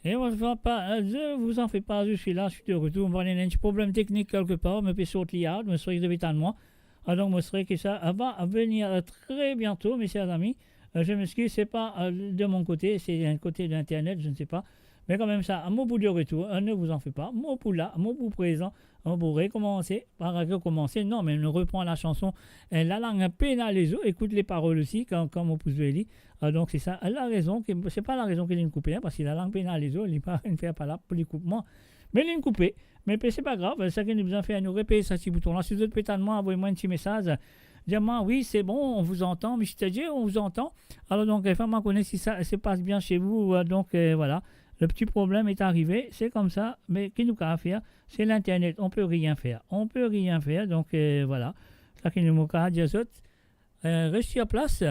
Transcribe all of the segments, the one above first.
Et moi, je vous en fais pas, je suis là, je suis de retour. On va avoir un petit problème technique quelque part, mais puis sauter liard, me serait de de moi. Alors, je serais que ça va venir très bientôt, mes chers amis. Je m'excuse, c'est pas de mon côté, c'est un côté d'Internet, je ne sais pas. Mais quand même ça, à mon bout de retour, ne vous en faites pas. Mon bout là, mon bout présent, on pourrait commencer par recommencer. Non, mais on reprend la chanson. La langue pénale les autres, écoute les paroles aussi, comme on peut le dire. Donc c'est ça, la raison, c'est pas la raison qu'il est coupé, hein, parce que la langue pénale les autres, il ne fait pas là pour les coupements. Mais il est coupé. Mais c'est pas grave, ça qui nous besoin de faire, nous répéter ce petit bouton-là. Si vous êtes pétalement, envoyez-moi un petit message. Dis-moi, oui, c'est bon, on vous entend. Mais je te dis, on vous entend. Alors, donc, faites-moi connaître si ça se passe bien chez vous. Donc, voilà. Le petit problème est arrivé. C'est comme ça. Mais qu'est-ce qu'il nous a à faire? C'est l'Internet. On ne peut rien faire. On ne peut rien faire. Donc, voilà. Ça qui nous a dit, reste sur place.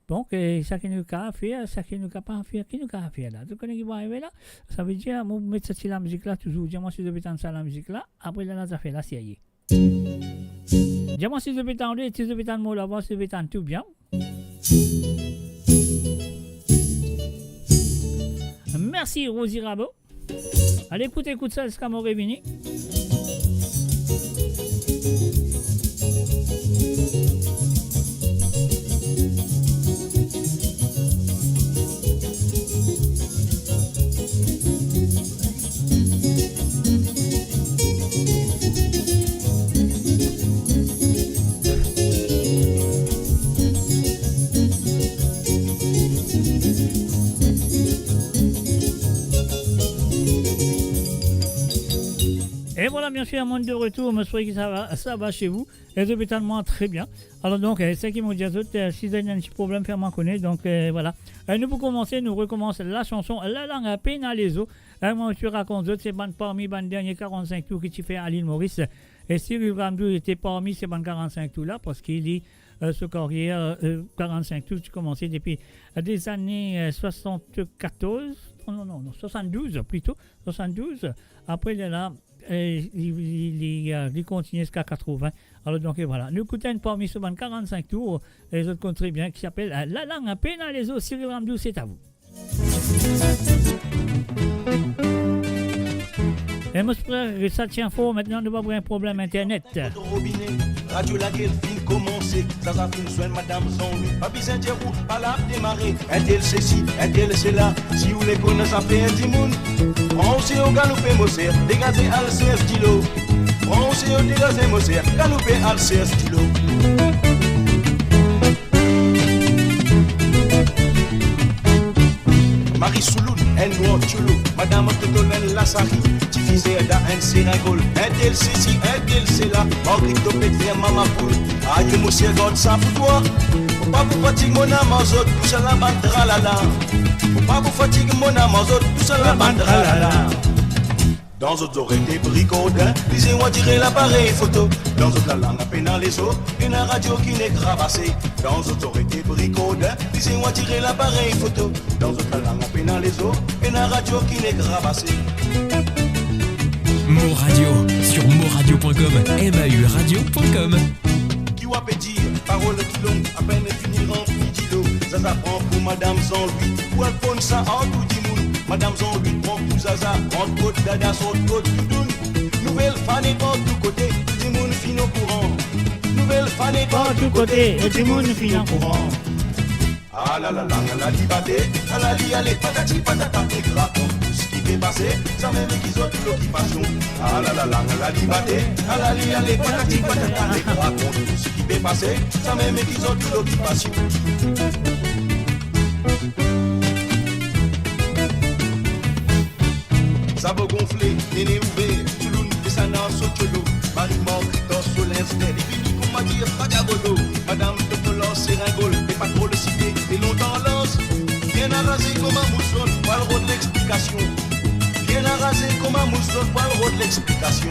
Donc, ça qui nous a à faire, ça qui nous a pas à faire, qui nous a à faire là. Tu connais qui va arriver là? Ça veut dire, moi, mettre ça la musique là, toujours. Dis-moi si je vais entendre ça la musique là. Après, là, ça fait la série. Dis-moi si je vais entendre, si je vais entendre mon là-bas, si je vais entendre tout bien. Merci, Rosie Rabot. Allez, écoute ça, jusqu'à mon réveil. Et voilà, bien sûr, un monde de retour, je souhaite que ça va chez vous. Et c'est totalement très bien. Alors donc, c'est qui m'ont dit à tous, si vous avez un petit problème, faites-moi connaître. Donc voilà. Nous pour commencer, nous recommençons la chanson La langue à peine à les os. Moi, je raconte d'autres, c'est parmi les derniers 45 tours que tu fais à l'île Maurice. Et Cyril Ramdou était parmi ces 45 tours là, parce qu'il dit ce carrière 45 tours, tu commençais depuis des années 74, non, 72 plutôt, 72. Après, il est là. Il continue jusqu'à 80. Alors donc voilà, nous écoutons parmi ce 45 tours, les autres comptent très bien, qui s'appelle La langue à peine à les os. Cyril Ramdou, c'est à vous. Et mon frère, ça tient fort, maintenant nous va avoir un problème internet. Radio laquelle fin commencer, ça fin soin madame Zonlu, pas besoin de vous, pas la démarrer, un tel c'est ci, un tel c'est là, si vous les connaissez ça fait un petit monde, on s'est au galopé Moser, dégagé à le 16 stylo, on s'est au dégagé Moser, galopé à le 16 stylo. Marie Souloun, un noir chulo, madame Totolène Lassari, diffusée dans un sérangol, un tel c'est ci, un tel c'est là, Marguerite Topet vient maman poule, aïe monsieur God ça pour toi, faut pas vous fatiguer mon amazot, tout ça la bande tralala, faut pas vous fatiguer mon amazot, tout ça la bande tralala. Dans autres oreilles des bricodins, lisez-moi tirer l'appareil photo. Dans autres la langue à peine dans les os, une radio qui n'est gravassée. Dans autres oreilles des bricodins, lisez-moi tirer l'appareil photo. Dans autres la langue à peine dans les os, une radio qui n'est gravassée. Mo Radio sur moradio.com, mauradio.com. Qui va pédir, parole qui longue, à peine finir en d'îlot. Ça s'apprend pour Madame Jean-Louis, ou Alphonse ça en tout dit moun. Madame Jean-Louis prend tout Zaza, entre côte dada, sur côte doudoune. Nouvelle fanée par tous côtés, tout le monde fin au courant. Nouvelle fanée par tous côtés, et tout le monde fin au courant. Ah la la la la liberté, ah la li allez patati patata, et raconte tout ce qui fait passer, ça même qu'ils ont toute l'occupation. Ah la la la la liberté, ah la li allez patati patata, et raconte tout ce qui fait passer, ça même qu'ils ont toute l'occupation. Ça va gonfler, néné ouvert, Touloune, descendant Sotiolo, Marie-Mort, dans Solenstel, et puis qu'on m'a dit, pas d'abolo, Madame Totolos, Séringol, et pas trop le cité, et longtemps lance, bien arrasé comme un mousson, pas le rôle de l'explication, bien arrasé comme un mousson, pas le rôle de l'explication.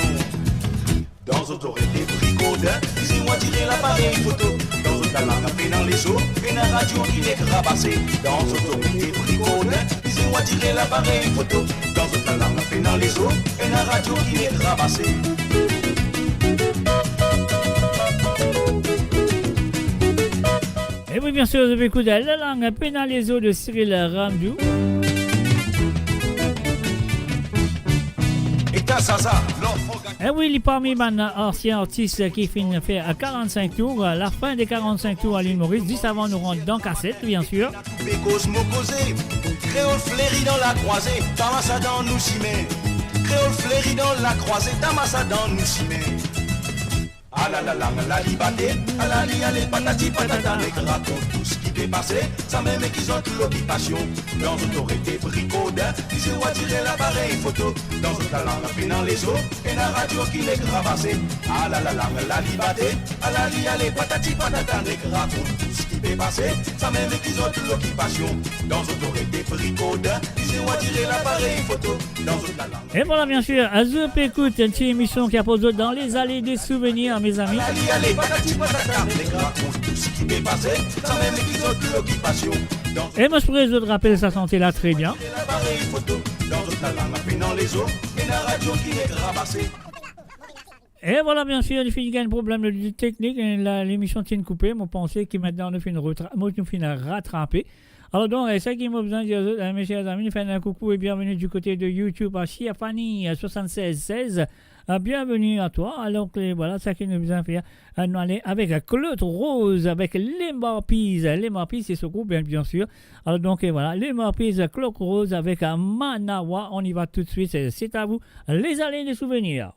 Dans autres oreilles des bricodins, disez-moi tirer l'appareil photo, dans autres la langue à peine dans les os, et la radio qui n'est rabassée, dans autres oreilles des bricodins, disez-moi tirer l'appareil photo, dans autres la langue à peine dans les os, et la radio qui n'est rabassée. Et oui, bien sûr, vous avez écouté La langue à peine dans les os de Cyril Ramdou. Zaza, l'enfant gâté. Et oui, il est parmi les anciens artistes qui finissent faire 45 tours. La fin des 45 tours à l'île Maurice, juste avant nous rendre dans cassette, bien sûr. Cosmo causé, créole fléri dans la croisée, Tamassa dans nous s'y met. Créole fléri dans la croisée, Tamassa dans nous s'y met. Ah la la la la liberté, ah la li allez patati patata, les racontent tout ce qui peut passer, ça même qu'ils ont toute l'occupation. Dans autorité bricodin, ils ont tiré l'appareil photo, dans un talent dans les eaux, et la radio qui les gravassé. Ah la la la la liberté, ah la li allez patati patata, les racontent tout ce qui peut passer, ça même qu'ils ont toute l'occupation. Dans autorité bricodin, ils ont tiré l'appareil photo, dans un talent. Et voilà, bien sûr, Azup écoute une petite émission qui a posé dans les allées des souvenirs, mes amis. Allez, patati patata, les racontent tout ce qui peut passer, ça même qu'ils ont toute l'occupation. Et moi, je pourrais te rappeler sa santé là très bien. L'appareil photo, dans un talent dans les eaux, et la radio qui les gravassé. Et voilà, bien sûr, il y a un problème de technique. L'émission tient coupée. Moi, je pensais que maintenant, nous finissons rattraper. Alors, donc, c'est ça qui m'a besoin de dire, mes chers amis, nous faisons un coucou et bienvenue du côté de YouTube à Chiafani 7616. Bienvenue à toi. Alors, voilà, ça qui nous besoin de faire. Nous allons avec Claude Rose, avec les Marpies. Les Marpies, c'est ce groupe, bien sûr. Alors, donc, voilà, les Marpies, Claude Rose avec Manawa. On y va tout de suite. C'est à vous, les allées des souvenirs.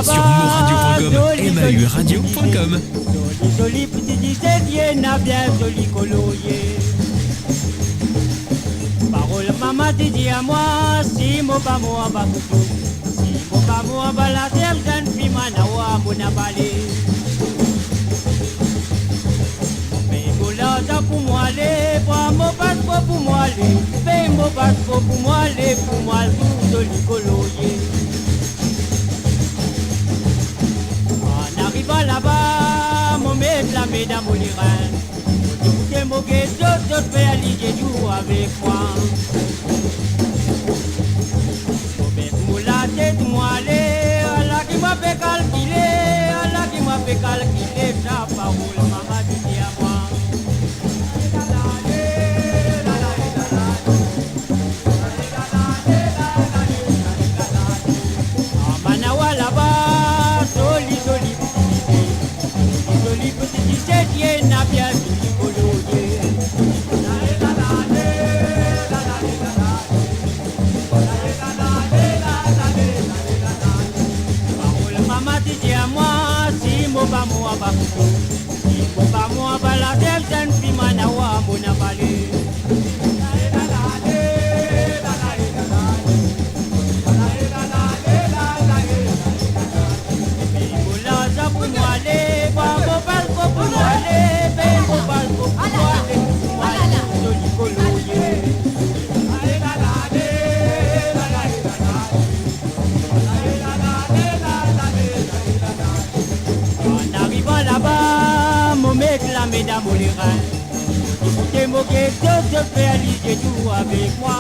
Sur moradio.com, mauradio.com. Joli petit disait n'a bien joli coloyer. Parole maman te dit à moi, si mon pas moi va coucou. Si mon pas moi va la terre, jeune fille manawa mon abalé. Mais mon là pour moi aller, pour mon passeport pour moi aller. Mais mon passeport pour moi aller, pour moi tout joli coloyer. Arriva là-bas, mon maître, la mesdames, mon lirane. Écoutez mon guesso, je fais allier du avec moi. Mon la tête, moi, allez, Allah qui m'a fait calculer, Allah qui m'a fait calculer, sa parole, maman dit à moi. Manawa là-bas, joli, joli. Joli petit septième n'a bien vu coloyer. Parole maman dit à moi, si mon pas moi va couper, si mon pas moi va la terre, jeune fille manawa mon avalé. Mesdames, les reins, écoutez mon guesso, je fais allier tout avec moi.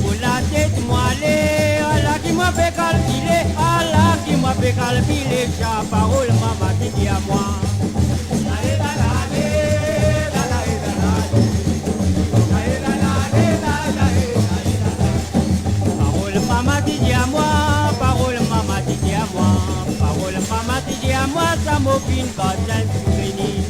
Pour la tête, moi, allez, Allah qui m'a fait calculer, Allah qui m'a fait calculer, sa parole, maman dit à moi. Maman dit à moi, parole maman dit à moi, parole maman dit à moi, ça m'opine quand j'ai souvenir.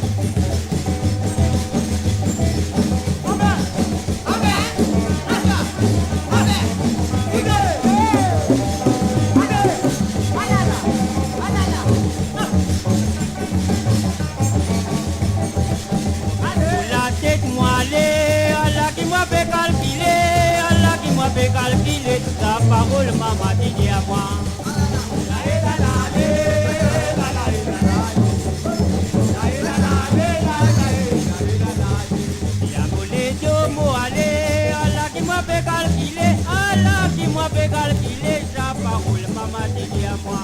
La tête moi allez, Allah qui m'a fait calculer, Allah qui m'a fait calculer. La parole maman dit à moi. La volée de mots aller, Allah qui m'a fait calculer, Allah qui m'a fait calculer. La parole maman dit à moi.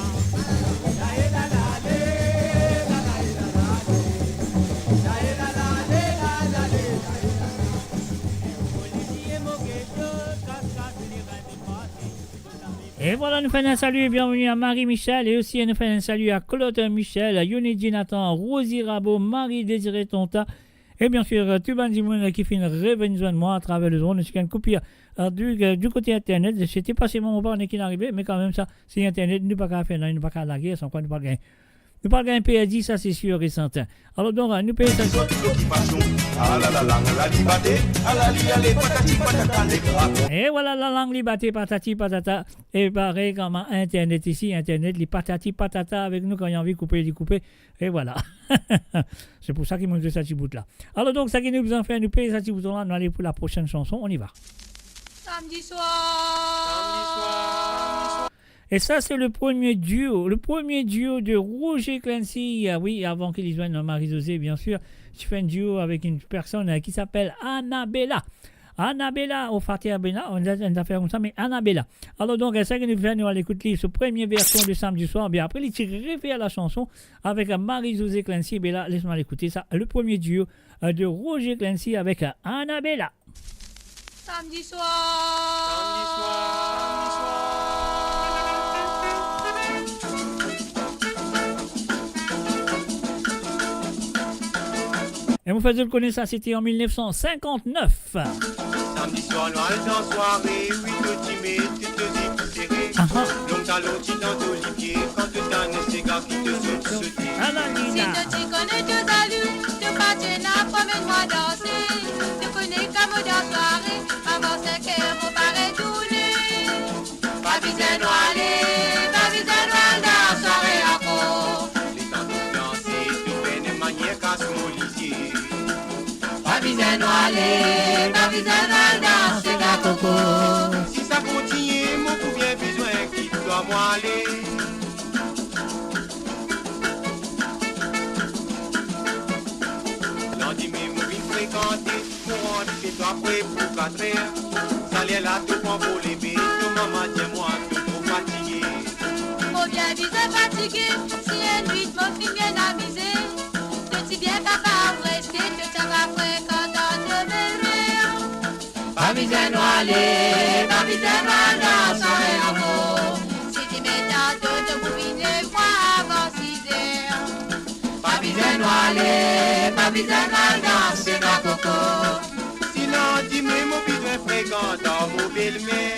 Et voilà, nous faisons un salut et bienvenue à Marie-Michel et aussi nous faisons un salut à Claude Michel, à Yonidi Nathan, Rosie Rabot, Marie-Désirée Tonta et bien sûr tout le monde qui fait une revenue de moi à travers le drone. C'est une copie du côté internet. C'était pas seulement mon partenaire qui est arrivé, mais quand même ça, c'est internet, nous pas qu'à faire, nous pas qu'à la guerre, sans quoi nous pas gagner. Nous pas gagner PSI, ça c'est sûr et certain. Alors donc, nous payons ça. Et voilà la langue liberté patati patata. Et pareil comme internet ici, internet les patati patata avec nous quand il y a envie de couper, les couper. Et voilà. C'est pour ça qu'il manque de ce petit bout là. Alors donc, ça qui nous en fait, nous payer ce petit bout là, nous allons pour la prochaine chanson, on y va. Samedi soir. Et ça, c'est le premier duo de Roger Clancy. Ah oui, avant qu'il y joigne Marie-Josée, bien sûr. Je fais un duo avec une personne qui s'appelle Annabella. Annabella, au Fatia Bena, on a fait comme ça, mais Annabella. Alors donc, ça que nous faisons, nous allons écouter cette première version de samedi soir. Bien après, il réfère à la chanson avec Marie-Josée Clancy. Ben là, laisse-moi l'écouter ça. Le premier duo de Roger Clancy avec Annabella. Samedi soir. Et vous faites le connaître, ça c'était en 1959. Samedi soir, nous allons en soirée, oui, tout timé, tu te dis plus serré. L'homme talon, tu dans d'olivier, quand tu donnes ces gars qui te sautent sauter. Si tu t'y connais, tu salues, tu patinas, promène-moi danser. Tu connais comme dans soirée, avant 5 heures, mon paraît tourner. Pas besoin d'aller, pas besoin d'aller dans la soirée encore. Les temps de danser, tu fais des manières qu'à se molliser. Pas besoin d'aller, pas besoin d'aller dans ce gars coco. Si ça continue, mon coup bien besoin qu'il doit moi aller. Lundi, mais mon vie fréquentée, pour rentrer chez toi après pour 4 heures. Ça l'est là, tout prend pour les bêtes, tout maman, dis-moi, tout trop fatigué. Mon bien visé fatigué, si une nuit, mon fils bien amusé. Je suis bien capable de rester, je serai fréquent dans le verre. Pas besoin d'aller, pas besoin d'aller dans la soirée encore. Si tu mets dans deux, de bouiner, moi avant 6 heures. Pas besoin d'aller, pas besoin d'aller dans ce gars coco. Si lundi, mais mon besoin fréquent dans mon belle-mère.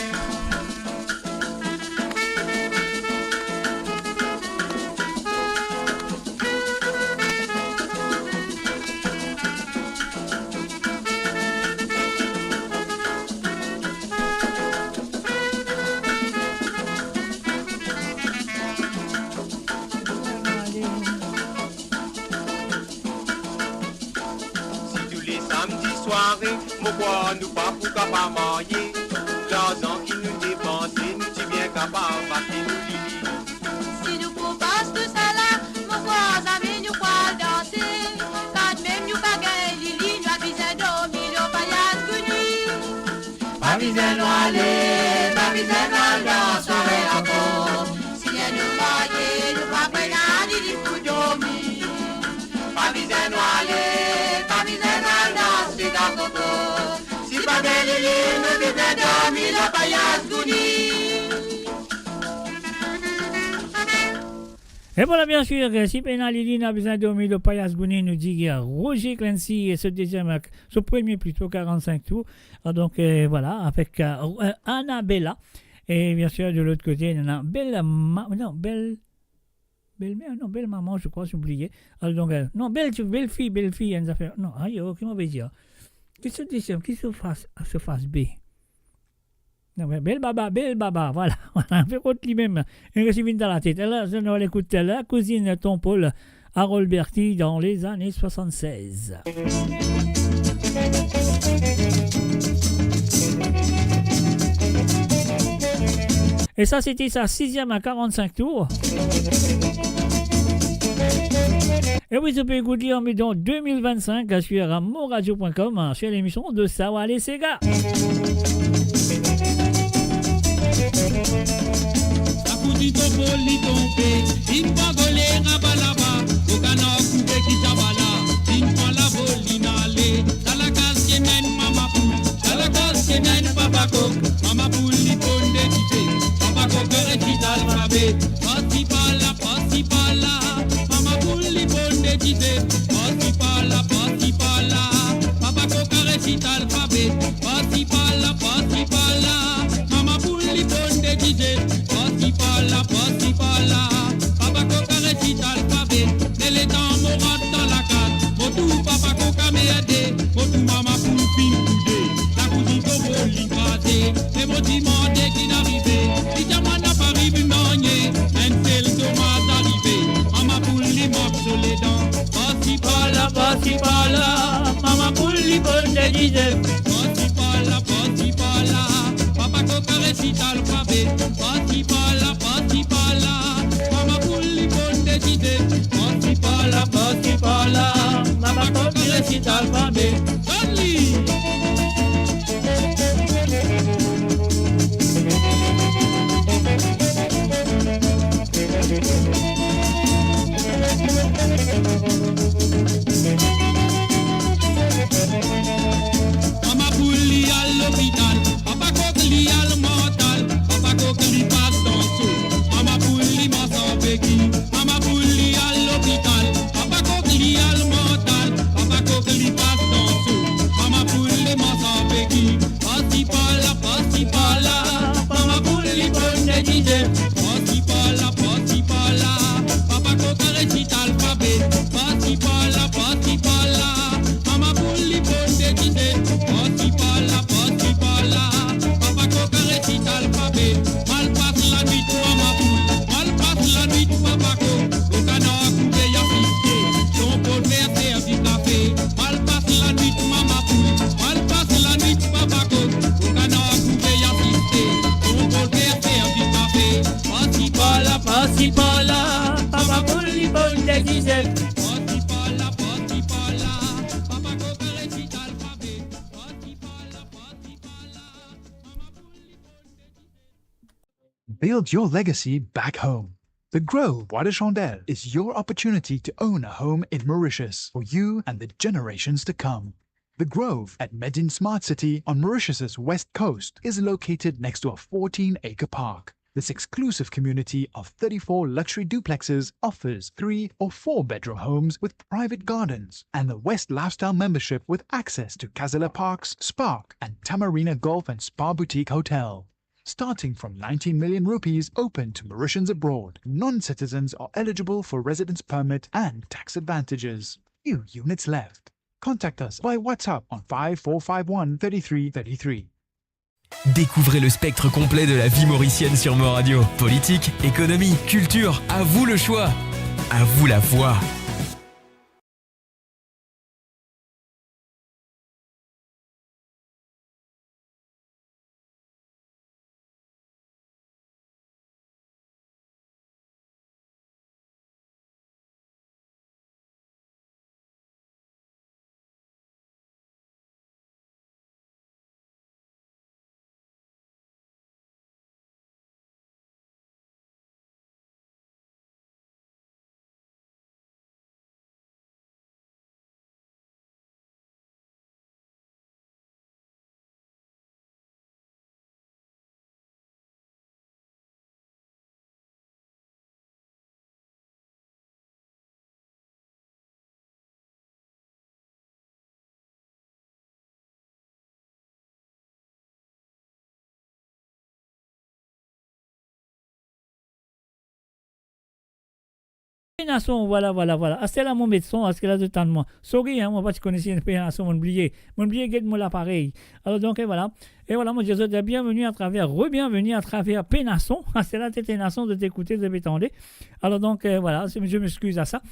Mon bois nous pas pour capable marier. L'argent qui nous dépense, nous t'y bien capable de nous lili. Si nous proposons tout ça là, mon bois amis nous croit danser. Quand même nous pas gagner Lili, nous avons besoin dormir, nous pas y aller. Pas besoin d'aller, pas besoin d'aller dans la soirée encore. Si nous marier, nous pas prendre à Lili pour dormir. Pas besoin d'aller, pas besoin d'aller dans ce gars coco. Si pas de Lili, nous devons dormir, la paillasse Gouni. Et voilà, bien sûr, si Pena Lili n'a besoin de dormir, le Payas Gouni nous dit Roger Clancy et ce deuxième, ce premier plutôt 45 tours. Donc voilà, avec Annabella. Et bien sûr, de l'autre côté, il y en a Belle maman, je crois, j'ai oublié. Alors, donc, non, belle fille, elle nous a fait. Non, aïe, comment on va dire? Qu'est-ce que c'est? Qui se fasse B? Non, mais belle baba, voilà. On fait autre lui-même. Une récipine dans la tête. Elle a, on l'écoute, la cousine Tom Paul, Harold Berti, dans les années 76. Et ça, c'était sa 6e à 45 tours. Et oui, vous pouvez écouter en dans 2025 sur monradio.com sur l'émission de Sawa les Sega. Mama poule li ponde tite, papa coque récite alphabet. Parti par là, maman pour les bonnes décider. Parti par là, maman pour les récite alphabet. Donne-lui. Maman pour lui à l'hôpital, papa coque lui à le mental, papa coque lui passe dans sous, maman pour lui m'a sans béquille, maman pour lui à l'hôpital, papa coque lui à le mental, papa coque lui passe dans sous, maman pour lui m'a sans béquille, parti par là, maman pour lui bonne décider, parti par là, papa coque récite alphabet, parti par là, maman pour lui bonne décider, parti par là, papa coque récite alphabet, mal passe la nuit maman poule, mal passe la nuit papa coque, au canard coupé y'a pisté, son pot vert faire du café, mal passe la nuit maman poule, mal passe la nuit papa coque, au canard coupé y'a pisté, son pot vert faire du café, parti par là, papa pour lui bonne décider. Build your legacy back home. The Grove Bois de Chandelle is your opportunity to own a home in Mauritius for you and the generations to come. The Grove at Medin Smart City on Mauritius's west coast is located next to a 14-acre park. This exclusive community of 34 luxury duplexes offers 3 or 4 bedroom homes with private gardens and the West Lifestyle membership with access to Kazela Parks, Spark and Tamarina Golf and Spa Boutique Hotel. Starting from 19 million rupees open to Mauritians abroad, non-citizens are eligible for residence permit and tax advantages. Few units left. Contact us by WhatsApp on 5451 3333. Découvrez le spectre complet de la vie mauricienne sur Mo Radio. Politique, économie, culture, à vous le choix. À vous la voix. Pénasson, voilà. Ah, c'est là mon médecin, à ce que là de temps de moi. Sorry, hein, moi, pas, tu connaissais une Pénasson, mon oublié, guette-moi l'appareil. Alors, donc, et voilà, mon Dieu, re-bienvenue à travers Pénasson. Ah, c'est là, t'étais Pénasson de t'écouter, de m'étendre. Alors, donc, voilà, je m'excuse à ça.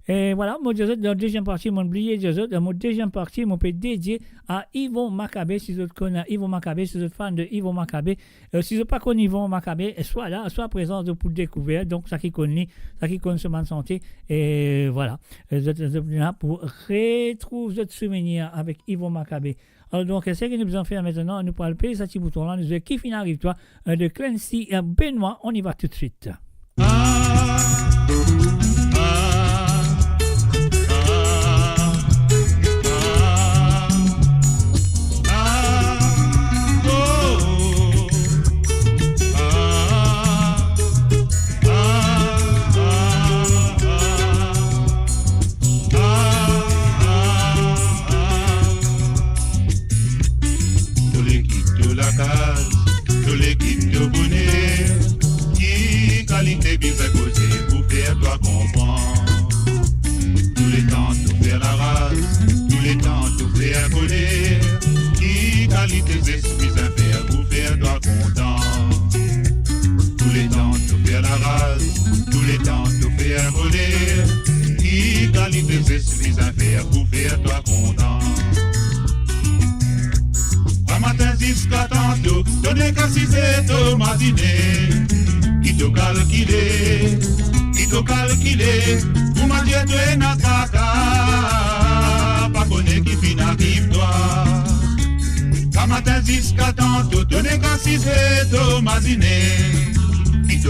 Et voilà, mon Dieu, dans la deuxième partie, mon oublié, dans mon deuxième partie, mon peut dédié à Yvon Maccabé, si vous connaissez Yvon Maccabé, si vous êtes fan de Yvon Maccabé, si vous n'êtes pas connu Yvon Maccabé, soit là, soit présent pour découvrir, donc ça qui connaît ce man santé, et voilà, vous êtes là pour retrouver votre souvenir avec Yvon Maccabé. Alors donc, c'est ce que nous allons faire maintenant, nous pourrons payer ce petit bouton-là, nous allons qui finit arrive toi, de Clancy Benoît, on y va tout de suite. Pour faire toi comprendre. Tous les temps tout faire la race, tous les temps tout faire colère. Qui qualité esprits à faire pour faire toi content. Tous les temps tout faire la race, tous les temps tout faire colère. Qui qualité esprits à faire pour faire toi content. Un matin jusqu'à tantôt, donnez qu'à 6 heures matinée. Qui te calculé, pour ma dieu tu es na caca, pas connaît qui fin arrive toi. Qu'à matin jusqu'à tantôt, tu n'es qu'à 6 heures matinée. Qui te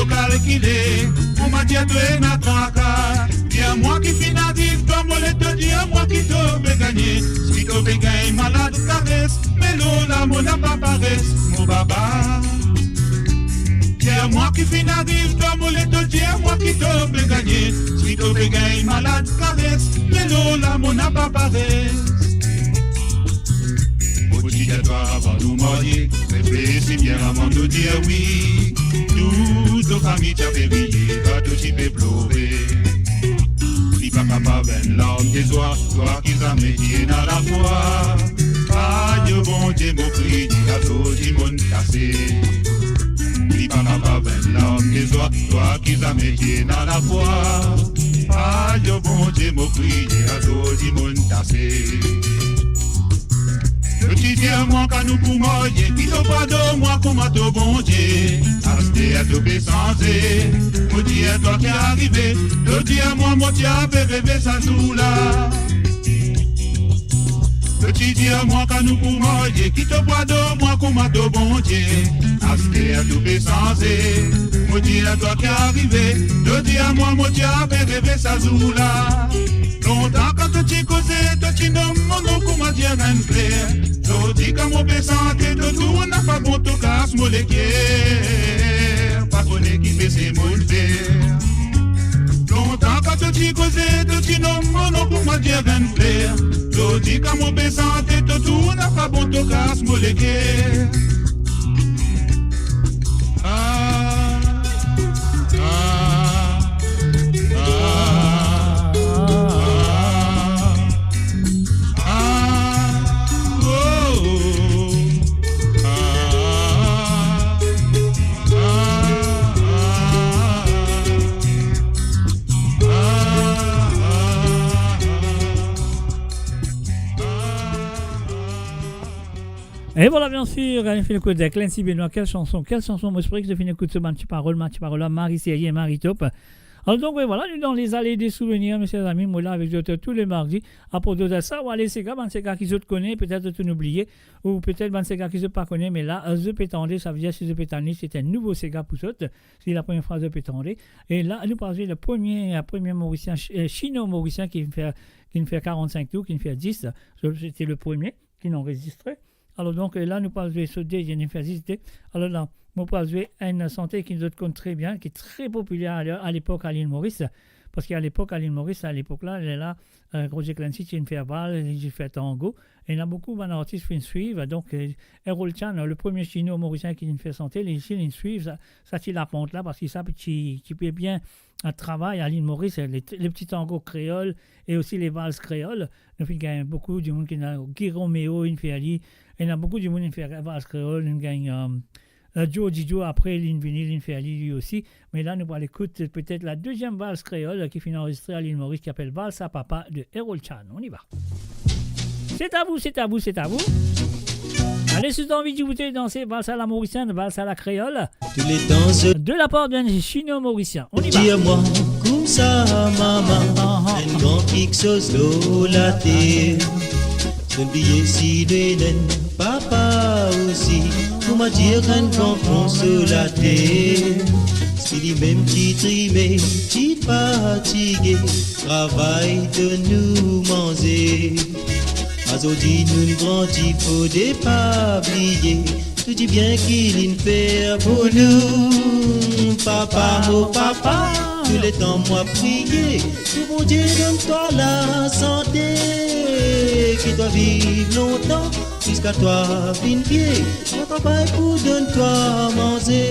calculé, pour ma dieu tu es na caca. Dis moi qui fin arrive toi, moi le te dis moi qui te vais gagner. Si tu veux gagner malade caresse, mais l'eau mon n'a pas paresse, mon baba. Tiens moi qui fin arrive, toi mon te tiens moi qui te peux gagner. Si tu veux gagner malade caresse, mais l'eau là mon n'a pas paresse. Obligatoire avant de nous marier, réfléchis bien avant de dire oui. Toute nos familles t'as vérifié, toi tu peux pleurer. Si papa pas ben larmes des oies, toi qui as métier dans la foi. Aïe bon Dieu mon cri, à tout le monde cassé. Si papa pas ben larmes des oies, toi qui as métier dans la foi. Aïe bon Dieu mon cri, à tout le monde cassé. Petit Dieu, moi, qu'à nous pour manger, qui te pardonne, moi, comme à ton bon Dieu. Restez à te baisser, mon Dieu, toi qui es arrivé, le Dieu, moi, mon Dieu, bébé, ça joue là. Petit Dieu, moi, qu'à nous pour manger, qui te pardonne, moi, comme à ton bon Dieu. Restez à te baisser, mon Dieu, toi qui es arrivé, le Dieu, moi, mon Dieu, bébé, ça joue là. Longtemps quand tu causais, tu nommes mon nom comme un dieu d'un frère. Je dis qu'à mon santé, de tout, on n'a pas bon to casse mon l'équipe. Pas qu'on est qui fait ses mots de fer. Longtemps quand tu causais, tu nommes mon nom comme un dieu d'un frère. Je dis qu'à mon santé, de tout, on n'a pas bon to casse mon l'équipe. Et voilà, bien sûr, on fait le coup de Clancy Benoît. Quelle chanson, moi, je pourrais que je finis le coup de ce match parole, Marie Série et Marie Top. Alors, donc, oui, voilà, nous dans les allées des souvenirs, mes chers amis, moi là, avec eux tous les mardis. À propos de ça, on va aller, c'est gars qui se connaissent, peut-être tu n'oubliez, ou peut-être c'est gars qui se pas connaissent, mais là, The Pétandé, ça veut dire que The Pétandé, c'est un nouveau Sega pour eux. C'est la première phrase de Pétandé. Et là, nous parlons le premier Mauricien, chino-mauricien qui me fait 45 tours, qui me fait 10. C'était le premier qui n'enregistrait. Alors donc là, nous parlons de ce deuxième université. Alors là, nous parlons d'une santé qui nous compte très bien, qui est très populaire à l'époque à l'île Maurice. Parce qu'à l'époque, à l'île Maurice, à l'époque-là, elle est là, Roger Clancy, il fait bal, il fait tango. Et il y a beaucoup d'artistes qui suivent. Donc, Errol Chan, le premier chino-mauricien qui fait santé, les Chinois suivent, ça tire la pente là, parce qu'ils savent qu'il peut bien un travail à l'île Maurice, les petits tangos créoles et aussi les valses créoles. Donc, il y a beaucoup de monde qui a Guy Roméo, il fait Ali. Il y a beaucoup de monde qui fait valses créoles, il gagne Joe Didio, après il fait Ali lui aussi. Mais là, nous allons écouter peut-être la deuxième valse créole qui finit enregistrée à l'île Maurice, qui s'appelle Valse à Papa de Errol Chan. On y va. C'est à vous, c'est à vous, c'est à vous. Allez, si vous avez envie de goûter danser valse à la mauricienne, valse à la créole, de la part d'un chino-mauricien. On y va. Dis-moi, comme ça, maman, un grand pixos la terre. Son billet si de papa aussi, pour m'a dire un confond sur la terre. Si les mêmes qui trimés, qui fatigués, travail de nous manger. Azodi nous grandit, faut pas oublier. Tu dis bien qu'il en fait pour nous. Papa, oh papa, tous les temps moi prier. Tout bon Dieu donne-toi la santé. Qui doit vivre longtemps, jusqu'à toi fin pied. On travaille pour donne-toi manger.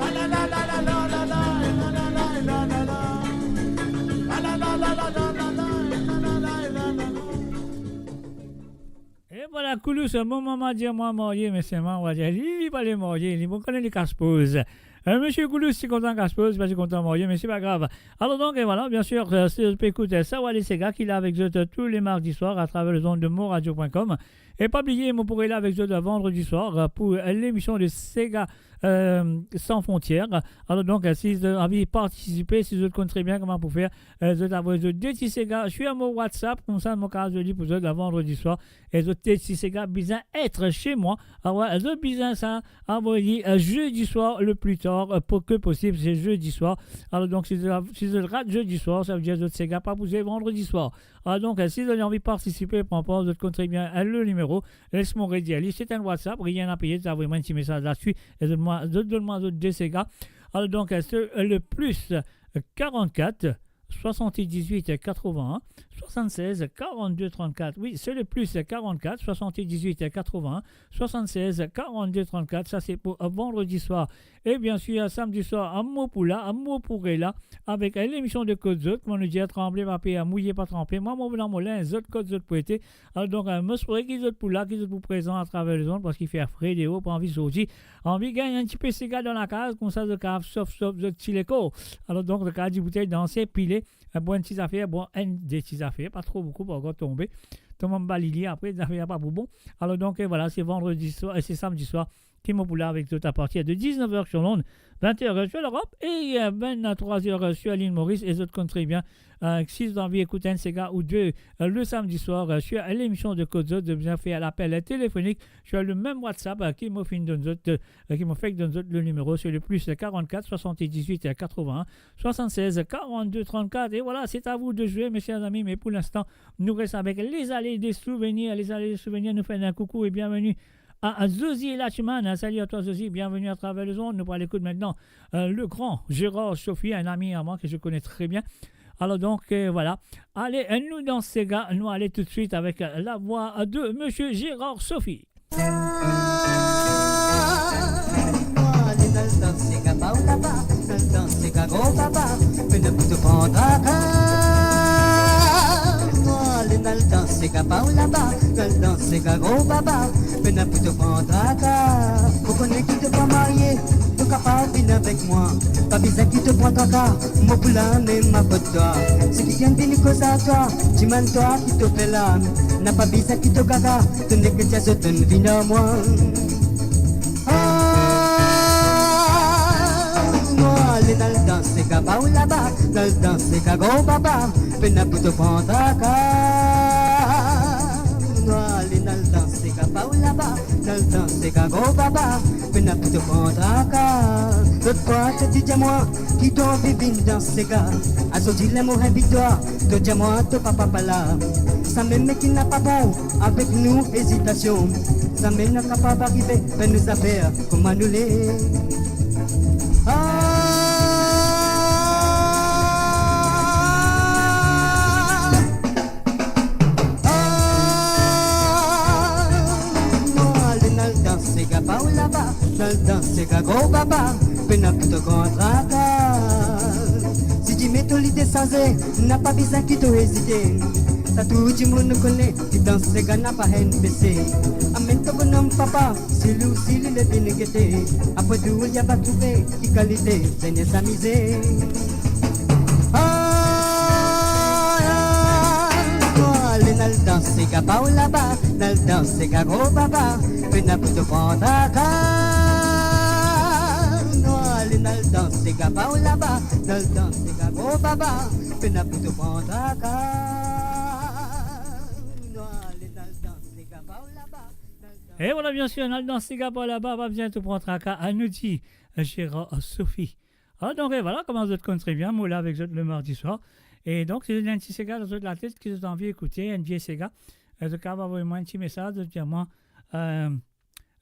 Ah la la la la la la la la la la la la la. Ah la la la la la la la la la. Et voilà, Koulous, mon maman dit moi marié, mais c'est moi, on va dire, il va les marier, il va connaître les casse-poses. Monsieur Koulous, si content casse-pose, pas si content marié, mais c'est pas grave. Alors donc, et voilà, bien sûr, si vous pouvez écouter Sawale Sega, qui est là avec vous tous les mardis soirs à travers les ondes de moradio.com. Et pas oublier, vous pourrez là avec vous le vendredi soir pour l'émission de Sega sans frontières. Alors donc, si vous avez envie de participer, si vous connaissez bien comment pour faire, vous avez deux petits Sega. Je suis à mon WhatsApp, comme ça, mon cas, je dis pour vous le vendredi soir. Et vous avez petits Sega, besoin être chez moi. Alors, vous avez besoin ça, envoyer jeudi soir le plus tard, pour que possible, c'est jeudi soir. Alors donc, si vous rate jeudi soir, ça veut dire que vous Sega pas pousser vendredi soir. Alors donc, si vous avez envie de participer, pour vous connaissez bien le numéro, laisse-moi rédialer. C'est un WhatsApp, rien à payer, vous avez un petit message là-dessus. Et donne-moi deux Sega. Alors donc, c'est le plus 44 78 81 76 42 34. Oui, c'est le plus 44 78 81 76 42 34. Ça, c'est pour vendredi soir. Et bien sûr, samedi soir, amour pour là, avec l'émission de Code Zot, comme on nous dit, à trembler, ma paix, à mouiller, pas tremper. Moi, mon blanc, molin, Zot, Code Zot pour été. Alors donc, me souhaite qu'ils Zot pour là, qu'ils Zot pour présent à travers les ondes, parce qu'il fait frais, des hauts, pas envie de sortir. Envie de gagner un petit peu de cigare dans la case, comme ça, de cave, sauf, Zot, chileco. Alors donc, le cas du bouteille danser, pilé. Bon, une petite affaire, bon, des petites affaires, pas trop beaucoup, pas encore tomber. Tout le monde balilier après, des affaires pas pour bon. Alors donc, voilà, c'est vendredi soir, et c'est samedi soir, qui m'ont là avec tout à partir de 19h sur Londres, 20h sur l'Europe, et 23h sur l'île Maurice, et les autres compterez bien. Si vous avez envie d'écouter un Sega ou deux le samedi soir sur l'émission de Code Zot, de bien faire l'appel téléphonique sur le même WhatsApp qui m'a fait le numéro sur le plus 44 78 81 76 42 34. Et voilà, c'est à vous de jouer, mes chers amis. Mais pour l'instant, nous restons avec les allées des souvenirs. Les allées des souvenirs nous font un coucou et bienvenue à Zozi Lachman. Salut à toi Zozi, bienvenue à travers les ondes. Nous allons écouter maintenant le grand Gérard Sophie, un ami à moi que je connais très bien. Alors donc, voilà. Allez, nous dans Sega, nous allons tout de suite avec la voix de Monsieur Gérard Sophie. Moi, les dans Sega, pas ou là-bas, dans Sega, gros papa, mais ne vous te prendre à cœur. Moi, les dans Sega, pas ou là-bas, dans Sega, gros papa, mais ne vous te prendre à cœur. Vous connaissez qui te pas marié, tout capable de venir avec moi. Pas besoin qui te prend ton cas, mon poulain et ma pote toi. Si tu viens de venir cause à toi, tu m'en toi qui te fait l'âme. N'a pas besoin qui te gaga, tu n'es que tu as sauté une vie à moi. Moi, les dans le danse, gaba ou là-bas, dans le danse, gago baba, peine pour te prendre à cas. Moi, les dans le danse, gaba ou là-bas, dans le danse, gago baba, peine pour te prendre à cas. L'autre fois, tu dis à moi, qui doit vivre dans ce gars. À ce dit l'amour invite-toi, tu dis à moi, ton papa pas là. Ça même qui n'a pas bon, avec nous, hésitation. Ça même n'a pas arrivé, mais nous affaires, comment nous les. Dans ce cas, gros papa, peine pour te contracter. Si tu mets ton lit descendé, n'a pas besoin qui te hésiter. Ça tout le monde connaît, qui dans ce cas n'a pas haine baissé. Amène ton bonhomme papa, si lui aussi il est dénégué. Après tout, il y a pas trouvé, qui qualité, c'est n'est s'amuser. Dans ce cas, pas ou là-bas, dans ce cas, gros papa, peine pour te prendre à cœur. Dans ce cas, pas ou là-bas, dans ce cas, gros papa, peine pour te prendre à cœur. Et voilà, bien sûr, dans ce cas, pas là-bas, va bien te prendre à cœur. À nous dit Gérard Sophie. Alors donc, et voilà, comment vous êtes très bien, moi là avec vous le mardi soir. Et donc, c'est un petit Sega dans la tête qui vous a envie d'écouter, un vieil Sega. En tout cas, va envoyer moi un petit message, de dire moi, je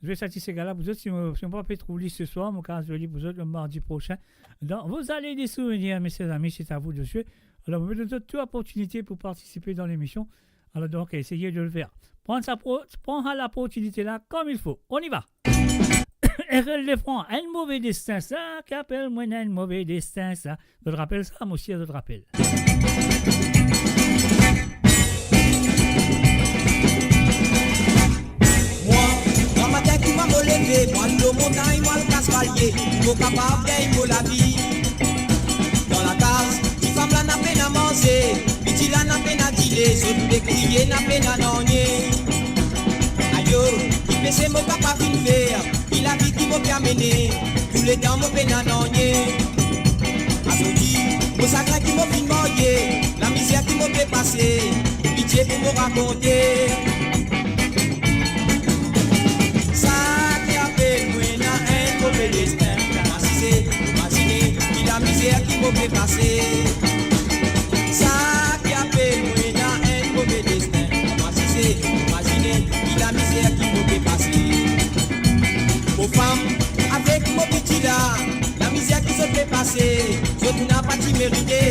vais sortir ce Sega-là, vous autres, si on ne peut pas trouver ce soir, mon cas, je vais vous autres le mardi prochain. Donc, vous allez des souvenirs, mes chers amis, c'est à vous de jouer. Alors, vous avez toute opportunité pour participer dans l'émission. Alors, donc, essayez de le faire. Prends l'opportunité là comme il faut. On y va. RL Lefranc, un mauvais destin, ça, qu'appelle moi un mauvais destin, ça. Je te rappelle ça, moi aussi, je te rappelle. Moi, matin qui m'a levé, moi le montagne, moi le cascalier, pour capable gagner la vie. Dans la case, les femmes là n'a peine à manger, petit là n'a peine à dealer, surtout les crier n'a peine à nogner. Aïe, il pèse mon papa fin faire, il a vie qui m'a bien mené, tous les temps mon peine à nogner. Azodi, mon sacré qui m'a fin mouillé, la misère qui m'a fait passer, pitié pour me raconter. Mauvais destin, c'est imaginer qui la misère qui m'a fait passer. Ça qui a fait moi un mauvais destin, c'est imaginer qui la misère qui m'a fait passer. Aux femmes avec mon petit là, la misère qui se fait passer, je n'ai pas t'y mérité.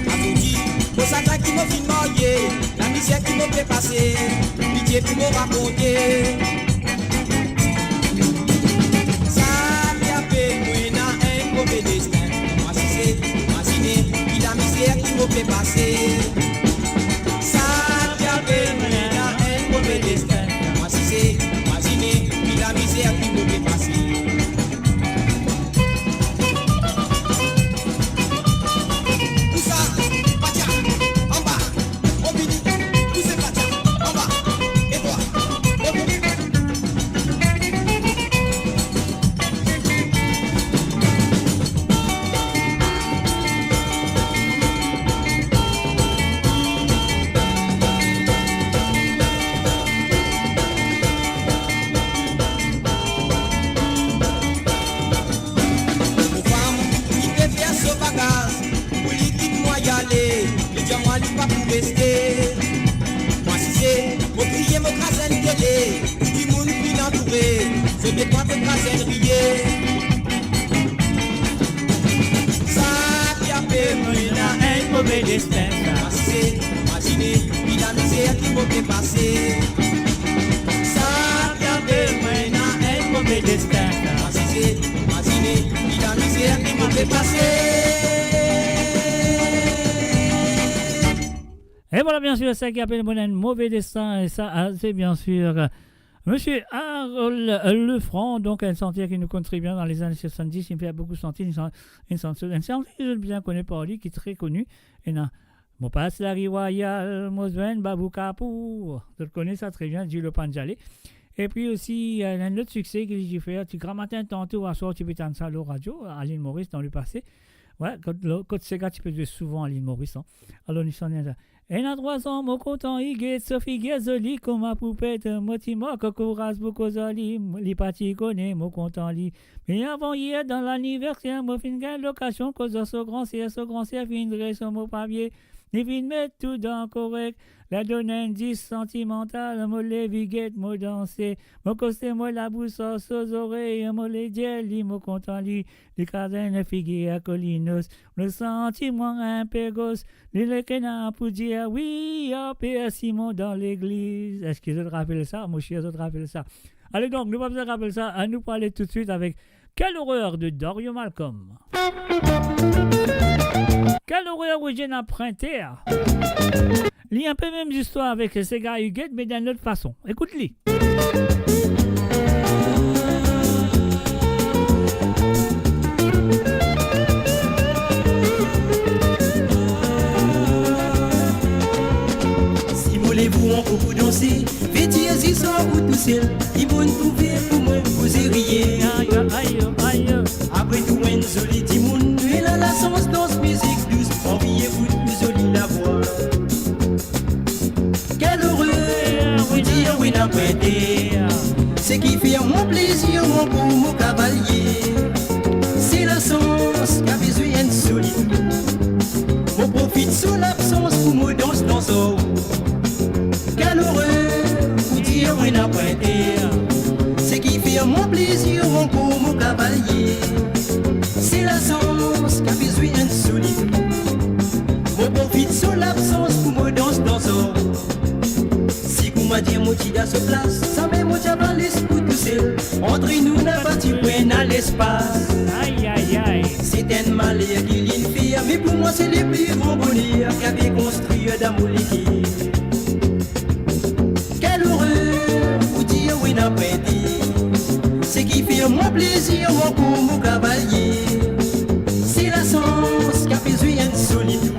A tout dit, mon sacré qui m'a fait mouiller, la misère qui m'a fait passer, pitié pour me raconter. Mauvais destin, moi si c'est imaginer qui la misère qui m'a fait passer. Ça qui a fait un mauvais destin, moi si c'est imaginer qui la misère qui m'a fait passer. Tout ça, Patia, en bas, au midi, tout c'est Patia, en bas, et toi, au midi. Pas pour rester. Moi si c'est, mon crier, mon crasen télé, du monde qui l'entourer, je vais pas de crasen rier. Ça qui a fait un mauvais destin. Moi si c'est, imaginez, puis la misère qui m'a fait passer. Ça qui a fait un mauvais destin. Moi si c'est, imaginez, puis la misère qui m'a fait passer. Et voilà, bien sûr, ça qui appelle un mauvais destin, et ça, c'est bien sûr Monsieur Harold Lefranc, donc un sentier qui nous contribue bien dans les années 70, il me fait beaucoup sentir une sentier que je bien connais par lui, qui est très connu. Et là, mon passe la Royal, Mosven, Babou Kapou, je le connais ça très bien, Gilles Panjalé. Et puis aussi, un autre succès que j'ai fait, tu grand matin, tantôt, à soir, tu peux t'entendre ça à la radio, à l'île Maurice, dans le passé. Ouais, quand c'est gars, tu peux jouer souvent à l'île Maurice. Hein. Alors, nous sommes là. Et dans 3 ans, mon content, il est Sophie Gazoli, comme ma poupette, moi, Timo, Cocoras, Bocozali, li pati connaît, mon content, li. Mais avant hier, dans l'anniversaire, moi, fin gagne location, cause de ce grand ciel, fin sur mon papier. Ni fin mettre tout dans correct. La donne indice sentimental, moi, les viguettes, moi, danser. Moi, costé, moi, la bousse aux oreilles, moi, les diels, moi, content, li. Les cadens, figues à Colinos. Le sentiment, un peu gosse. Les lequena pour dire oui, Père Simon dans l'église. Est-ce que je te rappelle ça? Moi, je te rappelle ça. Allez donc, nous pas besoin de rappeler ça. À nous parler tout de suite avec Quelle horreur de Dario Malcolm. Quelle horreur où j'ai emprunté. Il y a un peu même histoire avec ces gars Huguette, mais d'une autre façon. Écoute-les. Si voulez-vous en vous danser, vêtiez y sort ou tout seul. Il faut nous trouver pour moi, vous riez. Aïe, aïe, aïe. Après tout, une jolie timoun, et là la sens danse musique douce. Enviez-vous plus jolie la voix. Quel heureux, vous dire oui n'a prêté. C'est qui fait mon plaisir, mon beau, mon cavalier. C'est le sens qu'a besoin de solitude. On profite sous l'absence pour me danse dans son. Quel heureux, vous dire oui n'a prêté. C'est qui fait mon plaisir, mon beau, mon cavalier. C'est le sens qu'a besoin de solitude. On profite sous l'absence pour me danse dans son. Si vous m'a dit mon petit à ce place, ça met mon diable à l'esprit tout facile. Entre nous n'a pas tu point à l'espace. Aïe, aïe, aïe. C'est un malheur qui l'infie, mais pour moi c'est le plus grand bonheur qu'avait construit d'amour liquide. Quelle horreur, vous dire oui n'a pas dit. C'est qui fait mon plaisir, mon coup, mon cavalier. C'est la sens qui a besoin de solitude.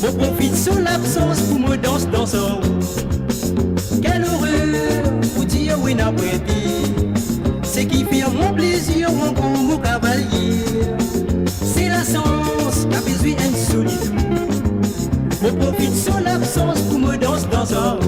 On profite sur l'absence pour me danser dans son. Quelle horreur, vous dire oui n'a pas dit. C'est qui fait mon plaisir, mon coup, mon cavalier. C'est la sens qui a besoin de solitude. On profite sur l'absence pour me danser dans son.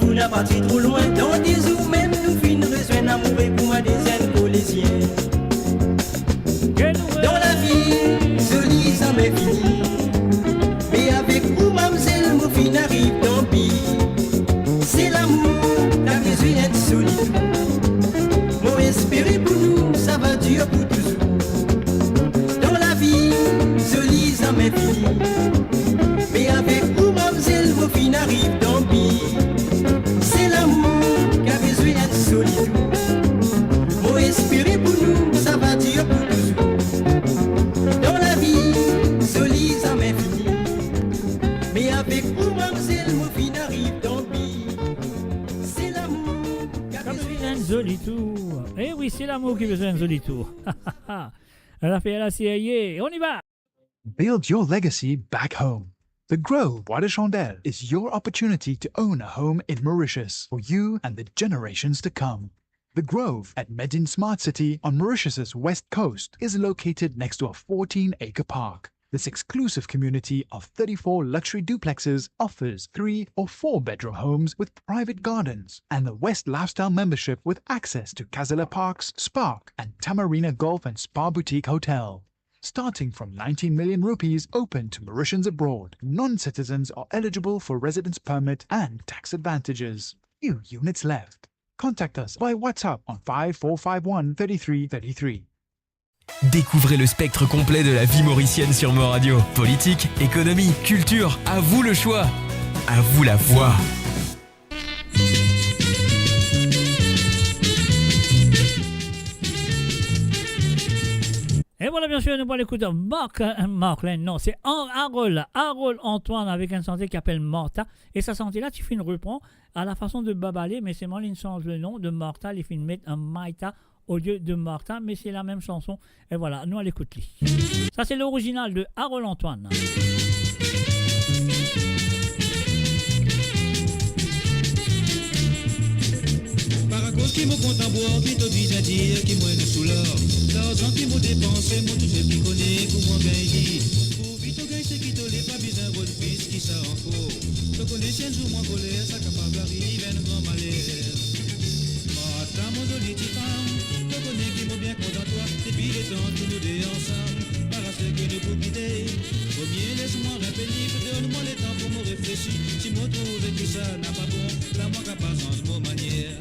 Nous n'a pas trop loin, dans des eaux même nous finissons rejoindre amour et pour moi des ailes collégiennes. Dans la vie, jolie ça m'est fini. Mais avec vous, mademoiselle, mon fin arrive tant pis. C'est l'amour, la besoin d'être solide. Mon espérer pour nous, ça va durer pour toujours. Dans la vie, jolie ça m'est fini. Mais avec vous, mademoiselle, mon fin arrive tant pis. Mon espérer pour nous, ça va durer pour toujours. Dans la vie, jolie ça m'est fini. Mais avec vous, mademoiselle, mon fin arrive tant pis. C'est l'amour qui a besoin d'un joli tour. Eh oui, c'est l'amour qui a besoin d'un joli tour. Elle a fait la CIA. On y va. Build your legacy back home. The Grove Bois de Chandelle is your opportunity to own a home in Mauritius for you and the generations to come. The Grove at Medin Smart City on Mauritius's west coast is located next to a 14-acre park. This exclusive community of 34 luxury duplexes offers 3 or 4 bedroom homes with private gardens and the West Lifestyle membership with access to Kazala Parks, Spark and Tamarina Golf and Spa Boutique Hotel. Starting from 19 million rupees open to Mauritians abroad, non-citizens are eligible for residence permit and tax advantages. Few units left. Contact us by WhatsApp on 5451 3333. Découvrez le spectre complet de la vie mauricienne sur Mo Radio. Politique, économie, culture, à vous le choix. À vous la voix. Et voilà, bien sûr, nous allons écouter Markland, non, c'est Harold Antoine avec un santé qui s'appelle Morta. Et sa santé-là, tu fais une reprend à la façon de Babalé, mais c'est moi qui change le nom de Morta, il fait mettre un Maïta au lieu de Morta, mais c'est la même chanson. Et voilà, nous allons écouter. Ça, c'est l'original de Harold Antoine. Cause qui me compte à boire, qui t'oblige à dire, qui moi sous l'or. L'argent qui me dépense, moi tout ce qui connaît, comment gagner. Pour vite gagner, c'est qui te l'est pas besoin de fils qui ça encore. Te connais, chien, jour, moins colère, ça capable d'arriver, un grand malheur. Mata, mon joli petit femme, te connais qui m'a bien content toi, depuis le temps que nous deux ensemble. Par à ce que nous pouvons quitter. Premier, laisse-moi rappeler, donne-moi le temps pour me réfléchir. Si me trouve que ça n'a pas bon, là, moi, capable de changer mon manière.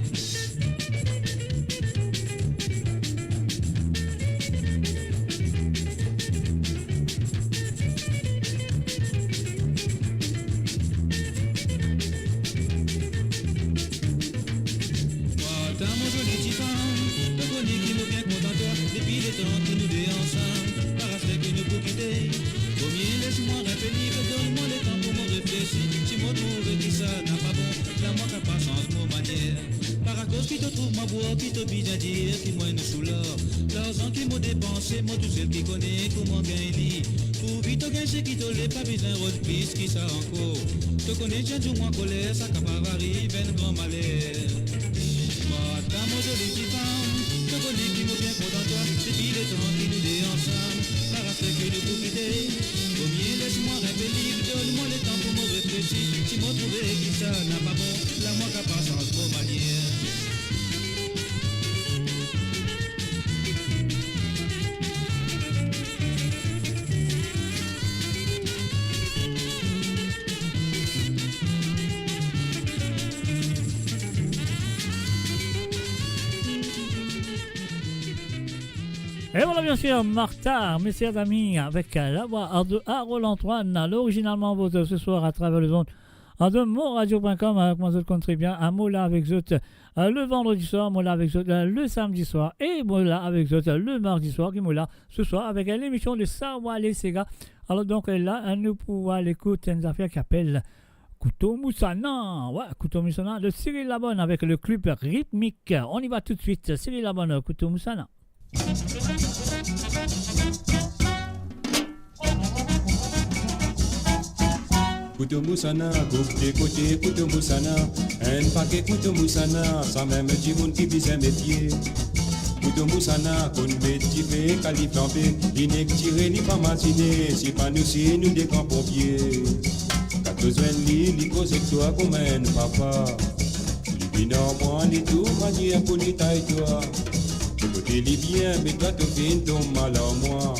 Qui t'oblige à dire qui moi nous sous l'or. L'argent qui m'a dépensé, moi tout seul qui connaît comment gagner. Pour vite gagner, c'est qui te l'est pas besoin de piste qui ça encore. Te connais, tiens, du moins colère, ça capable arrive, un grand malheur. Moi, t'as mon joli petit femme, te connais qui m'a bien content toi, depuis le temps qui nous est ensemble. Par à ce que de profiter. Premier, laisse-moi rêver libre, donne-moi le temps pour me réfléchir. Si m'en trouvé qui ça n'a pas bon, la moi qu'à pas sans trop manière. Et voilà bien sûr Martha, mes chers amis, avec la voix de Harold Antoine, l'originalement voté ce soir à travers les ondes de moradio.com, avec moi je compte très bien, un mot là avec Zot le vendredi soir, mot là avec Zot le samedi soir, et mot là avec Zot le mardi soir, qui mot là ce soir avec l'émission de Sawa Les Sega. Alors donc là, nous pouvons l'écouter une affaire qui appelle Couteau Moussana, ouais, Couteau Moussana de Cyril Labonne avec le club rythmique. On y va tout de suite, Cyril Labonne, Couteau Moussana. Couteau Moussana, coupe des côtés, couteau Moussana, un paquet couteau Moussana, sans même du monde qui vise mes pieds. Couteau Moussana, qu'on met tiré, califlampé, l'inec tiré, ni pas matiné, si pas nous si nous des grands pompiers. 14 lit, li cause que toi comme un papa, li moi ni tout manière pour ni taille toi. De côté libyen, mais toi te fais ton mal à moi.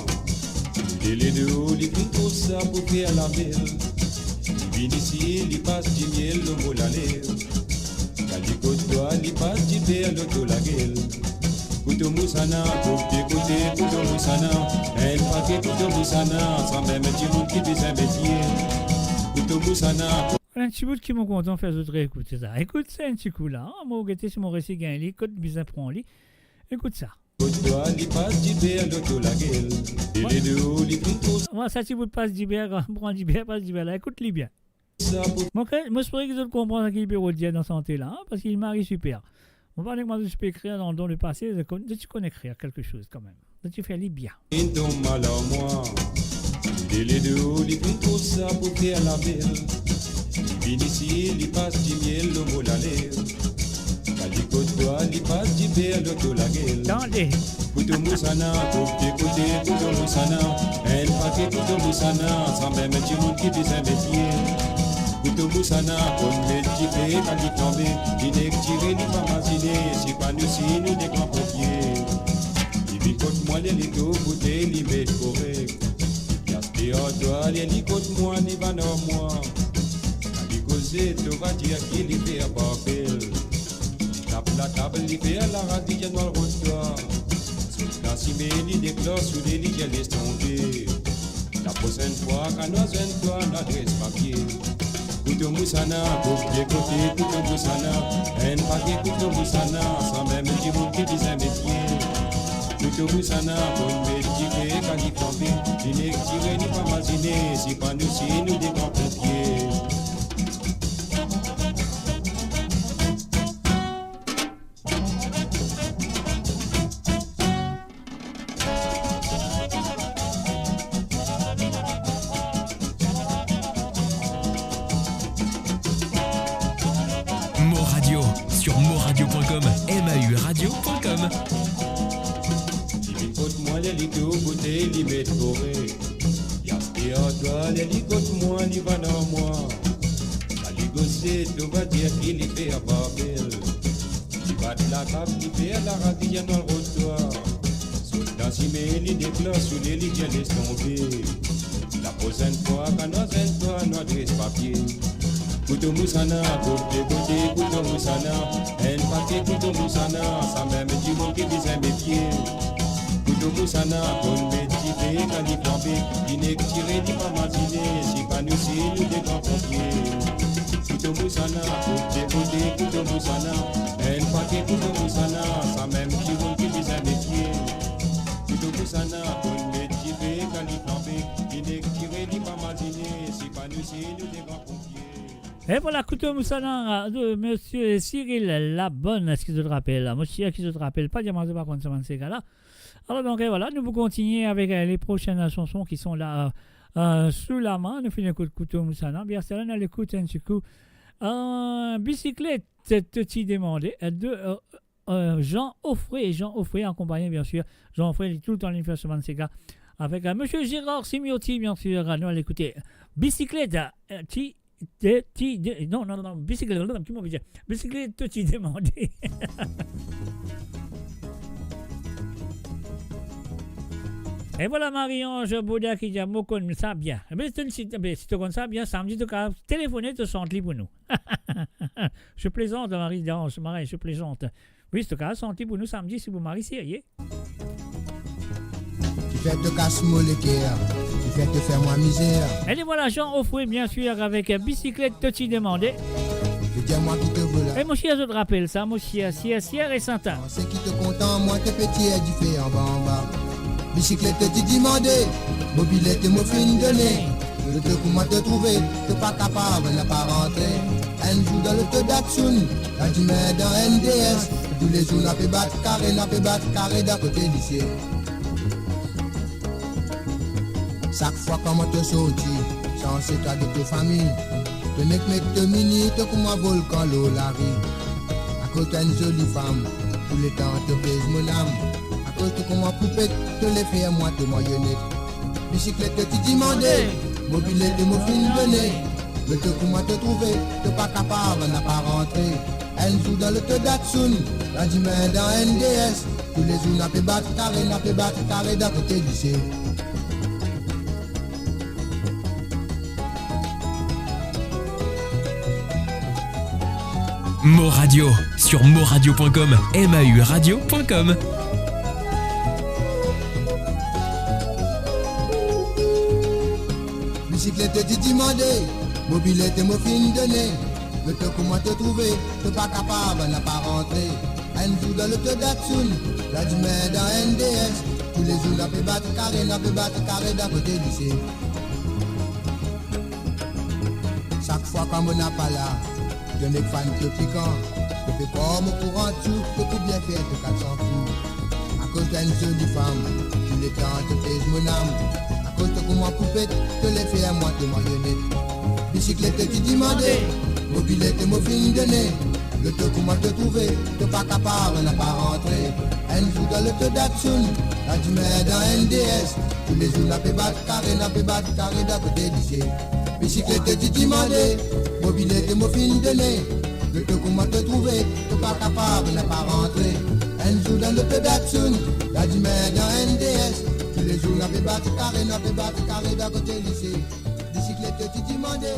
Les deux hauts, les plus tout ça pour faire la ville. Vini ici, il passe du miel, le mot la lèvre. Quand il côtoie, il passe du verre, l'auto la gueule. Couteau Moussana, coupe des côtés, couteau Moussana. Un paquet couteau Moussana, sans même du monde qui fait un métier. Couteau Moussana. Un petit bout qui m'ont content de faire d'autres écouter ça. Écoute, c'est un petit coup là. Moi, j'ai sur mon récit gain lit, côte bizarre prend lit. Écoute ça. Côtoie, il passe du verre, l'auto la gueule. Et les deux hauts, les plus tous. Moi, ça, si vous passe du verre, prend du verre, passe du verre là. Écoute-les bien. Moi, j'espère que vous comprenez qu'il peut redire dans santé là, hein, parce qu'il marie super. On va dire que moi, je peux écrire dans le passé, tu connais écrire quelque chose quand même. Tu fais les bien. Il tombe mal à moi. Et les deux hauts, les plus tout ça pour faire la belle. Il ici, il passe du miel, le mot la lèvre. Quand il côtoie, il passe du verre, l'auto la gueule. Attendez. Couteau Moussana, coupe des côtés, couteau Moussana. Un paquet couteau Moussana, sans même du monde qui fait un métier. Couteau Moussana, qu'on met tiré, quand il tombe, il n'est tiré, ni pas masiné, c'est pas nous si nous des grands pompiers. Il vit contre moi, les litos, bouteilles, il met correct. Y'a ce toi, les lit contre moi, ni va non moi. Quand il cause, tu vas dire qu'il y fait à Babel. Il tape la table, il fait à la radie, dans le rôtoir. Dans si many des closes sous les lits, elle laisse tomber. La prochaine fois, quand nous avons toi, l'adresse papier. Couteau Moussana, coupe des côtés, couteau Moussana. Un paquet couteau Moussana, sans même du monde qui vise un métier. Couteau Moussana, qu'on met tiré, quand il tombe, il n'est tiré ni pas masiné, si pas nous si nous des grands pompiers. Moradio sur moradio.com, MAURadio.com. Moi les litos, bouteilles, les mettent correct. Y'a et à toi, les licotes, moi, ni va dans moi. La ligocée, tu vas dire qu'il y fait à Babel. Il bat la table, il fait à la radie, dans le rôtoir. Dans si mais il déclare sous les lits, il laisse tomber. La prochaine fois, quand nous avons toi, nous adresse papier. Couteau Moussana, coupe des côtés, couteau Moussana. Un paquet couteau Moussana, sans même du monde qui vise un métier. Couteau Moussana, qu'on met tiré, quand il tombe, il n'est tiré, ni pas masiné, si pas nous si nous des grands pompiers. Couteau Moussana, coupe des côtés, couteau Moussana. Un paquet couteau Moussana, sans même du monde qui vise un métier. Couteau Moussana, qu'on met tiré, quand il tombe, il n'est tiré, ni pas masiné, si pas nous si nous des grands pompiers. Et voilà, Couteau Moussana de monsieur Cyril Labonne, est-ce que je te rappelle? Monsieur, qui je te rappelle pas, diamant par contre, ces gars-là. Alors donc, voilà, nous vous continuer avec les prochaines chansons qui sont là sous la main. Nous finissons de Couteau Moussana. Bien sûr, on écoute un petit coup. Bicyclette, petit demandé de Jean Offray. Jean Offray, accompagné bien sûr. Jean Offray, tout le temps, l'influence de Sega. avec Monsieur Gérard Simiotti, bien sûr. Nous allons écouter Bicyclette, non, bicyclette, comment dire, bicyclette, t'y demandé. Et voilà Marie-Ange Baudet qui dit moi connais ça bien. Mais si tu connais ça bien, samedi tu as téléphoné te senti pour nous. Je plaisante Marie-Ange, Marie, je plaisante. Oui, c'est cas senti pour nous samedi si vous Marie sérieux. Tu fais te casse-moi le cœur, tu fais te faire moi misère. Et les voilà Jean Offoué bien sûr avec bicyclette te demandé. Dis-moi qui te veut là. Et mon chien je te rappelle ça, mon chien Sierre et Saint-Anne. C'est qui te content, moi t'es petit et du fait en bas en bas. Bicyclette te demandé, mobilette me fin donné. Le te comment te trouver, t'es pas capable n'a pas rentré. Un jour dans le te d'Atsun, la du mets dans NDS. Tous les jours n'a pas battre carré d'à côté lycée. Chaque fois qu'on te sorti, sans c'est toi de ta famille. Te mec te mini, te comme un volcan l'eau la vie. À côté une jolie femme, tous les temps te pèse mon âme. À côté comme un poupée, te les fais à moi te moyonnette. Bicyclette te demandé, mobilette me fin donné. Le te comment te trouver, te pas capable n'a pas rentré. Un jour dans le te d'Atsun, la dimanche dans NDS. Tous les jours n'a pas battre carré d'à côté du lycée. Mo Radio sur moradio.com, MAU radio.com. Bicyclette te demandé, mobilette me fin donné. Le te comment te trouver, te pas capable n'a pas rentré. Un jour dans le te d'Atsun, la dimanche dans NDS. Tous les jours n'a pas battre carré d'à côté du lycée. Chaque fois qu'on me n'a pas là, je n'ai pas de piquant. Je fais comme au courant tout, je peux bien faire de 400 coups. À cause d'une jolie femme, tous les temps te pèse mon âme. À cause de comment poupée, te les fais à moi de marionnette. Bicyclette te demandé, mobilette me fin donné. Le te comment te trouver, te pas capable n'a pas rentré. Un jour dans le te d'Atsun, la du mets dans NDS. Tous les jours n'a pas battre carré d'à côté du lycée. Bicyclette te demandé, mobilette me fin donné. Le te comment te trouver, te pas capable n'a pas rentré. Un jour dans le te d'Atsun, la du mets dans NDS. Tous les jours n'a pas battre carré d'à côté du lycée. Bicyclette te demandé,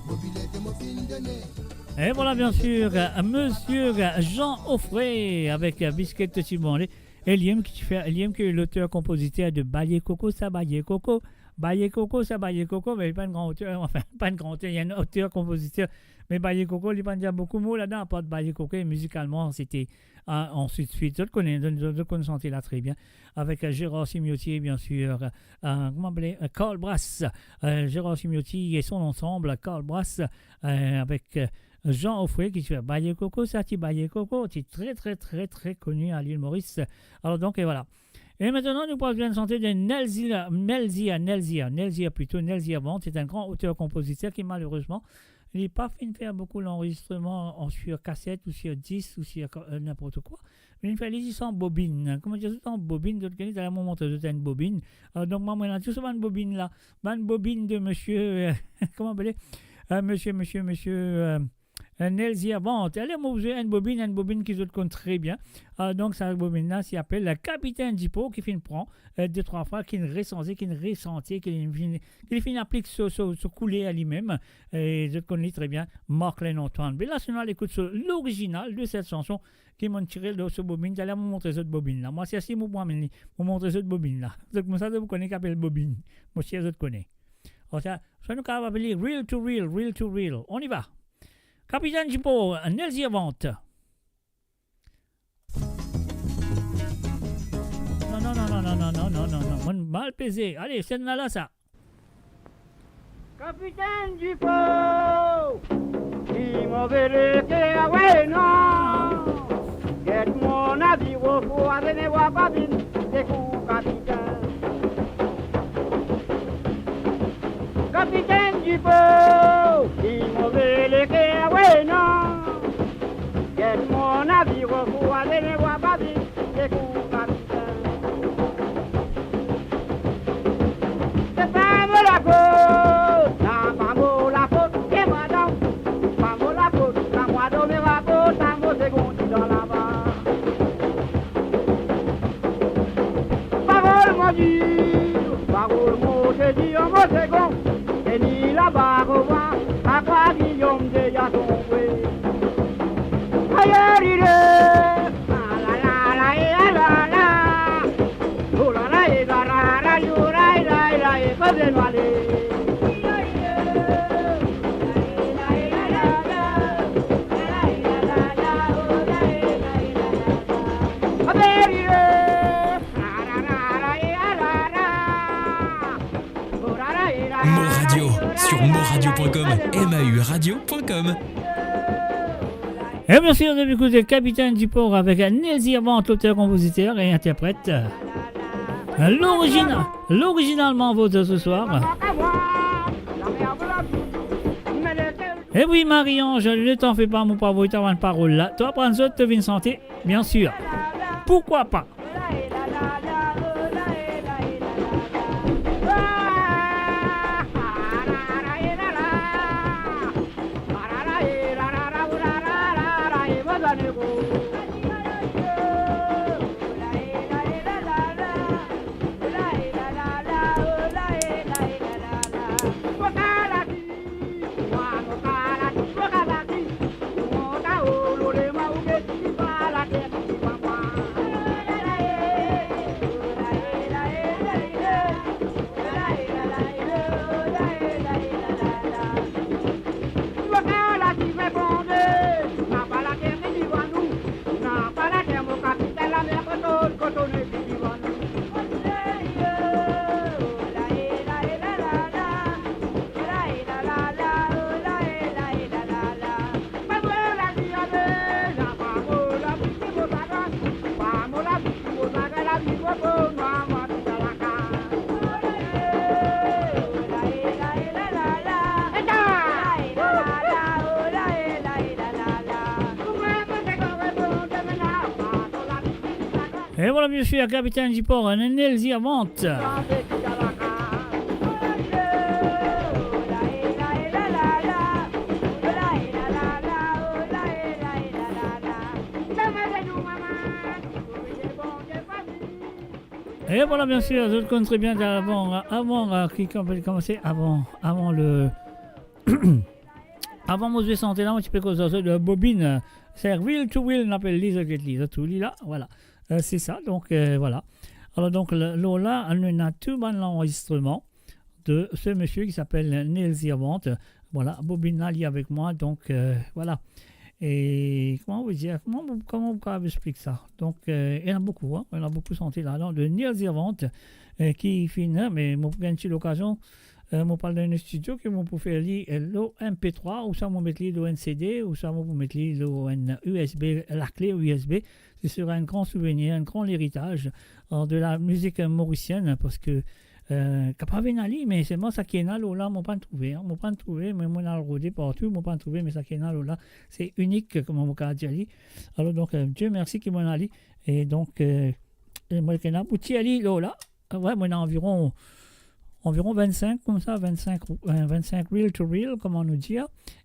mobilette me fin donné. Et voilà bien sûr Monsieur Jean Offray avec Biscuit de Timondé. Et Liam qui est l'auteur-compositeur de Baye Coco, ça Baye Coco. Baye Coco, ça Baye Coco, mais pas un grand auteur, enfin pas un grand auteur, il y a un auteur-compositeur. Mais Baye Coco, il n'y a pas beaucoup de mots là-dedans, à part de Baye Coco. Et musicalement, c'était ensuite, je le connais là très bien. Avec Gérard Simiotti, bien sûr, Carl Brass. Gérard Simiotti et son ensemble, Carl Brass, avec Jean Offray qui fait Baye Coco, ça, tu Baye Coco, c'est très, très, très, très connu à l'île Maurice. Alors donc, et voilà. Et maintenant, nous parlons de santé de Nelzia Vente. C'est un grand auteur-compositeur qui, malheureusement, il n'est pas fait de faire beaucoup l'enregistrement sur cassette ou sur 10 ou sur n'importe quoi. Mais il fait les en bobine. Comment dire, tout en bobine, d'autres cas, à mon montre de une bobine. Donc, moi, on a tout ça, une bobine là. Une bobine de monsieur, comment appeler monsieur, Nelzia Vente. Elle est une bobine qui se compte très bien. Donc, cette bobine-là s'appelle la Capitaine Dippo qui prend 2-3 fois, qui ressentit, qui applique ce couler à lui-même. Et je connais très bien Marc-Len Antoine. Mais là, sinon, elle écoute l'original de cette chanson qui m'a tiré de ce bobine. J'allais vous montrer cette bobine-là. Moi, c'est assez vous montrer cette bobine-là. Donc, ça, vous connaissez qu'appelle bobine. Moi, je te connais. Alors, ça nous va appeler Real to Real. On y va. Capitaine Dippo, Nelzia Vente. Non, mal pesé. Allez, c'est là, ça. Capitaine Dippo, il m'a vérité, ouais, non. Get mon navire, pour aller voir Babine, c'est coup, capitaine. Capitaine Dippo, il m'a vérité, ouais, non. Get mon navire, pour aller voir Babine, c'est coup, capitaine. mauradio.com, mauradio.com. Et bien sûr, vous avez écouté Capitaine du Port avec Nelsie Avant, l'auteur, compositeur et interprète. L'originalement vôtre ce soir. Et oui, Marie-Ange, ne t'en fais pas, mon pauvre, tu as une parole là. Toi, prends ça, te viens santé, bien sûr. Pourquoi pas? Et voilà, bien sûr, Capitaine du Port, Nelsie Avant. Et voilà, bien sûr, je connais très bien avant le avant mon santé là, un petit peu cause de bobine, c'est Will to Will, on appelle Lisa tout là, voilà. C'est ça, donc voilà. Alors donc Lola, on a tout l'enregistrement de ce monsieur qui s'appelle Nelsie Avant. Voilà, bobine là, il est avec moi, donc voilà. Et comment vous dire, comment vous expliquer ça? Donc il y en a beaucoup, hein, il y en a beaucoup santé là, de Nelsie Avant qui finit, mais moi pour gagner l'occasion, je parle d'un studio que vous pouvez faire lire l'MP3 ou ça vous mettre le NCD ou ça vous mettre le USB, la clé USB. Ce sera un grand souvenir, un grand héritage de la musique mauricienne parce que Capavenali, mais c'est moi ça qui est là, là, moi pas trouvé, mais moi on a rodé partout, moi pas trouvé, mais ça qui est là, c'est unique comme on a dit. Alors donc Dieu merci qui m'en a dit et donc moi qui a bouti ali là, ouais, moi on a environ 25 comme ça, 25 reel to reel comme on nous dit.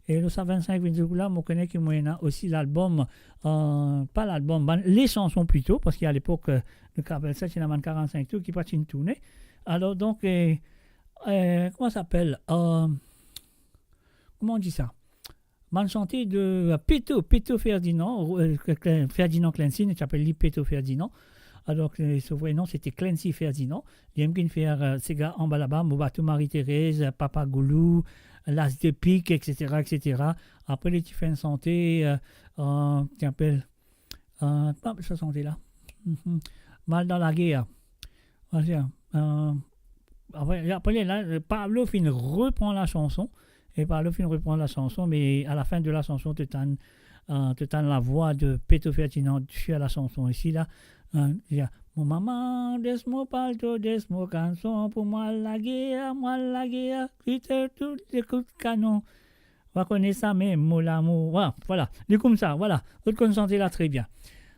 Et là, ça 25 vidéos là, je connais qu'il y a aussi l'album, pas l'album, les chansons plutôt, parce qu'à l'époque, le Cabel 7, il y en a 45 tours qui partent une tournée. Alors donc, comment ça s'appelle comment on dit ça? Man chanté de Peto Ferdinand, Ferdinand Clancy, il s'appelle Peto Ferdinand. Alors, son vrai nom, c'était Clancy Ferdinand. Il aime bien faire ces gars en balaba, Mobatou Marie-Thérèse, Papa Goulou, L'As de Pique, etc., etc. Après, les petits fins de santé, qui appelle, pas ça santé là, Mal dans la guerre. Après, là, Pablo Fin reprend la chanson, mais à la fin de la chanson, tu as la voix de Peto Ferdinand sur la chanson ici, là. Mon maman, desmo palto, desmo canson, pour moi la guerre, quitte tout les coups de canon. On va connaître ça même, mon amour. Voilà, du comme ça, voilà. Vous consentez là très bien.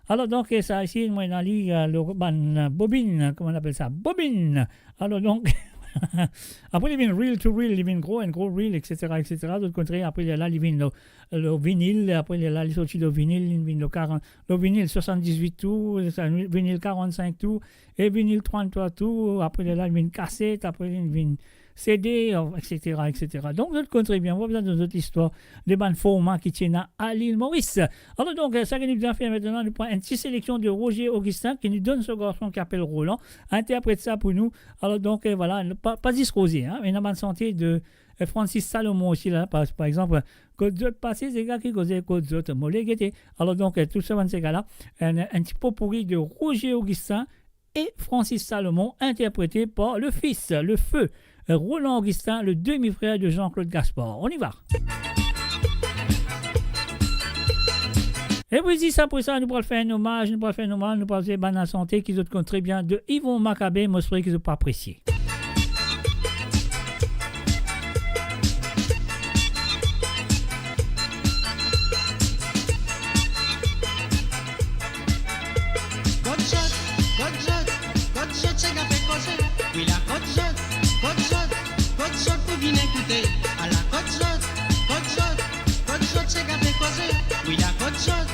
Alors donc, ça ici, moi, on a lu le bobine, comment on appelle ça? Bobine. Alors donc, après, il y a reel to reel, il y a gros reel, etc., etc. D'autre côté, après, il y a là, il y a le vinyle, après, il y a là, il sorti le vinyle, il y a le vinyle 78 tours, le vinyle 45 tours, et vinyle 33 tours, après, il y a là, il y a une cassette, après, il y a une CD, etc., etc. Donc, d'autre côté, bien, on va besoin de notre histoire, des bandes formats qui tiennent à l'île Maurice. Alors donc, ça qui nous a fait maintenant, nous prend une petite sélection de Roger Augustin qui nous donne ce garçon qui s'appelle Roland, interprète ça pour nous. Alors donc, voilà, pas discrosé, hein, mais une bande santé de Francis Salomon aussi, là, par exemple, Côte d'Autre passé, c'est gars qui causaient Côte d'Autre, mollet guetté. Alors donc, tout ça, ces gars-là, un petit pot pourri de Roger Augustin et Francis Salomon, interprété par le fils, le feu Roland Augustin, le demi-frère de Jean-Claude Gaspard. On y va. Et puis, si ça pour ça, nous pourrons faire un hommage, nous pourrons faire Banane Santé, qui ont très bien de Yvon Maccabé, moi, je qu'ils n'ont pas apprécié. C'est qu'a fait causer. Oui, la côte saute pour bien écouter. À la côte saute, c'est qu'a fait causer. Oui, la côte saute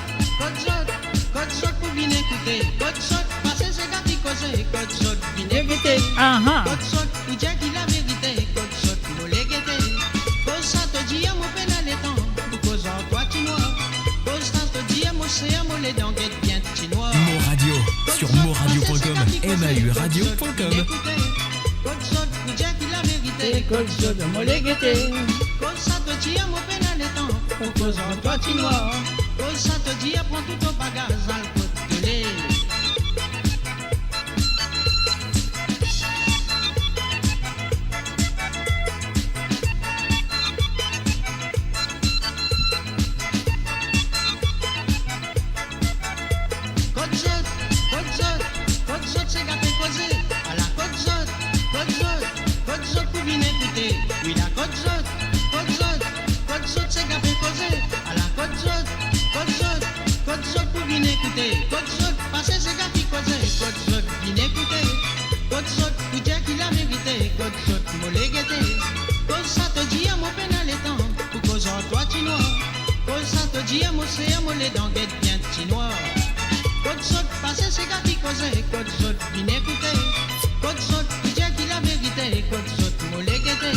pour bien écouter. Côte saute, passer c'est qu'a fait causer. Côte saute, bien écouter. Côte saute, pour dire qu'il a vérité. Côte saute, pour les guetter. Cause ça te dit à mon pénal et temps. Pour cause en toi tu noir. Cause ça te dit à mon séant, mon les dents guette bien tu noir. Mon radio, sur moradio.com, mauradio.com. Côte saute, pour dire qu'il a vérité. Côte saute, mon les guetter. Cause ça te dit à mon pénal et temps. Pour cause en toi tu noir. Cause ça te dit à prendre tout ton bagage à le côte de lait. C'est qu'a fait causer. À la côte saute pour bien écouter. Oui, la côte saute, c'est qu'a fait causer. À la côte saute pour bien écouter. Côte saute, passer c'est qu'a fait causer. Côte saute, bien écouter. Côte saute, pour dire qu'il a mérité. Côte saute, mon légueté. Cause ça te dit à mon pénal et temps. Pour cause en toi tu noir. Cause ça te dit à mon séant, mon les dents guette bien tu noir. Côte saute, passer c'est qu'a fait causer. Côte saute, bien écouter. Côte saute, pour dire qu'il a vérité. Côte saute, mon légueté.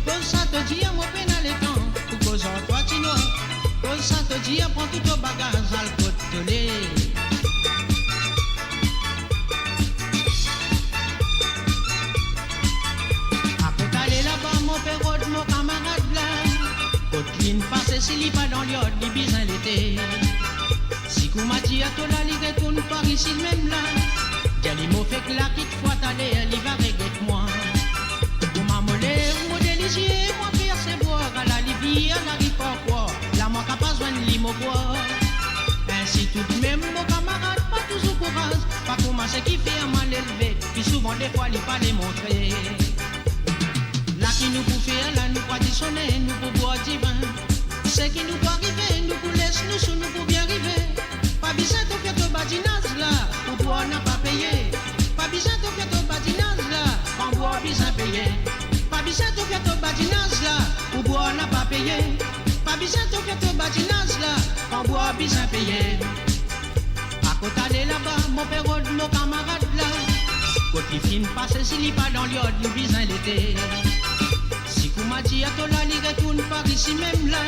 Cause ça te dit à mon pénal et temps. Pour cause en toi tu noir. Cause ça te dit à prendre tout ton bagage à le côte de lait. À côté aller là-bas, mon père, mon camarade là. Côte ligne passée, s'il y pas dans l'yard, il bisin l'été. Si kou m'a dit à toi là, il retourne par ici même là. Jali m'a fait que la quitte fois t'aller, il va regretter moi. Pour m'a molé, mon délicieux, moi faire ses boire à la Libye, à la quoi. Là, moi qu'a pas besoin de limo boire. Ainsi tout de même, mon camarade, pas toujours courage. Pas commencer qui fait un mal élevé, puis souvent des fois, il pas les montrer. Là qui nous pour faire, là nous pas dissonner, nous pour boire du vin. C'est qui nous doit arriver, nous pour laisser nous sous nous pour bien arriver. Pas besoin de faire ton badinage là, pour boire n'a pas payé. Pas besoin de faire ton badinage là, pour boire besoin payé. Pas besoin de faire ton badinage là, pour boire n'a pas payé. Pas besoin de faire ton badinage là, pour boire besoin payé. À côté aller là-bas, mon père, mon camarade là. Quand il finit passer, s'il n'est pas dans l'yard, nous besoin l'été. Si kou m'a dit à toi là, il retourne par ici même là.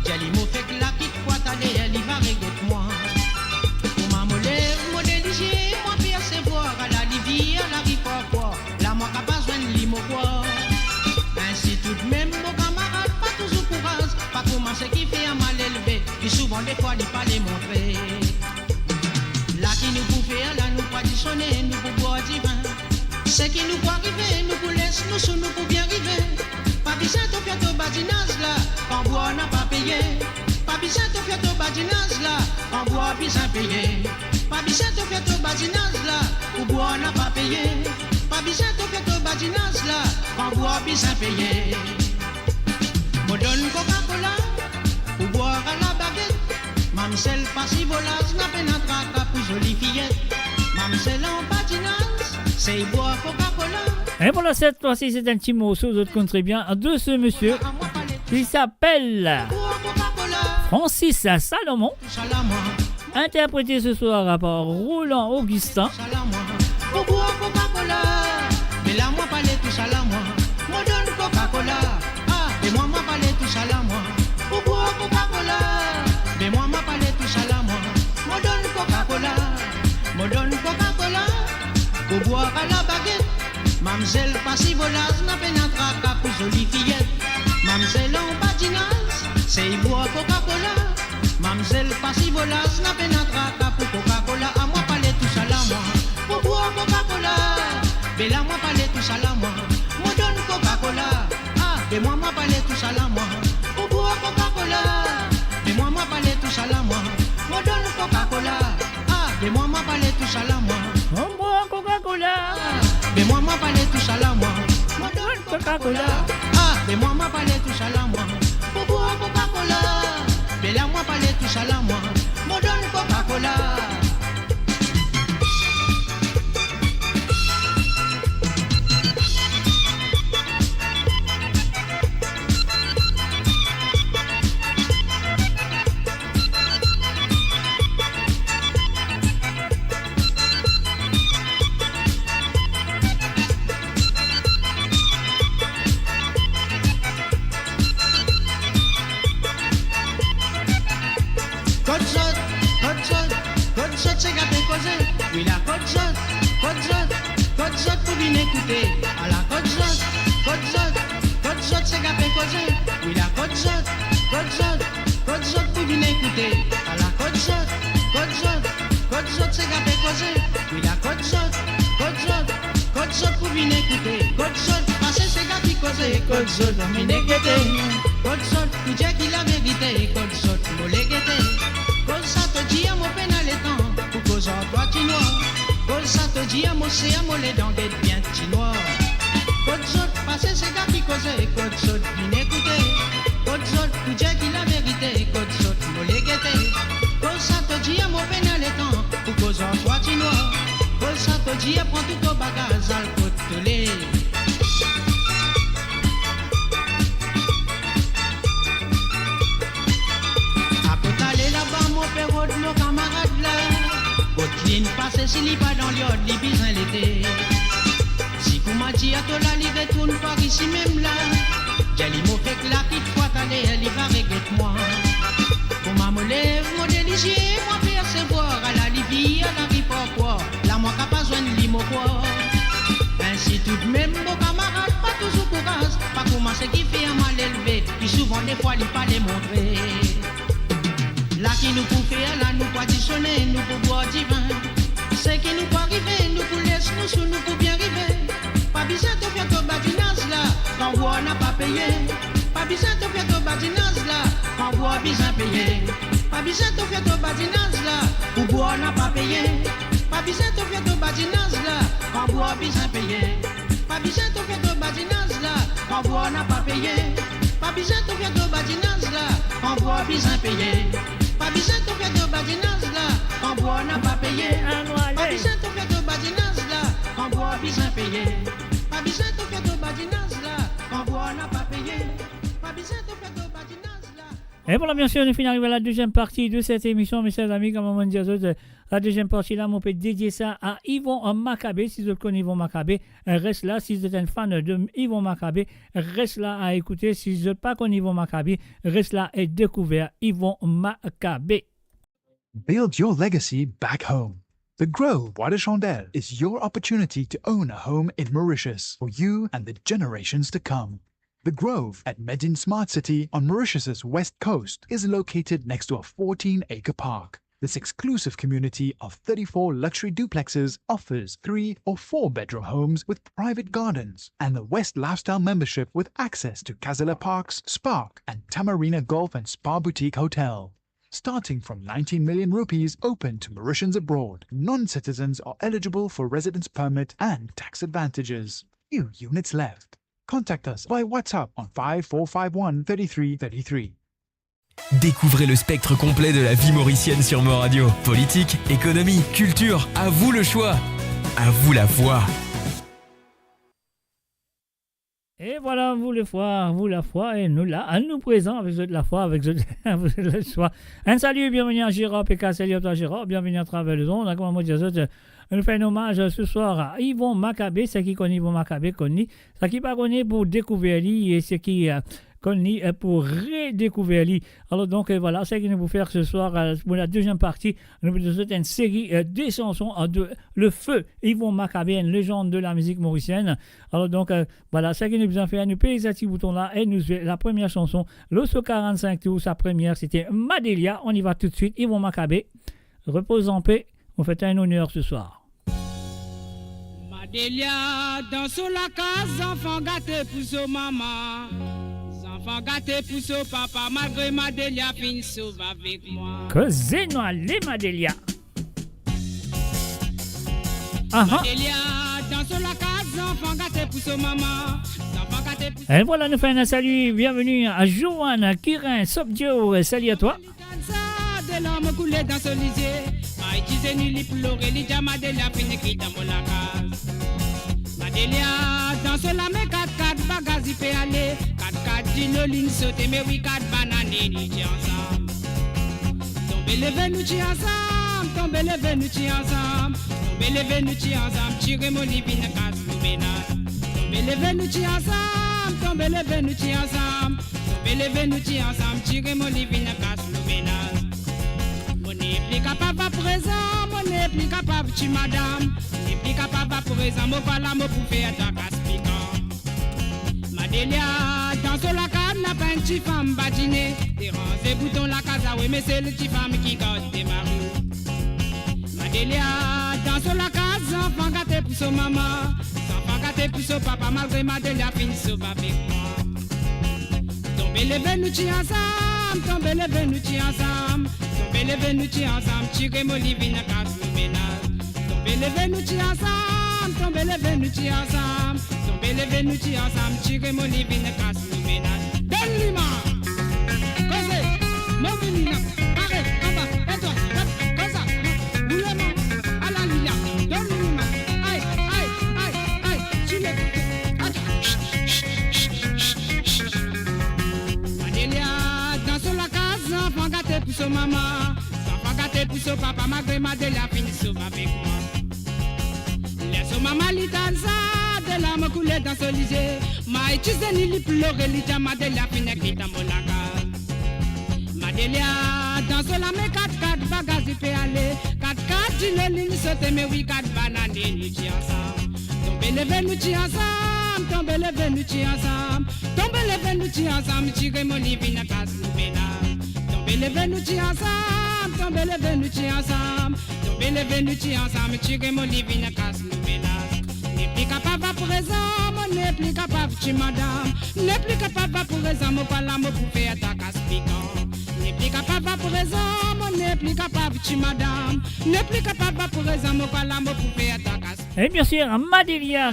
Jali m'a fait que la quitte fois t'aller, elle y va regretter moi. Pour m'a molé, mon délicieux, moi faire ses boire à la Libye, à la quoi. Là moi qu'a pas besoin de limo quoi. Ainsi tout de même, mon camarade, pas toujours courage. Pas commencer qui fait un mal élevé, puis souvent des fois il pas les montrer. Là qui nous pour faire, là nous pas dissonner, nous pour boire du vin. C'est qui nous pour arriver, nous pour laisser nous sous nous pour bien arriver. Pas besoin de faire ton badinage là, quand boire n'a pas payé. Pas besoin de faire ton badinage là, quand boire besoin payé. Pas besoin de faire ton badinage là, pour boire n'a pas payé. Pas besoin de faire ton badinage là, quand boire besoin payé. Me donne Coca-Cola, pour boire à la baguette. Mamselle pas si volage, n'a peine à traquer pour jolie fillette. Mamselle en patinage, c'est boire Coca-Cola. Et voilà, cette fois-ci, c'est un petit morceau, vous connaissez très bien, de ce monsieur. Il s'appelle Francis Salomon, interprété ce soir par Roland Augustin. Pour boire Coca-Cola, mais là, moi, pas les touches à la moi. Moi, donne Coca-Cola, ah, et moi, pas les touches à la moi. Pour boire Coca-Cola, mais moi, pas les touches à la moi. Moi, donne Coca-Cola, pour boire à la baguette. Mamselle pas si volage, n'a peine à traquer pour jolie fillette. Mamselle en patinage, c'est boire Coca-Cola. Mamselle pas si volage, n'a peine à traquer pour Coca-Cola. À moi pas les touches à la moi. Pour boire Coca-Cola, mais là moi pas les touches à la moi. Moi donne Coca-Cola. Ah, mais moi parler tout ça là moi. Pour boire Coca-Cola. Mais là moi parler tout ça là moi. Mon donne Coca-Cola. c'est gâté causé. Oui, la côte saute pour bien écouter. À la côte saute, c'est gâté causé. Oui, la côte saute pour bien écouter. À la côte saute, c'est gâté causé. Oui, la côte saute pour bien écouter. Côte saute, passer c'est gâté causé. Côte saute, on m'y négaté. Côte saute, tu dis qu'il a vérité. Côte saute, pour les guetter. Côte ça te dit à mon pénal et temps. Pour cause en toi tu noir. Côte ça te dit à mon c'est à mon les dents d'être bien petit noir. Côte saute, passer c'est gars qui causait. Côte saute, bien écouter. Côte saute, tu dis qu'il a vérité. Côte saute, pour les guetter. Côte ça te dit à mon pénal et temps. Pour cause en toi tu noir. Côte ça te dit à prendre tout au bagage à le côte de lait. Pérode, nos camarades là, Botlin passe s'il n'y pas dans l'yod, les bisins l'été. Si vous m'a dit à toi là, il retourne par ici même là. J'ai les mots fait que la petite fois t'allais, elle y va regretter moi. Pour m'a molé, mon délicieux, moi percevoir à la Libye, à la rive quoi. Là, moi qu'a pas besoin de limo quoi. Ainsi tout de même, vos camarades, pas toujours courage. Pas commencer qui fait un mal élevé, puis souvent des fois, il pas les montrer. Là qui nous pour faire, là nous partitionner, nous pour boire du vin. C'est qui nous pour arriver, nous pour laisser nous sous, nous pour bien arriver. Pas besoin de faire ton badinage là, quand on n'a pas payé. Pas besoin de faire ton badinage là, quand on a besoin payé. Pas besoin de faire ton badinage là, pour boire n'a pas payé. Pas besoin de faire ton badinage là, quand on a besoin payé. Pas besoin de faire ton badinage là, quand on n'a pas payé. Pas besoin de faire ton badinage là, quand on a besoin payé. Pas besoin de faire de badinage là, quand bois n'a pas payé. Pas besoin de faire de badinage là, quand bois besoin payé. Pas besoin de faire de badinage là, quand bois n'a pas payé. Pas besoin de faire de badinage là. Et voilà, bien sûr, on est fini arrivé à la deuxième partie de cette émission, mes chers amis. Comme on dit aux autres, la deuxième partie là, on peut dédier ça à Yvon Macabé. Si vous connaissez Yvon Macabé, reste là. Si vous êtes un fan de Yvon Macabé, reste là à écouter. Si vous n'êtes pas connu Yvon Macabé, reste là et découvrir Yvon Macabé. Build your legacy back home. The Grove Bois de Chandelle is your opportunity to own a home in Mauritius for you and the generations to come. The Grove at Medin Smart City on Mauritius's west coast is located next to a 14-acre park. This exclusive community of 34 luxury duplexes offers 3 or 4 bedroom homes with private gardens and the West Lifestyle membership with access to Kazala Parks, Spark and Tamarina Golf and Spa Boutique Hotel. Starting from 19 million rupees open to Mauritians abroad, non-citizens are eligible for residence permit and tax advantages. Few units left. Contact us by WhatsApp on 5451 3333. Découvrez le spectre complet de la vie mauricienne sur Mo Radio. Politique, économie, culture, à vous le choix. À vous la voix. Et voilà, vous la foi, et nous là, à nous présents avec la foi, avec le choix. Un salut, bienvenue à Gérard, PK, salut à toi Gérard, bienvenue à travers le monde. Comme on dit, nous faisons un hommage ce soir à Yvon Macabé, ceux qui connaissent Yvon Macabé, connaissent, ceux qui ne connaissent pas pour découvrir lui et ceux qui connaissent pour redécouvrir lui. Alors donc voilà, c'est ce que nous allons faire ce soir pour la deuxième partie. Nous allons faire une série de chansons de Le Feu, Yvon Macabé, une légende de la musique mauricienne. Alors donc voilà, c'est ce que nous allons faire. Nous payons ce petit bouton là et nous la première chanson, l'Osso 45 tours, sa première c'était Madelia. On y va tout de suite, Yvon Macabé. Repose en paix. On fait un honneur ce soir. Madelia, dans sous la case, enfant gâté pour son maman. Enfant gâté pour son papa, malgré Madelia, fin sauve avec moi. Causez-nous les Madelia. Madelia, dans sous la case, enfant gâté pour son maman. Et voilà, nous faisons un salut, bienvenue à Joanne, Kirin, Sobdio, salut à toi. De l'homme coulé dans ce lycée, Maïtise ni li pleurer, li Jamadelia fini qui dans mon lacas. Madelia, dans ce lame 4-4 bagages il fait aller, 4-4 dino ligne sauter, mais oui 4 bananes ni ti ensemble. Tomber les venus ti ensemble, tomber les venus ti ensemble, tomber les venus ti ensemble, tirer mon livine casse nous ménage. Tomber les venus ti ensemble, tomber les venus ti ensemble, tomber les venus ti ensemble, tirer mon livine casse nous ménage. Mon n'est plus capable à présent, mon n'est plus capable tu madame, mon n'est plus capable à présent, mon voilà mon pour faire ta casse piquant. Madelia, dans ce la canne, la peine petite femme badinée, des rangs et boutons la casa, oui mais c'est le petit femme qui garde des maris. Madelia, dans ce la case, enfant gâté pour son maman, enfant gâté pour son papa, malgré Madelia finit sauver avec moi. Tomber les venus ensemble, tomber les venus ensemble, tomber les venus ensemble, tirer mon livine casse le ménage. Tomber les venus ensemble, tomber les venus ensemble, tomber les venus ensemble, tirer mon livine casse le ménage. Donne-lui-moi, cause, mon venina, arrête, en bas, et toi, comme ça, roule-moi, à la ligne, donne-lui-moi, aïe, aïe, aïe, aïe, tu l'écoutes, attends. Enfant gâté pour son maman, enfant gâté pour son papa, malgré Madelia finit sauve avec moi. Laisse son maman li dans ça, de larmes couler dans ce lycée. Maïtise ni li pleurer, li dit Madelia finit qui dans mon lacal. Madelia, dans ce lame 4-4 bagages il fait aller, 4-4 dîner ligne sauter, mais oui 4 bananes ni ti ensemble. Tomber les venus ensemble, tomber les venus ensemble, tomber les venus ensemble, tirer mon livine casse nous ménage. Tomber les venus ensemble, tomber les venus ensemble, tomber les venus ensemble, tirer mon livine casse nous ménage. N'est plus capable à présent, mon n'est plus capable tu madame, n'est plus capable à présent, mon pas là, mon pour faire ta casse piquant. N'est plus capable à présent, mon n'est plus capable tu madame, n'est plus capable à présent, mon pas là, mon pour faire ta casse. Et bien sûr, Madelia,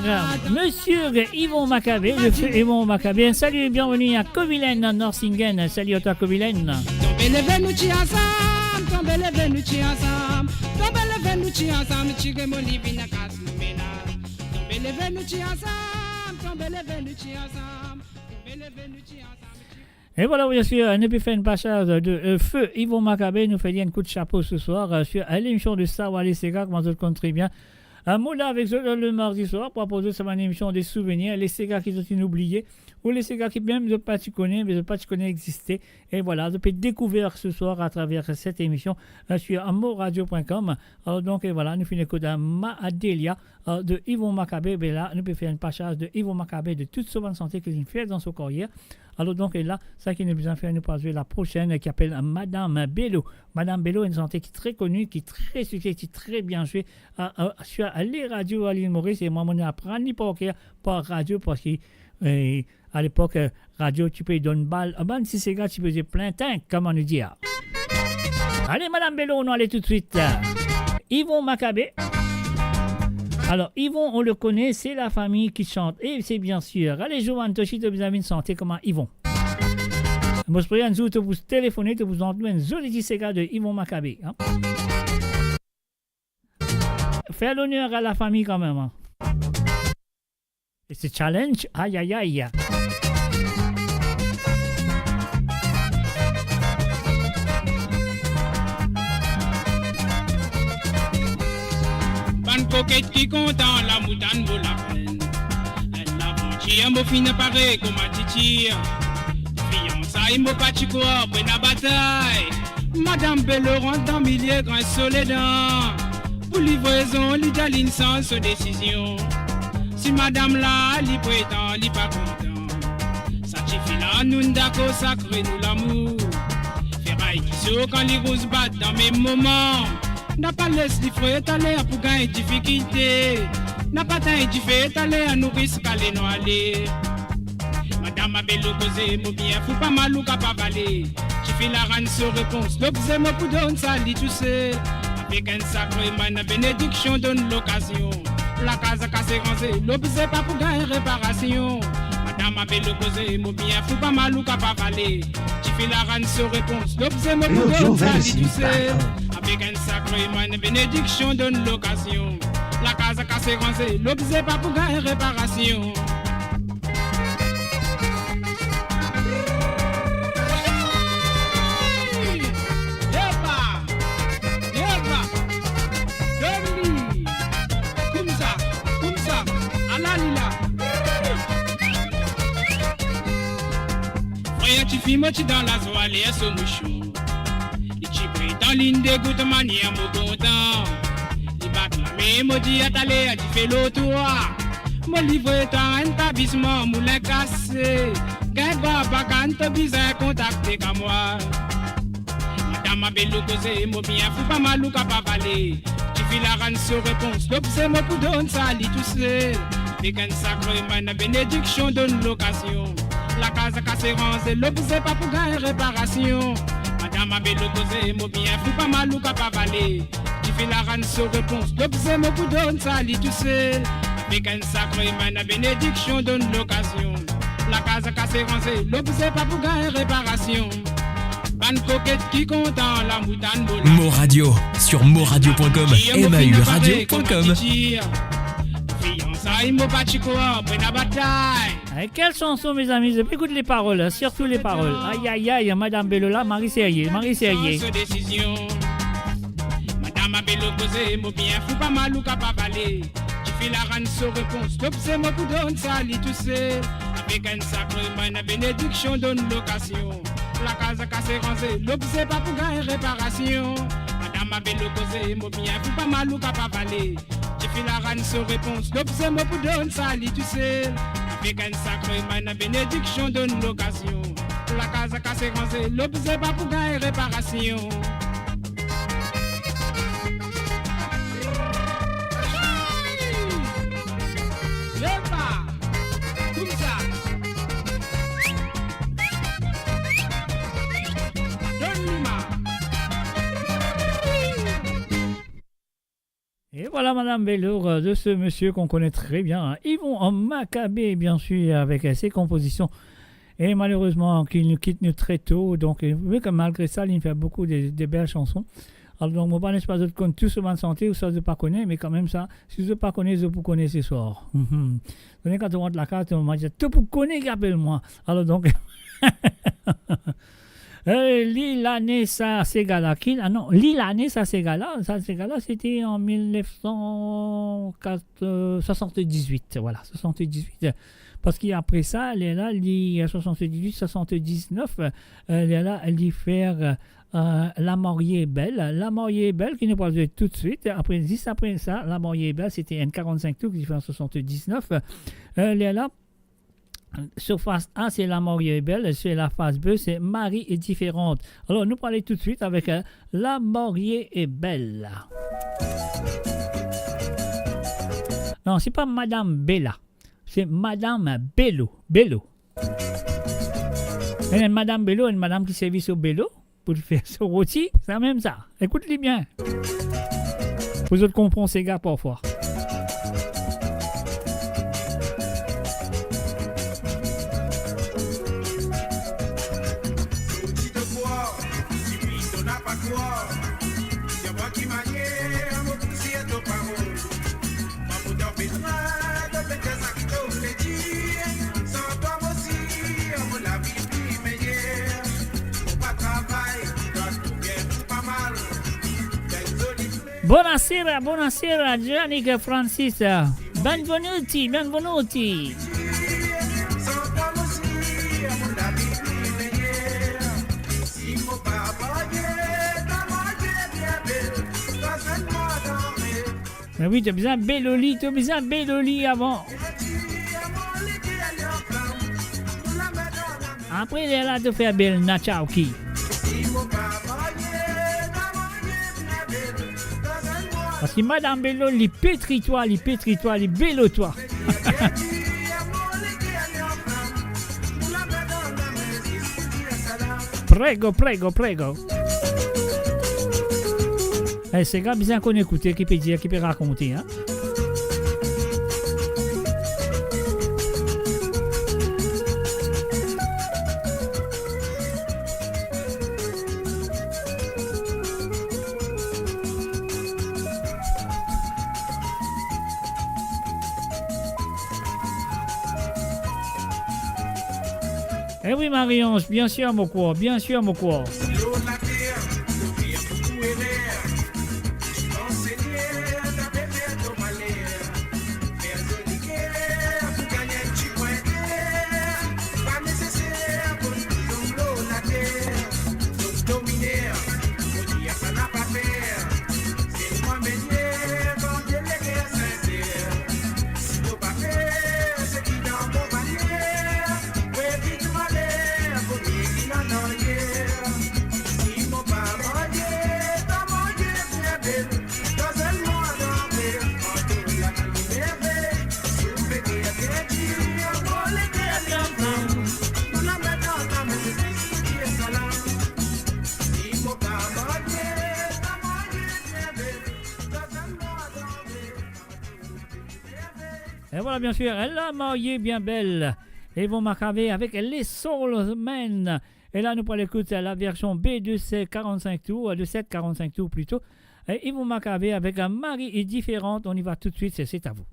monsieur Yvon Maccabé, le feu Yvon Maccabé. Salut et bienvenue à Covilène, Norsingen. Salut à toi, Covilène. Tomber les venus ensemble, tomber les venus ensemble, tomber les venus ensemble, tirer mon livine casse le ménage. Tomber les venus ensemble, tomber les venus ensemble, tomber les venus ensemble. Et voilà, bien sûr, on a pu faire une passage de feu Yvon Maccabé. Nous fait un coup de chapeau ce soir sur l'émission de Star Wars Sega, comment ça compte très bien. Un mot là avec eux le mardi soir pour proposer sur une émission des souvenirs, les Sega qui sont inoubliés ou les Sega qui même ne pas tu connais, mais ne pas tu connais exister. Et voilà, depuis découvert ce soir à travers cette émission sur amoradio.com. Donc et voilà, nous finissons l'écoute de Madelia de Yvon Maccabé. Et là, nous pouvons faire une passage de Yvon Maccabé de toute sa bonne santé qu'il fait dans son carrière. Alors donc et là, ça qui nous a besoin de faire, nous passer la prochaine qui s'appelle Madame Bello. Madame Bello, une chanteuse qui est très connue, qui est très succès, qui est très bien jouée sur les radios à l'île Maurice. Et moi, je apprends ni par radio parce qu'à l'époque, radio, tu peux donner une balle. Ben, si c'est gars, tu peux dire plein temps, comment nous dire. Allez, Madame Bello, on allait tout de suite. Yvon Maccabé. Alors, Yvon, on le connaît, c'est la famille qui chante. Et c'est bien sûr, allez, Joanne Toshi, tu as une santé comme Yvon. Je vous prie, de vous téléphoner, de vous entendre un joli Sega de Yvon Maccabé. Hein? Faire l'honneur à la famille quand même. Hein? Et c'est challenge, aïe aïe aïe. Ban coquette qui content, la moutane vaut la peine. Elle l'a vendu un beau fin pareil comme à titir. Fiançailles, mon petit corps, bonne bataille. Madame Bello rentre dans milieu, grand soleil dents. Pour livraison, l'Italie sans décision. Si madame là, li prétend, li pas content. Ça t'y là, nous d'accord, sacré nous l'amour. Ferraille qui saut quand les roses battent dans mes moments. N'a pas laissé les frères aller pour gagner difficulté. N'a pas tant du fait aller à nous risquer à les noirer. Madame a bello causé, mon bien, faut pas mal ou capable aller. J'ai fait la rane sans réponse, l'objet me pour donner ça, dit tout seul. Avec un sacré man, bénédiction donne l'occasion. La casa cassée rancée, l'objet pas pour gagner réparation. Madame a belle causé, mon bien fou pas mal ou pas valer. Tu fais la rane sans réponse, l'objet me pour ça, tu sais. Avec un sacré man, bénédiction donne l'occasion. La casa cassée rancée, l'objet pas pour gagner réparation. Tu filmes dans la soie, les mouchou. Et tu pries dans l'une des gouttes manière, mon content. Il bat la main, me dit à t'aller, tu fais l'autre. Mon livre est un établissement, moulin cassé. Gagne baba, quand tu besoin contacter qu'à moi. Madame a belle causé, mon bien fou pas mal ou pas valer. Tu fais la rane sans réponse, l'objet me pour donner ça, lit tout seul. Avec un sacré man, bénédiction donne l'occasion. La casa cassée rancée, l'objet pas pour gagner réparation. Madame a belle causé, mon bien fou pas mal ou pas valer. Tu fais la rane sans réponse, l'objet me pour donner ça, lit tout seul. Avec un sacré man, bénédiction donne l'occasion. La casa cassée rancée, l'objet pas pour gagner réparation. Ban coquette qui content la moutane bola. Moradio sur moradio.com, mauradio.com. Et quelle chanson, mes amis? Écoute les paroles, surtout les paroles. Aïe aïe aïe, Madame Bellola, Marie Serrier, Marie Serrier. Madame a bello causé, mon bien fou pas mal ou pas valer. Tu fais la rane sans réponse, l'objet me pour donner ça, lit tout seul. Avec un sacré man, bénédiction donne l'occasion. La casa cassée rancée, l'objet pas pour gagner réparation. Madame a bello causé, mon bien fou pas mal ou pas valer. Tu fais la rane sans réponse, l'objet me pour donner ça, lit tout seul. Avec un sacré man, bénédiction donne l'occasion. La casa cassée rancée, l'objet pas pour gagner réparation. Et voilà Madame Bellour de ce monsieur qu'on connaît très bien, Yvon en Maccabée, bien sûr, avec ses compositions. Et malheureusement, qu'il nous quitte nous très tôt. Donc, mais que malgré ça, il fait beaucoup de belles chansons. Alors, donc, moi, je ne sais pas tout ce monde santé ou ça, je ne pas connais, mais quand même, ça, si je ne pas connais, je vous connais ce soir. Donc, quand on rentre la carte, on m'a dit, tout pour connaître, appelle-moi. Alors, donc. Lilanessa Segala. Ah non, Lilanessa Segala. Ça, Segala, c'était en 1978. Voilà, 78. Parce qu'après ça, elle est là, elle dit 78, 79. Elle est là, elle dit faire La mariée est belle. La mariée est belle qui nous parle tout de suite. Après, juste après ça, La mariée est belle, c'était un 45 tours qui fait en 79. Elle est là. Sur face A, c'est La mariée est belle. Sur la face B, c'est Marie est différente. Alors, nous parlons tout de suite avec La mariée est belle. Non, c'est pas Madame Bella. C'est Madame Bello. Bello. Et Madame Bello, une madame qui servit au Bello pour faire son rôti. C'est même ça. Écoute-les bien. Vous autres comprenez ces gars parfois. Buonasera, buonasera, Gianni Francis. Benvenuti, benvenuti. Mais oui, t'as besoin de Belloli avant. Après, il est là de faire belle Nachauki. Parce que Madame Bello, les pétris-toi, les bello-toi. Prego, prego, prego. C'est gars bien qu'on écoute, qui peut dire, qui peut raconter. Hein? Eh oui, Marie-Ange, bien sûr, mon quoi, bien sûr, mon quoi. Et voilà, bien sûr, elle a marié bien belle. Et vont m'accaber avec les Soul Men. Et là, nous pourrons écouter la version B de ces 45 tours, de 7 45 tours plutôt. Et ils vont m'accaber avec un mari différent. On y va tout de suite, c'est à vous.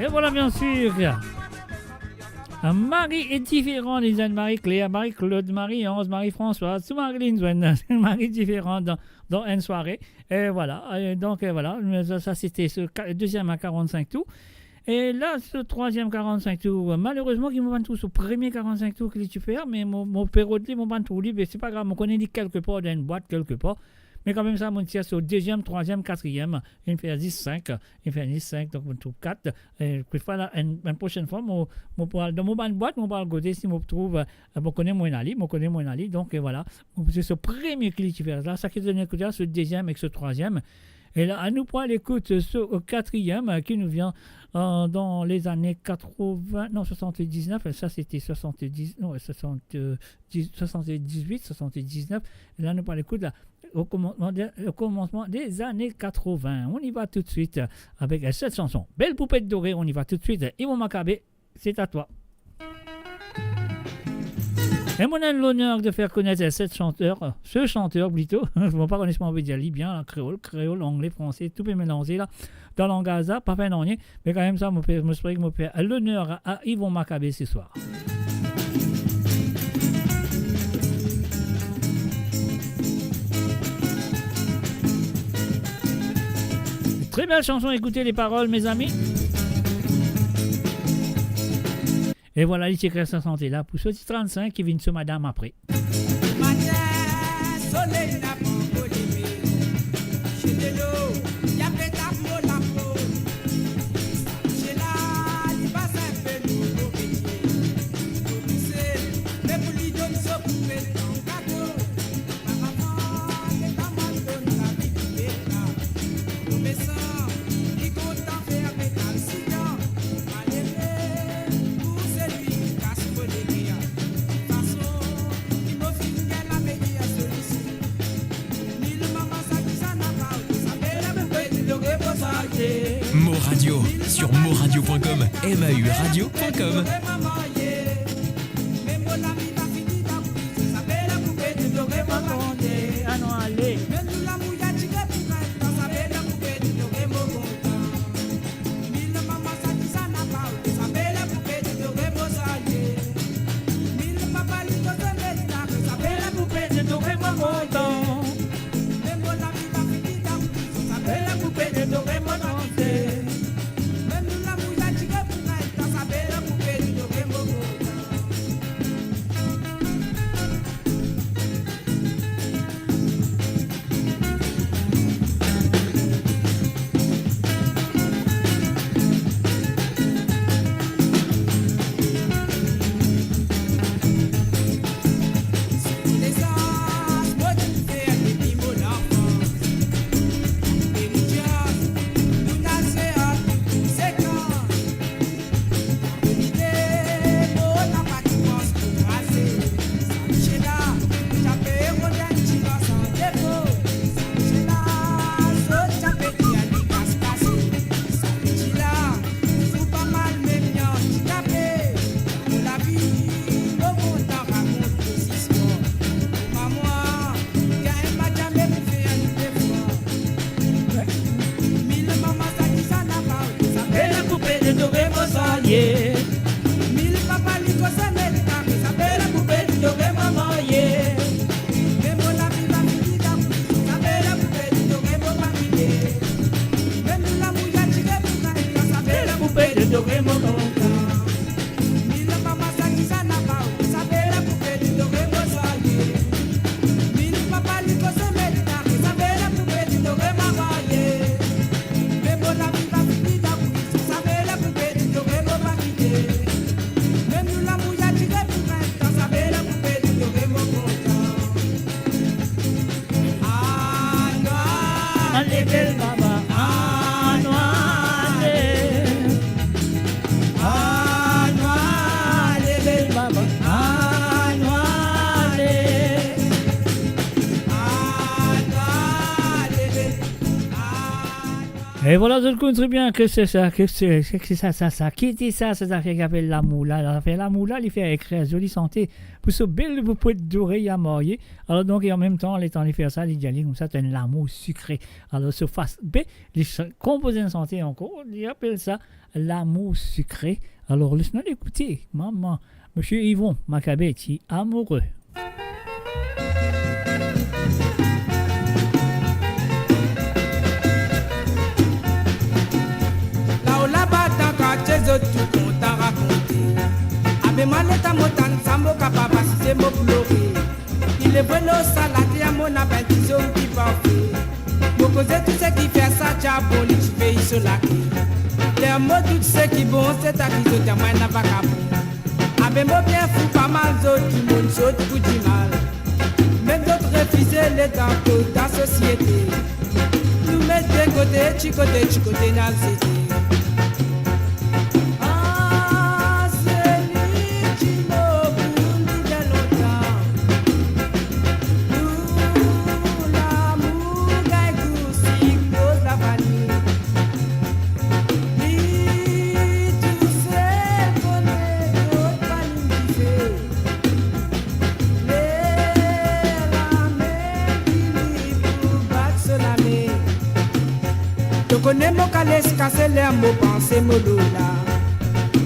Et voilà, bien sûr, un mari est différent des Marie-Claire, Marie-Claude, Marie-Ange, Marie-Françoise, tout Marie-Lynn, un mari différent dans une soirée. Et voilà, donc voilà, ça c'était ce deuxième à 45 tours. Et là, ce troisième 45 tours, malheureusement, il m'a tout ce premier 45 tours qu'il tu faire, mais mon perrotte, il m'a tout libre, mais c'est pas grave, on connaît dit quelque part dans une boîte, quelque part. Mais quand même, ça, mon tir, c'est au deuxième, troisième, quatrième. Il fait 10-5. Il fait 10-5, donc on trouve 4. Et une prochaine fois, dans mon boîte, on va regarder si on trouve, on connaît mon ali. Donc voilà. C'est ce premier qui fait là. Ça qui donne écouter, ce deuxième et ce troisième. Et là, à nous pour l'écoute ce quatrième qui nous vient dans les années 80, non 79, ça c'était 70, non 78, 79. Et là, nous pour l'écoute au commencement des années 80. On y va tout de suite avec cette chanson. Belle poupette dorée, on y va tout de suite. Yvon Macabé, c'est à toi. Et moi, on a l'honneur de faire connaître ce chanteur plutôt. Je ne sais pas connaître on veut dire libyen, créole, anglais, français, tout peut mélanger là. Dans le langage, pas fin d'année, mais quand même ça, je me souhaite que je fais l'honneur à Yvon Macabé ce soir. Très belle chanson, écoutez les paroles, mes amis. Et voilà, il s'écrit sa santé là pour ce petit 35 qui vient ce madame après. Soleil n'a pas volé, j'ai de l'eau, y'a peut à pour la peau. J'ai là, il passe un peu nouveau métier. Pour pousser, mais pour lui donner ce poupée en cadeau. Ma maman, les mamans donnent la vie du bénin. Pour mes sœurs, qui comptent en faire mes calcillants. Mal aimé, pour celui qui casse pour les riens. De toute façon, il me fait qu'elle a meilleur celui-ci. Mo Radio sur moradio.com, mauradio.com. Et voilà, je le connais très bien que c'est ça, que c'est ça. Qui dit ça, c'est ça qui appelle la moula. La fait la moula, il fait écrire jolie santé pour ce bel poupée dorée à marier. Alors donc, et en même temps, les temps de faire ça, il dit comme ça, c'est un l'amour sucré. Alors, ce face B, les composés de santé encore, il appelle ça l'amour sucré. Alors, laisse-nous l'écouter, maman. Monsieur Yvon Macabé, qui est amoureux. Tout compte à raconter. Avec ma lettre, mon temps, ça m'a capable de se pleurer. Il est bon au salade, à mon appétit, qui parfait. Pour causer tout ce qui fait ça, tu as bon, tu fais sur la clé. Les mots, tout ce qui bon, c'est à qui se termine n'a pas capable. Avec mon bien fou, pas mal d'autres, tout le monde saute pour du mal. Même d'autres refuser les temps de ta société. soumettre de côté, chicoté, n'a cité. Ah, c'est lui qui m'a voulu de longtemps. Nous, l'amour, gagne coussi, cause la vanille. Lui, tout seul, connaît, l'autre vanille qui fait. Je connais mon calès, casser l'air, mon pensée, mon lola.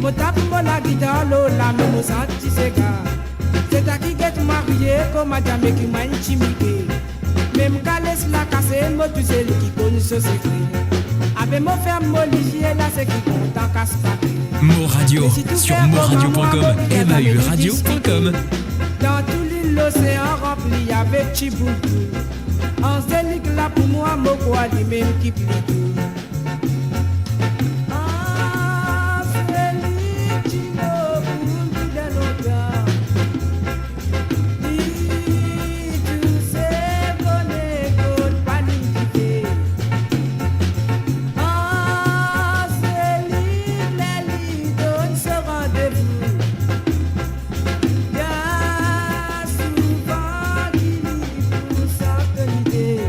Mon tape, mon la guitare, lola, mais mon senti, c'est gars. C'est à qui est marié, comme madame qui m'a intimidé. Même calès, la casser, moi, tu sais, qui connaît ce secret. Avec mon ferme, mon ligier, là, c'est qui compte en casse-papier. Mo Radio, sur moradio.com et mahuradio.com. Dans tout l'île, l'océan rempli avec Chiboutou. Angélique là pour moi, mon quoi, lui même qui plie tout. Ah, c'est lui qui m'a voulu de longtemps. Dis, tu sais, connais, côte, pas l'unité. Ah, c'est lui, les donne ce rendez-vous. Bien souvent, il pour s'organiser.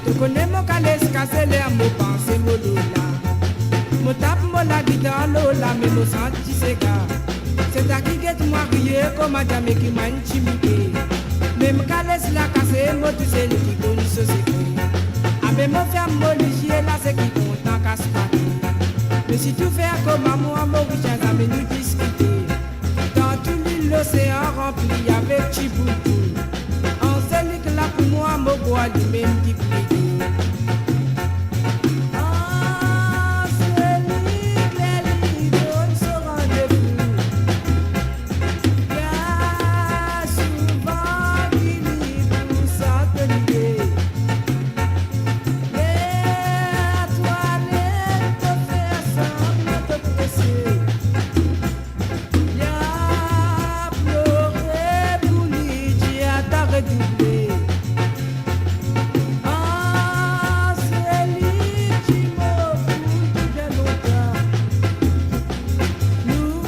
Tu connais mon calès, casser l'air, mon pensée, mon lola. Mon tape, mon la guitare, lola, mais mon senti, c'est gars. C'est à qui est marié, comme madame qui m'a intimidé. Même calès, la casser, moi, tu sais, qui connaît ce secret. Avec mon ferme, mon ligier, là, c'est qui compte en casse-papier. Mais si tu fais comme à moi, mon richesse, mais nous discuter. Dans tout l'île, l'océan rempli avec Chiboutou. Angélique là pour moi, mon bois, lui même qui plie. Ah, c'est lui, les donne ce rendez-vous. Bien souvent, il y pour s'organiser. Les toilettes te faire semblant te presser. Y'a pleuré pour lui dire t'as redoublé. Ah, c'est lui qui m'a voulu de longtemps. Nous,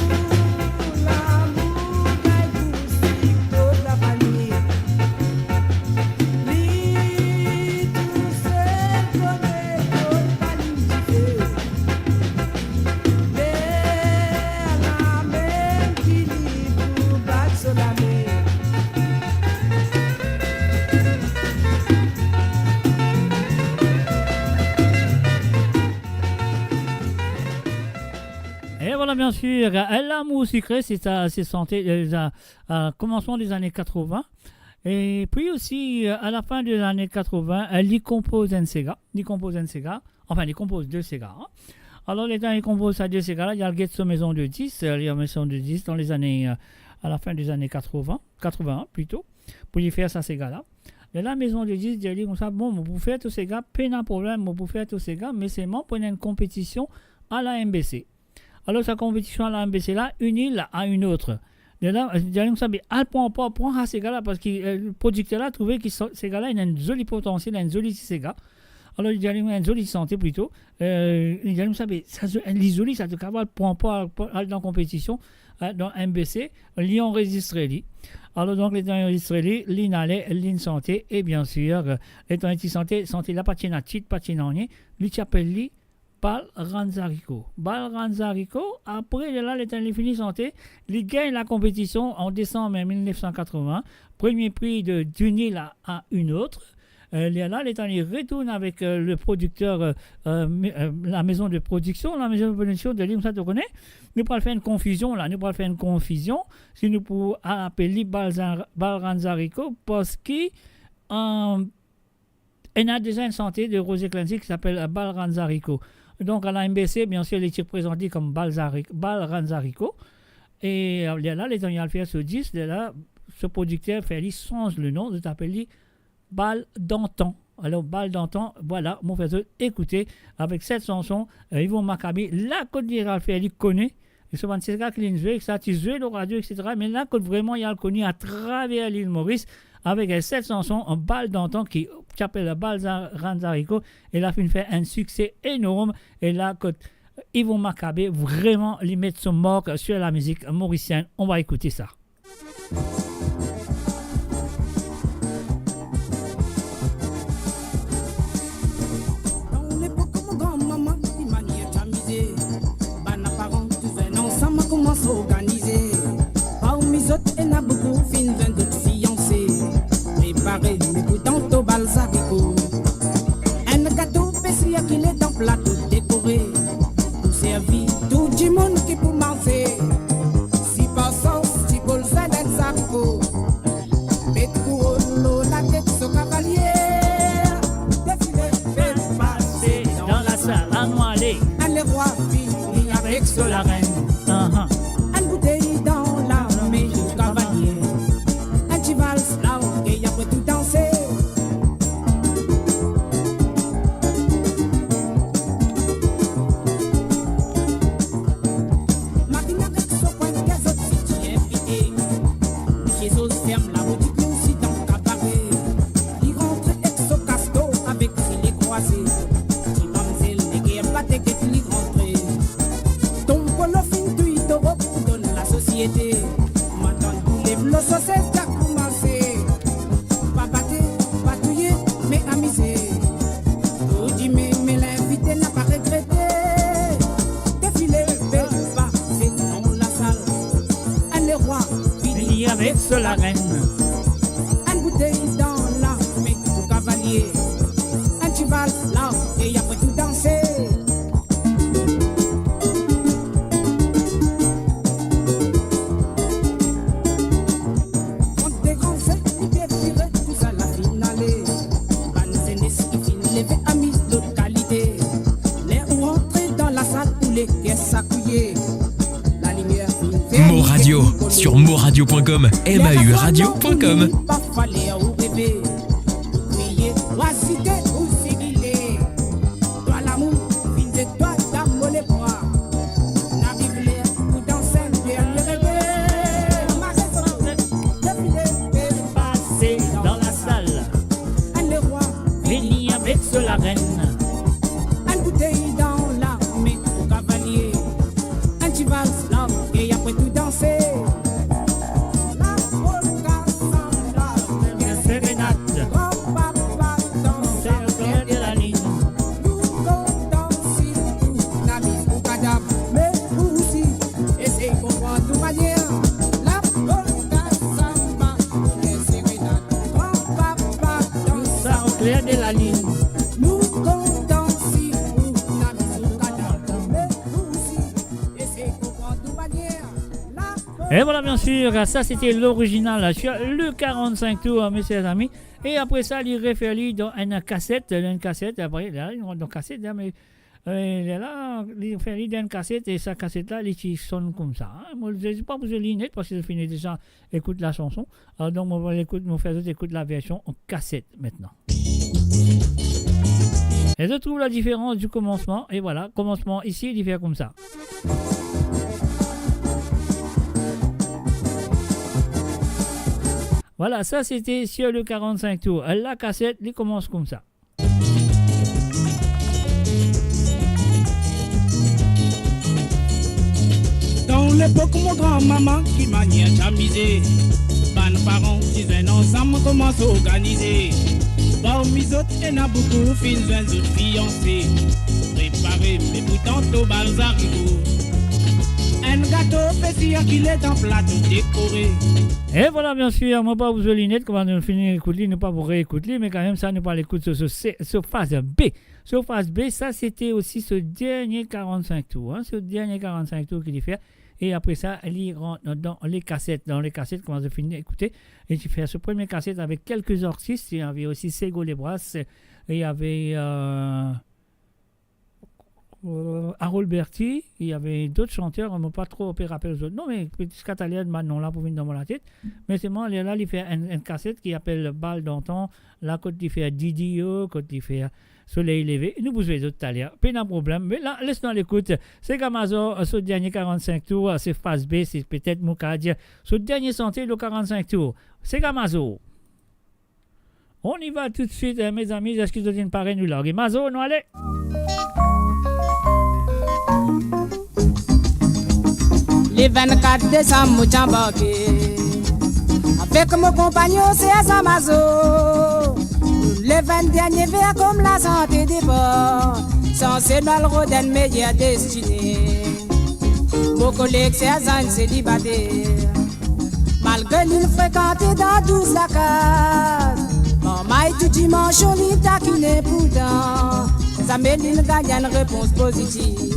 l'amour, gagne coussi, toute la famille. Lui, tout seul, connaît, toute la l'unité. Mais la même qui lit pour battre sur la mer. Et voilà, bien sûr, l'amour sucré, c'est santé à commencement des années 80. Et puis aussi, à la fin des années 80, il compose un Sega. Enfin, il compose deux Sega. Hein. Alors, les temps, il compose à deux Sega. Il y a le Getso Maison de 10. Il y a Maison de 10 dans les années, à la fin des années 81 plutôt, pour y faire sa Sega-là. Et la Maison de 10, il dit comme ça, bon, vous faites tout Sega, pas de problème, vous faites tout Sega, mais c'est moi pour une compétition à la MBC. Alors, sa compétition à la MBC là, une île à une autre. Et là, elle ne prend à ces gars-là parce que le producteur là a trouvé que ces gars-là ont un joli potentiel, un joli Sega. Alors, il dit une jolie santé plutôt. Il dit l'isolé, ça te cavale, prend pas dans la compétition dans MBC, l'y enregistré. Alors, donc, les temps enregistrés, l'inallait, l'in santé, et bien sûr, les temps santé, la patina chit, patina on y, lui s'appelle lui. Balranzarico, après là, les fini santé, il gagne la compétition en décembre 1980, premier prix d'une île à une autre. Là, il retourne avec le producteur, la maison de production de l'île, ça te connaît. Nous pourrons faire une confusion si nous pouvons appeler Balranzarico parce qu'il a déjà une santé de Rosé Clancy qui s'appelle Balranzarico. Donc à la MBC, bien sûr, il est présenté comme Balranzarico. Et là, les gens qui ont fait ce disque, là, ce producteur fait change le nom, de t'appeler Bal d'antan. Alors, Bal d'antan, voilà, mon frère, écoutez, avec cette chanson, Yvon Maccabi, la Côte d'Ivoire, il connaît. Et souvent, c'est ça qu'il joue, ça, tu joues le radio, etc. Mais là, vraiment, il a connu à travers l'île Maurice, avec cette chanson, un Bal d'antan qui s'appelle Bal Ranzarico. Et là, il fait un succès énorme. Et là, Yvon Maccabi, vraiment, il met son marque sur la musique mauricienne. On va écouter ça. S'organiser. Parmi les autres, il y a beaucoup de d'autres fiancés. Préparez mes boutons au balsarico. Un gâteau spécial qui est en plateau décoré. Pour servir tout le monde qui peut manger. Si pas sauce, si pour le sein d'un sarco. Mettre couronne la tête sur cavalier. Défilé, fait passer dans la salle à Noiré. Un les rois finit avec la reine. Dans la main du cavalier, un cheval là et après tout danser. Martina avec son point de gaz si tu es invité. Jésus ferme la boutique aussi dans le cabaret. Il rentre avec son casto avec les croisés. Tu vas me dire les guerres pas tes quêtes les rentrées. Ton polo fin du Itoro donne la société. Maintenant tous les blocs sociaux qui a commencé. Pas battre, pas touiller, mais amuser. Tout dit mais l'invité n'a pas regretté. Défilé, belle passer dans la salle. Un roi finit avec la reine. Un bouteille dans la main du cavalier. Un cheval là et après tout danser. Mo Radio sur moradio.com, mauradio.com. Dans la salle, venir avec la reine. Un bouteille dans la main au cavalier. Un cheval là et après tout danser. La polka samba, la sérénade. Grand papa danse au clair de la ligne. Nous dansons tout la mise au cadavre. Mais vous aussi, essayez de comprendre de manière. La polka samba, la sérénade. Grand papa danse au clair de la ligne. Nous comptons si vous n'avez pas cadavre. Mais vous aussi, essayez de comprendre de manière. Et voilà, bien sûr, ça c'était l'original sur le 45 tours, mes chers amis. Et après ça, il réfère dans une cassette, après, là, il rentre dans une cassette, mais là, il fait dans une cassette, et sa cassette-là, il sonne comme ça. Hein. Moi, je ne sais pas besoin de l'inet, parce que je finis déjà, écoute la chanson. Alors, donc, on va écouter la version en cassette maintenant. Et je trouve la différence du commencement, et voilà, commencement ici, il fait comme ça. Voilà, ça c'était sur le 45 tours. La cassette, il commence comme ça. Dans l'époque, mon grand-maman qui maniait d'amuser. Ban parents disaient ensemble comment s'organiser. Parmi les autres, il y en a beaucoup, fins autres fiancés. Préparez mes boutons au balsarico. Un gâteau spécial qui est en plateau décoré. Et voilà, bien sûr, moi pas vous linette, comment nous finir d'écouter, nous pas vous réécouter, mais quand même ça, nous pas l'écouter sur phase B. Sur phase B, ça c'était aussi ce dernier 45 tours, hein, ce dernier 45 tours qu'il fait. Et après ça, il rentre dans les cassettes. Dans les cassettes, comment je finis d'écouter. Et tu fais ce premier cassette avec quelques artistes. Il y avait aussi Sego Les Brasses. Il y avait Harold Berti, il y avait d'autres chanteurs, on ne m'a pas trop rappelé les autres. Non, mais petit catalan, maintenant, là, pour venir dans la tête. Mais c'est moi, là, il fait une cassette qui appelle Balle d'antan. Là, quand il fait Didio, quand il fait Soleil levé, nous vous les autres tout à l'heure. Pas de problème. Mais là, laisse-nous l'écoute. C'est Gamazo, ce dernier 45 tours, c'est phase B, c'est peut-être Moukadia. Ce dernier santé, le 45 tours. C'est Gamazo. On y va tout de suite, mes amis. Est-ce qu'ils deviennent pareils, nous là? Mazo, nous allez. Les 24 décembre, j'ai embarqué avec mon compagnon, c'est à Samazo. Les 20 derniers verres comme la santé des bords, censé dans le Roden média destiné. Mon collègue, c'est à Zan, c'est célibataire. Malgré l'île fréquentée dans 12 la case, mon maille tout dimanche, on l'y taquine pourtant. Ça met l'île gagne une réponse positive.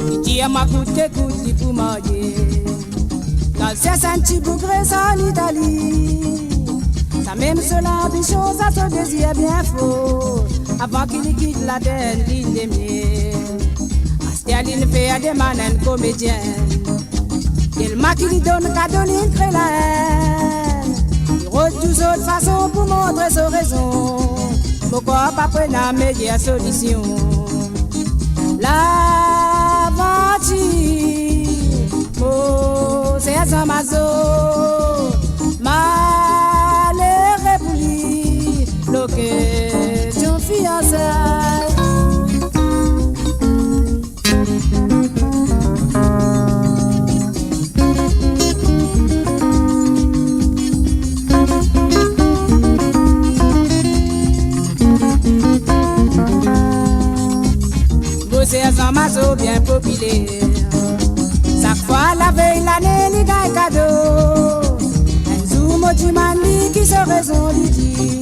Il dit à ma coûte, il pour marier. Dans le ciel, un petit bougré en Italie. Ça même seule ambition, ça se désire bien faux. Avant qu'il quitte la terre, l'île des miens. Astialine fait à des manènes comédiennes. Tellement qu'il lui donne cadeau, il crée la haine. Il rôde tous autres façons pour montrer sa raison. Pourquoi pas prendre la meilleure solution? La venture, oh, c'est un mazo. Malheureux pour lui, l'occasion fiançailles. C'est un mazo bien populaire. Chaque fois la veille l'année, il gagne cadeau. Un zoom du mani qui se raison lui dit.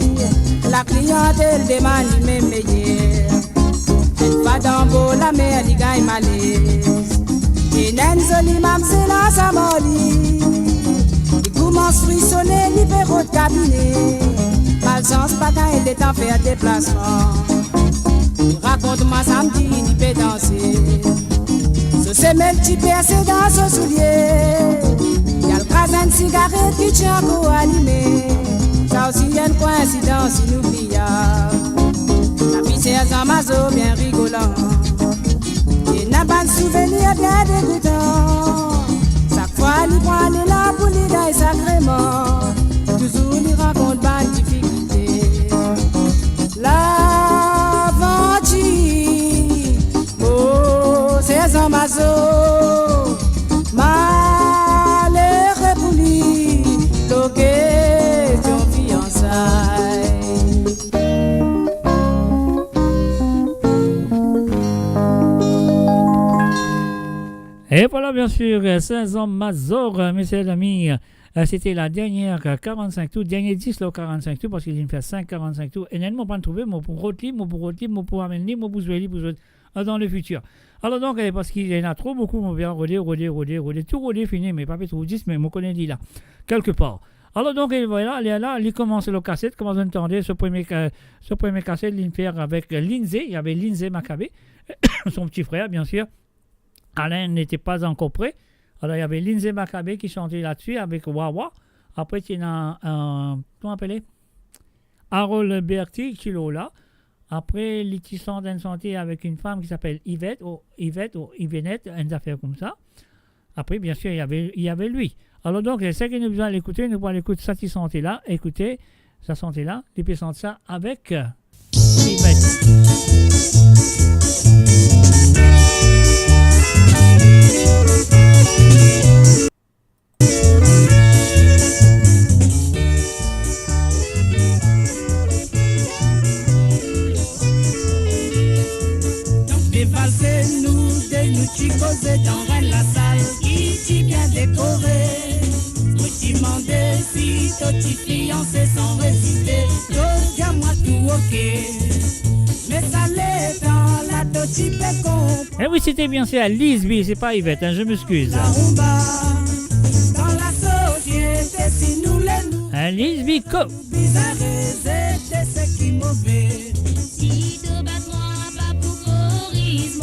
La clientèle demande il même meilleur. Elle va dans beau la mer, il gagne malaise. Et n'en joli mamselle là sa molly. Il commence frissonner, il libéraux de cabinet. Malchance pas quand il est en faire déplacement. Raconte-moi samedi, il peut danser. Ce c'est même petit percé dans son soulier. Y'a le casin de cigarette qui tient encore allumé. Ça aussi y'a une coïncidence inoubliable. La vie c'est un mazo bien rigolant. Et n'a pas de souvenir bien dégoûtant. Chaque fois il prend les là pour les gars sacrément. Toujours il raconte pas de difficulté. Oh, c'est un mazo, malheureux pour lui, l'occasion fiançailles. Et voilà, bien sûr, 16 ans Mazor, messieurs et amis. C'était la dernière 45 tours, dernier 10 le 45 tours, parce qu'il me fait 5 45 tours. Et nous, pas trouvé, moi pour Rotli, moi pour Rotli, moi pour Amenli, moi pour Zoueli, dans le futur. Alors donc, parce qu'il y en a trop beaucoup, on vient roder, tout roder, fini, mais pas trop 10, mais on connaît dit là, quelque part. Alors donc, voilà, il commence le cassette, comme vous entendez, ce premier cassette, il fait avec Lindsay, il y avait Lindsay Maccabé, son petit frère, bien sûr. Alain n'était pas encore prêt. Alors, il y avait Lindsay Maccabé qui chantait là-dessus avec Wawa. Après, il y a comment appelé Harold Berti qui est là. Après, il y chanté avec une femme qui s'appelle Yvette ou Yvette, une affaire comme ça. Après, bien sûr, il y avait lui. Alors, donc, c'est que nous besoin l'écouter. Nous allons écouter ça qui chantait là. Écoutez, ça chantait là. Et puis, chanter ça avec Yvette. Nous t'y causais dans la salle qui t'y bien décorée. Moi t'y demandais si t'y fiancé sans résister. J'ose dire moi tout ok. Mais ça l'est dans la t'y pécon. Eh oui, c'était bien sûr Lisby, c'est pas Yvette, hein, je m'excuse. La rumba dans la société si nous les nous. Lisby Co. Bizarre, c'est ce qui mauvais. Si te bat moi pas pour chorisme.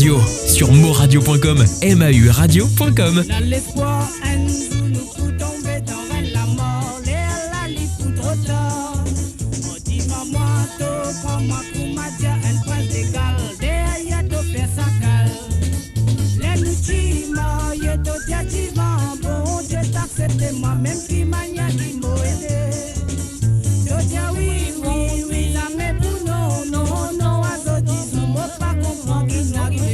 Radio sur moradio.com, mauradio.com. Dans l'espoir, un jour nous coup tomber dans la mort, la lit pour trop tard. On dit maman, to prends-moi pour ma dia, un prince d'égal, derrière to faire sa cale. Les nuits, y'a to dia divan, bon Dieu t'accepte moi, même qui mania qui m'a aidé. To dia oui, la mais pour non, à zo disons, moi pas comprendre qui n'arrive.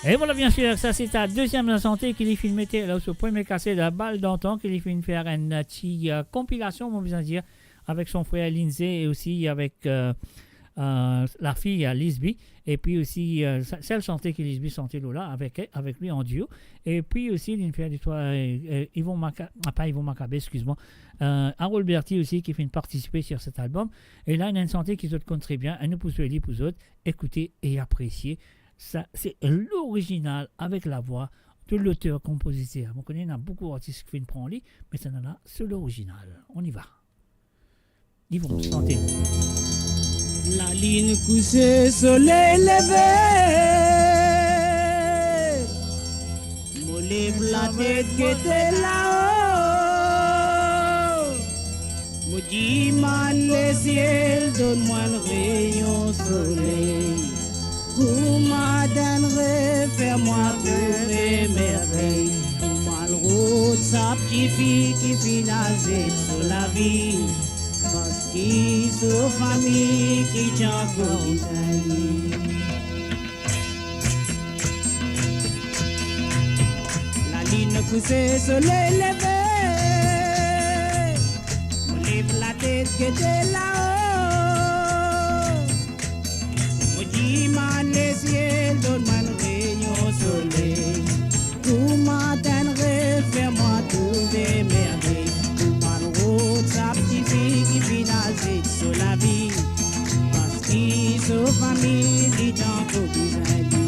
Et voilà, bien sûr, ça c'est ta deuxième la santé qui les films mettait là ce premier cassé de la balle d'antan qui les films faire une petite compilation, on va dire, avec son frère Lindsay et aussi avec la fille Lisby et puis aussi celle santé qui Lisby santé là avec lui en duo et puis aussi il fait du toit Yvon Macabé, excuse-moi, Harold Berti aussi qui fait participer sur cet album et là il y a une santé qui se compte très bien, elle nous pousse les pour autres, écouter et apprécier. Ça, c'est l'original avec la voix de l'auteur-compositeur. On connaît, il y a beaucoup d'artistes qui font une prendre, mais ça n'en a, c'est l'original. On y va. Ils vont chanter. La ligne couchée, soleil levé. Mon lève la tête qui était là-haut. Mon dit, man, le ciel, donne-moi le rayon soleil. Pour ma dernière, fais-moi trouver merveille. Pour ma route, sa petite fille qui finance sur la vie. Parce qu'il sur famille qui tient pour la ligne poussée, soleil levé. On lève la tête qui était là-haut. Man, le ciel, donne-moi le rayon soleil. Pour ma dernière, fais-moi trouver merveille. Pour ma route, sa petite fille qui finance sur la vie. Parce qu'il sur famille, dit tant pour besoin de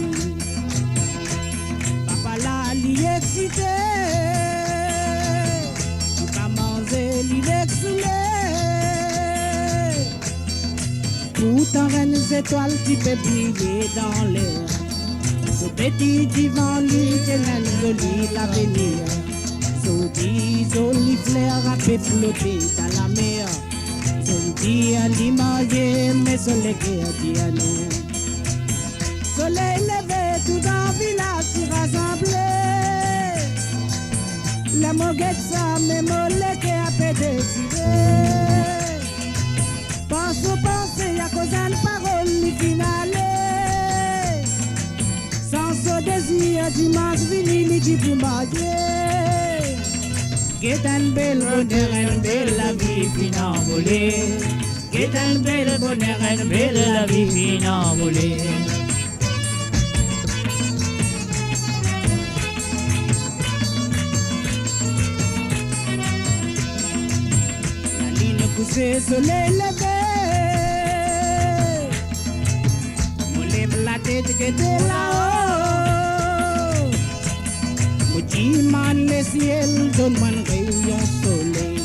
papa là, l'y excité. Il va manger, l'y exsoulé. Tout en reines étoiles, tu peux briller dans l'air. Ce petit divan, l'éternel, joli l'avenir. Ce petit joli fleur a fait flotter dans la mer. Ce dit à l'imagé, mais ce qui a dit à nous. Soleil levé, tout dans le village s'y rassemblé. La moguette, ça, mais mon lait qui a fait décider. Pense au pensée, y'a cause d'une parole finale. Sans ce désir, dimanche vini, midi pour marier. Get un bel bonheur, une belle la vie fin envolée. Get un bel bonheur, une belle la vie fin envolée. La ligne poussée, soleil levé. La tête qui était là-haut. Me dit, man, le ciel, donne-moi un rayon soleil.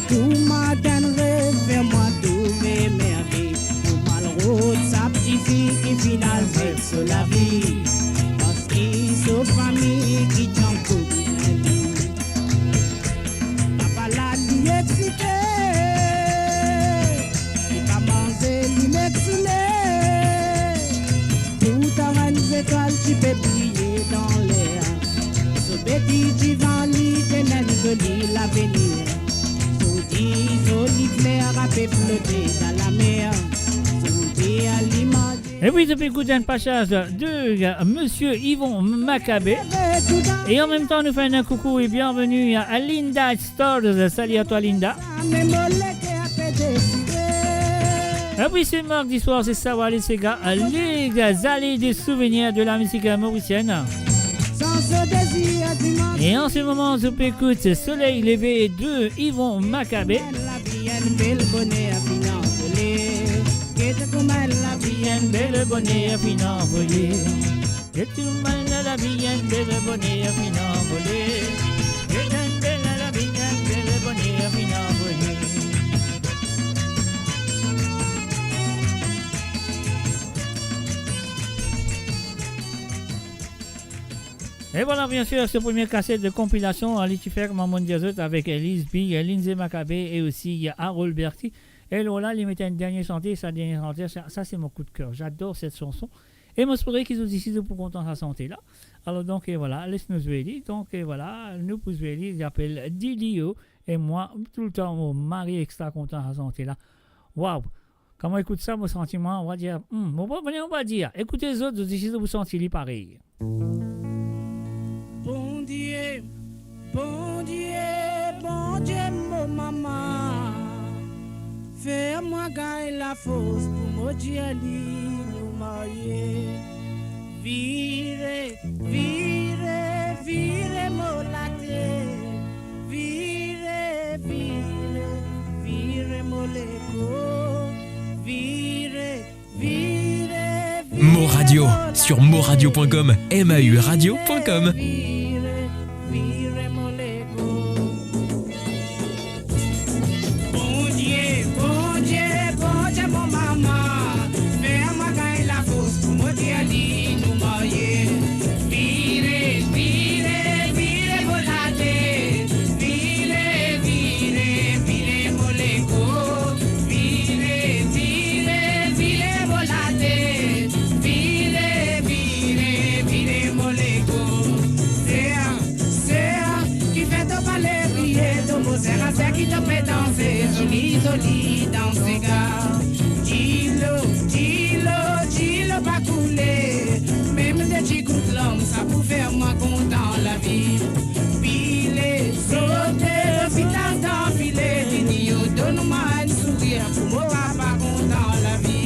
Tout ma dernière, fais-moi trouver merveille. Pour ma route, sa petite fille qui finale sur la vie. Parce qu'il sont famille qui t'en coûte. Papa l'a dit excité. Il va manger l'inexulé. Étoile, tu peux briller dans l'air. Ce petit divan, l'éternel, joli l'avenir. Ce joli fleur a fait flotter dans la mer. Ce dit à l'image. Et Et puis, depuis écouter un passage de Monsieur Yvon Maccabé. Et en même temps, nous faisons un coucou et bienvenue à Linda Stores. Salut à toi, Linda. Et puis, c'est mardi soir, c'est ça, les Sega, les allées des souvenirs de la musique mauricienne. Et en ce moment, je peux écouter Soleil levé de Yvon Maccabé. Belle bonnet à finan volé. Que tu m'as la vie, belle bonnet à finan volé. Que tu m'as la vie, belle bonnet à finan volé. Et voilà, bien sûr, ce premier cassette de compilation à l'Itifer Maman Diazot avec Elise B, Lindsay Maccabé et aussi Harold Berti. Et Lola, il mettait une dernière santé, sa dernière santé, ça c'est mon coup de cœur. J'adore cette chanson. Et moi, j'espère qu'ils ont décidé pour content sa santé là. Alors donc, et voilà, laisse-nous jouer. Donc, et voilà, nous pour jouer, ils appellent Didio. Et moi, tout le temps, mon mari extra content sa santé là. Waouh! Quand on écoute ça, mon sentiment, on va dire, on va dire, écoutez les autres, vous décidez vous sentir pareil. Bon Dieu, bon Dieu, bon Dieu, mon maman. Fais-moi gagner la force pour me dire nous marier. Vire, vire, vire mon latte. Vire, vire, vire mon léco. Vire, vire, vire. Moradio sur moradio.com, mauradio.com. Joli dans ses gars. Dis-le, pas couler. Même des petits coups de l'homme, ça peut faire moi content la vie. Filer, sauter, l'hôpital d'enfiler. L'idiot, donne-moi un sourire pour moi pas content la vie.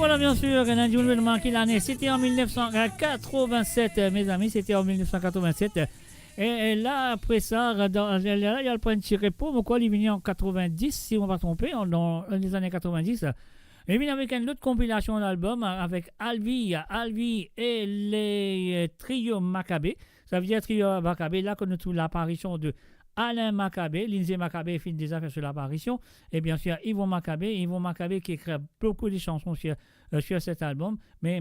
voilà, bien sûr, Renan June me manquer l'année. C'était en 1987, mes amis, c'était en 1987. Et là, après ça, là, il y a le point de tirer pour. Pourquoi il est venu en 90, si on va tromper, dans les années 90. Il est venu avec une autre compilation d'albums avec Alvi et les Trio Maccabée. Ça veut dire Trio Maccabée. Là, qu'on trouve l'apparition de Alain Maccabée, Lindsay Maccabée fait des affaires sur l'apparition, et bien sûr Yvon Maccabée qui écrit beaucoup de chansons sur cet album, mais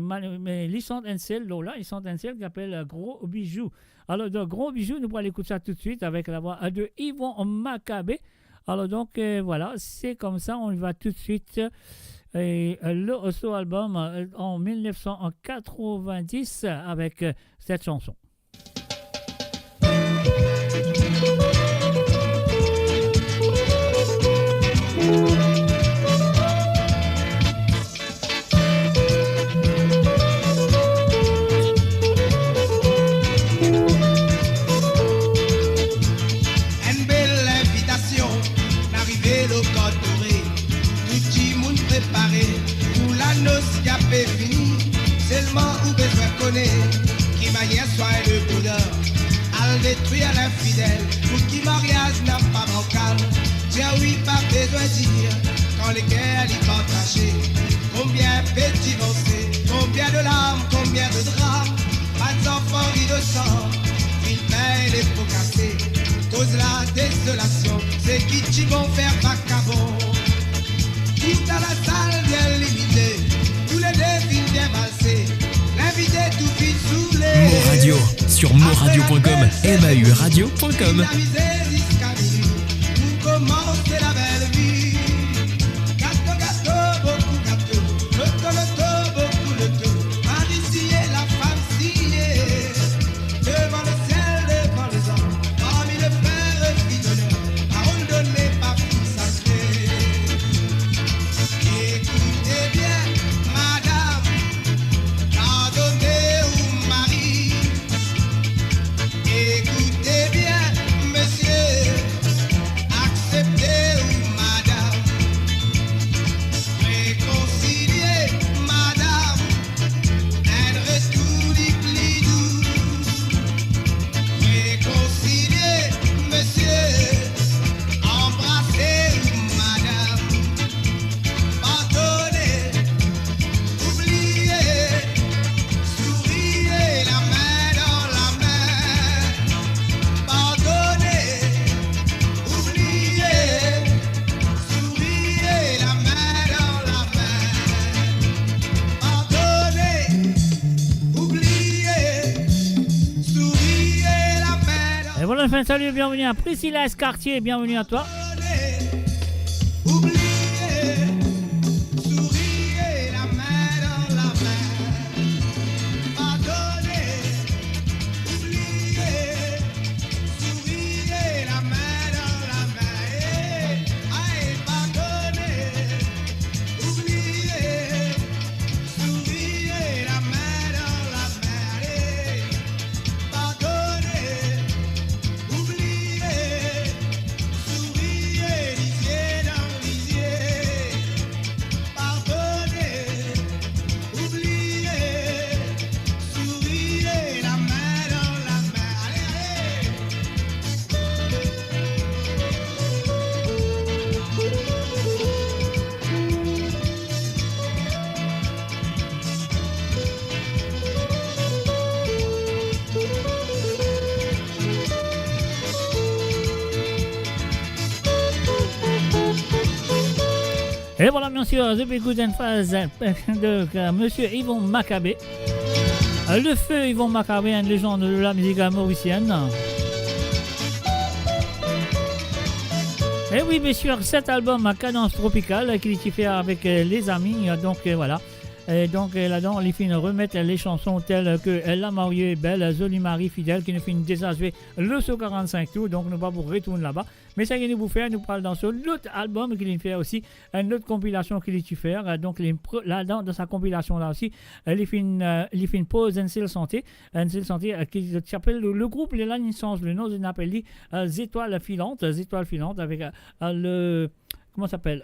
Lissant Encel, qui appelle Gros Bijou. Alors, de Gros Bijou, nous allons écouter ça tout de suite avec la voix de Yvon Maccabée. Alors, donc, voilà, c'est comme ça, on y va tout de suite. Et le solo album en 1990 avec cette chanson. Une belle invitation, l'arrivée au Côte Dorée, tout le monde préparé pour la noce qui a fait fini. Seulement où besoin connaître qui va hier soir le bonheur, à détruire l'infidèle, pour qui mariage n'a pas bancal. Tiens oui, pas besoin de dire, quand les guerres y partagées, combien petits lancés, combien de larmes, combien de drames, pas d'enfants innocents, ils payent les pots cassés, cause la désolation, c'est qui vont faire vacabon. Tout à la salle bien limitée, tous les défis bien valsés, l'invité tout vite saoulé. Mo Radio, sur moradio.com, mauradio.com. La misère jusqu'à minuit, pour commencer la belle vie. Gâteau, gâteau, beaucoup gâteau, loto, beaucoup loto. Marie sciée, la femme sciée, devant le ciel, devant les hommes, parmi le frère et fille d'honneur, parole donnée par fille sacrée. Écoutez bien, madame, pardonnez ou mari. Écoutez bien, monsieur, acceptez ou madame, réconciliez madame, un retour du pli doux. Réconciliez monsieur, embrassez ou madame, pardonnez, oubliez, souriez la main dans la main. Pardonnez, oubliez, souriez la main dans la main. Pardonnez, oubliez, souriez la main dans Et voilà, enfin, salut, bienvenue à Priscilla Escartier, bienvenue à toi. souriez la main dans la main. Pardonnez, oubliez, souriez la main dans la main. Aïe, pardonnez, oubliez, souriez la main dans la main. Allez, pardonnez, oubliez, souriez, lisiez dans lisier. Pardonnez, oubliez, souriez la main dans la main. Allez, Et voilà, bien sûr, The Big Good and Fast de Monsieur Yvon Maccabée. Le feu Yvon Maccabée, une légende de la musique mauricienne. Et oui, bien sûr, cet album à cadence tropicale qu'il fait avec les amis. Donc voilà. Et donc là-dedans, les filles remettent les chansons telles que La mariée est belle, Jolie Marie fidèle, qui nous fait désajouer le saut 45 tours. Donc nous pas pour retourner là-bas. Mais ça vient de vous faire, nous parle dans ce l'autre album qu'il fait aussi, une autre compilation qu'il fait. Donc là-dedans, dans sa compilation là aussi, il fait une pause NCL Santé. NCL Santé qui s'appelle le groupe, les lignes changent le nom, ils l'appellent les Étoiles Filantes avec le. Comment ça s'appelle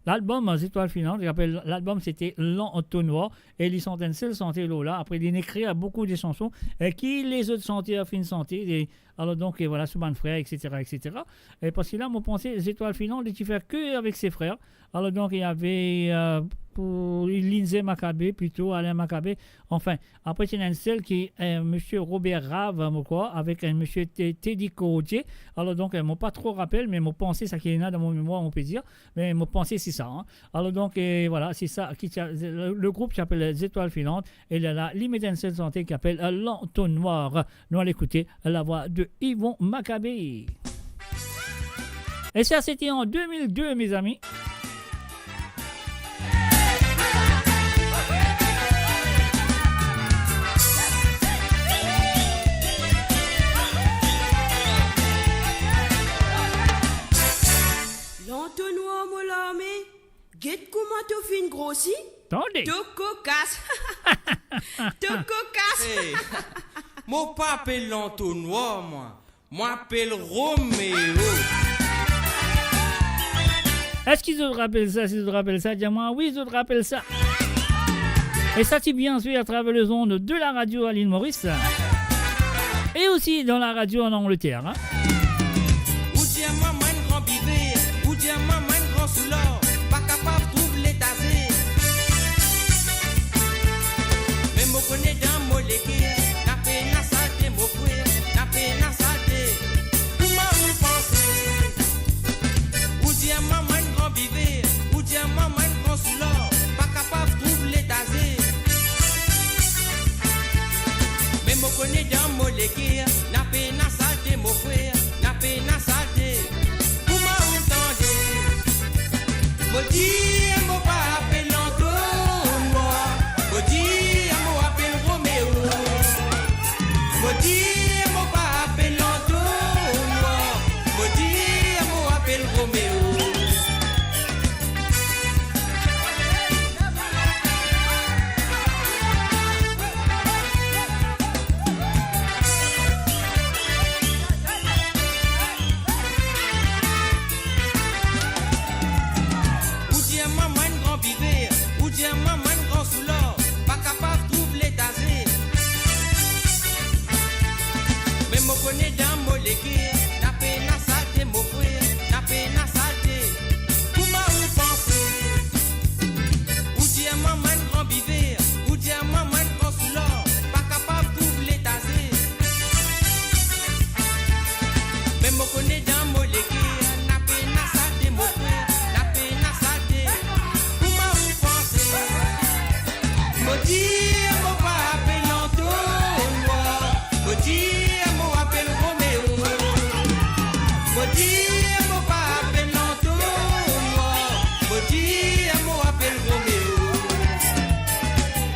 l'album Étoiles filantes, l'album c'était L'Entonnoir, et ils sont en seul santé là. Après, ils écrivent beaucoup de chansons, et qui les autres santé à fin de santé. Alors donc, et voilà, Souban frère, etc., etc. Et parce que là, mon pensée, les Étoiles filantes, il ne fait que avec ses frères. Alors donc, il y avait pour Lindsay Maccabé, plutôt Alain Maccabé. Enfin, après, il y a un seul qui est M. Robert Rave, avec un M. Teddy Corodier. Alors donc, je ne pas trop rappelé, mais mon pensée, ça qui est là dans mon mémoire, on peut dire. Mais mon pensée, c'est ça. Hein. Alors donc, et voilà, c'est ça. Le groupe s'appelle Les Étoiles filantes. Et il y a la Limited Santé qui s'appelle L'Entonnoir. Nous allons écouter la voix de Yvon Maccabé. Et ça, c'était en 2002, mes amis. L'entonnoir, mon l'ami, guette comment tu fin grossi? Attendez. Tu cocasse. Tu cocasse. Hey, moi pas appelle l'entonnoir, moi. Moi appelle Roméo. Est-ce qu'ils te rappellent ça? S'ils te rappellent ça, dis-moi oui, ils te rappellent ça. Et ça, c'est bien sûr à travers les ondes de la radio à l'île Maurice. Et aussi dans la radio en Angleterre. Hein. Ou tiens maman grand bivé, ou tiens maman grand soulard, pas capable de trouver les tasés. Mais moi connais dans mon légué, n'a peine à salter mon frère, n'a peine à salter. Comment vous pensez? Ou tiens maman grand bivé, ou tiens maman grand soulard, pas capable de trouver les tasés. Mais moi connais dans mon légué, n'a peine à salter mon frère, n'a peine à salter. Comment vous entendez? Maudit, mon pas appelle l'entonnoir. Maudit, mon appelle Roméo. Maudit, mon pas appelle l'entonnoir. Maudit, mon appelle Roméo. Ou tiens maman grand bivé, ou tiens maman grand soulard, pas capable de trouver les tasés. Mais moi connais dans mon légué, n'a peine à salter mon frère, n'a peine à salter. Comment vous pensez? Ou tiens maman grand bivé, ou tiens maman grand soulard, pas capable de trouver les tasés. Mais moi connais dans mon légué, n'a peine à salter mon frère, n'a peine à salter. Comment vous pensez? Maudit, mon pas appelle l'entonnoir. Maudit, mon appelle Roméo. Maudit, mon pas appelle l'entonnoir. Maudit, mon appelle Roméo.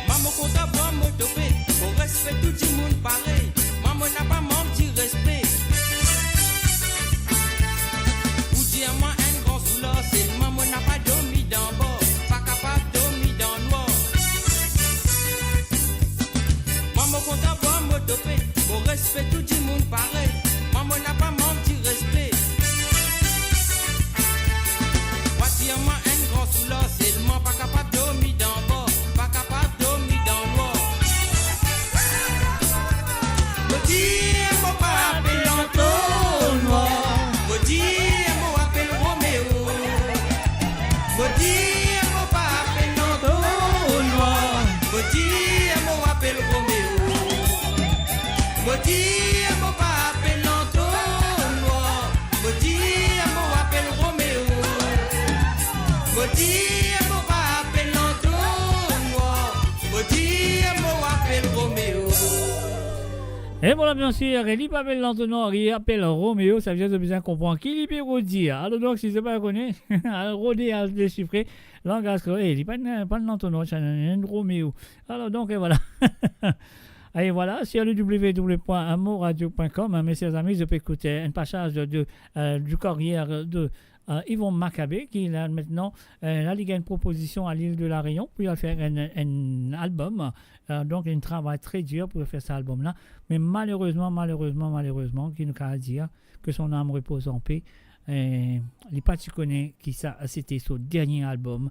Maman compte voir mon topé, pour respect tout le monde pareil. Maman n'a pas mon petit respect. Ou dis-moi un grand soulard, c'est maman n'a pas dormi d'en bas, pas capable de dormir dans le noir. Maman compte avoir mon topé, pour respect tout le monde pareil. Maman n'a pas mon petit respect. Moi dis-moi un grand soulard, c'est maman pas capable de dormir dans le bas, pas capable de dormir dans le noir. Maudit, mon pas appelle l'entonnoir. Maudit, mon appelle Roméo. Maudit, mon pas appelle l'entonnoir. Maudit, mon appelle Roméo. Maudit, mon pas appelle l'entonnoir. Maudit, mon appelle Roméo. Maudit, mon pas appelle l'entonnoir. Maudit, mon appelle Roméo. Et voilà, bien sûr, il appelle l'entonnoir, il appelle Roméo, ça vient de bien comprendre qui il peut redire. Alors donc, si ce n'est pas connu, Rodé a déchiffré, langage, il pas de l'entonnoir, c'est un Roméo. Alors donc, et voilà. Et voilà, sur le www.amoradio.com, mes chers amis, je peux écouter un passage du carrière de Yvon Maccabé, qui a maintenant la Ligue une proposition à l'île de la Réunion pour faire un album. Donc, il travaille très dur pour faire cet album-là. Mais malheureusement, qui nous a dire que son âme repose en paix. les pas tu connais qui ça c'était son dernier album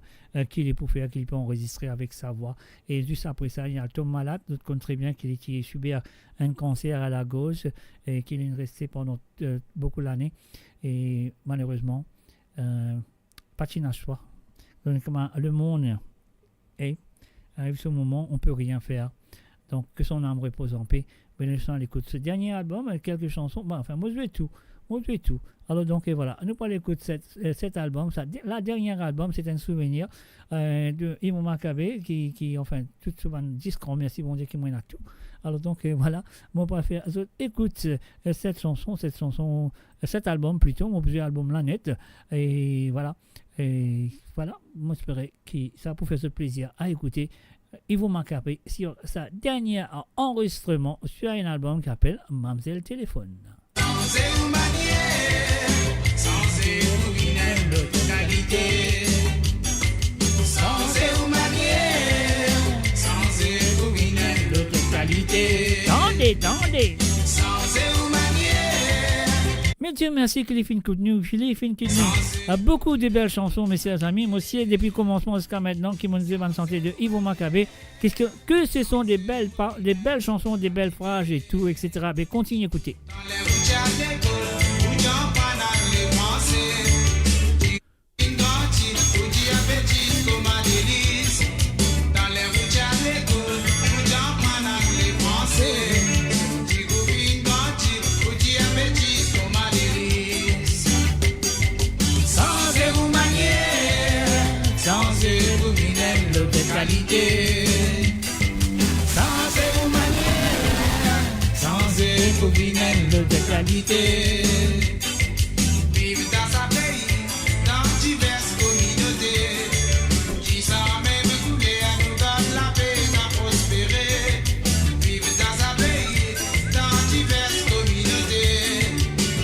qu'il est pour faire qu'il peut enregistrer avec sa voix et juste après ça il y a Tom Malade d'autres connaissent très bien qu'il a subi un cancer à la gauche et qu'il est resté pendant beaucoup d'années et malheureusement pas de choix donc le monde arrive ce moment on peut rien faire donc que son âme repose en paix. Bénéfice l'écoute ce dernier album quelques chansons enfin moi je vais tout. Alors donc et voilà, nous allons écouter cet album, la dernière album, c'est un souvenir de Yvon Maccabé qui enfin tout souvent disque, merci bon Dieu qui m'en a tout. Alors donc voilà, mon préféré, écoute cet album plutôt, mon deuxième album La Net et voilà, moi j'espère que ça vous fait ce plaisir à écouter Yvon Maccabé sur sa dernière enregistrement sur un album qui s'appelle Mamzelle Téléphone. Sans une manière, sans une de qualité. Sans une manière, sans une de qualité. Tendez. Sans une manière. Mais Dieu merci qu'il ait fait une coup de nous. Beaucoup de belles chansons, mes chers amis. Moi aussi, depuis le commencement jusqu'à maintenant, qui m'ont dit bonne santé de Yvon Maccabé. Que ce sont des belles chansons, des belles phrases et tout, etc. Mais continuez à écouter. Sans manière, sans économie de qualité. Vivre dans sa pays, dans diverses communautés, qui sans même couler à nous donne la paix à prospérer. Vivre dans sa pays, dans diverses communautés,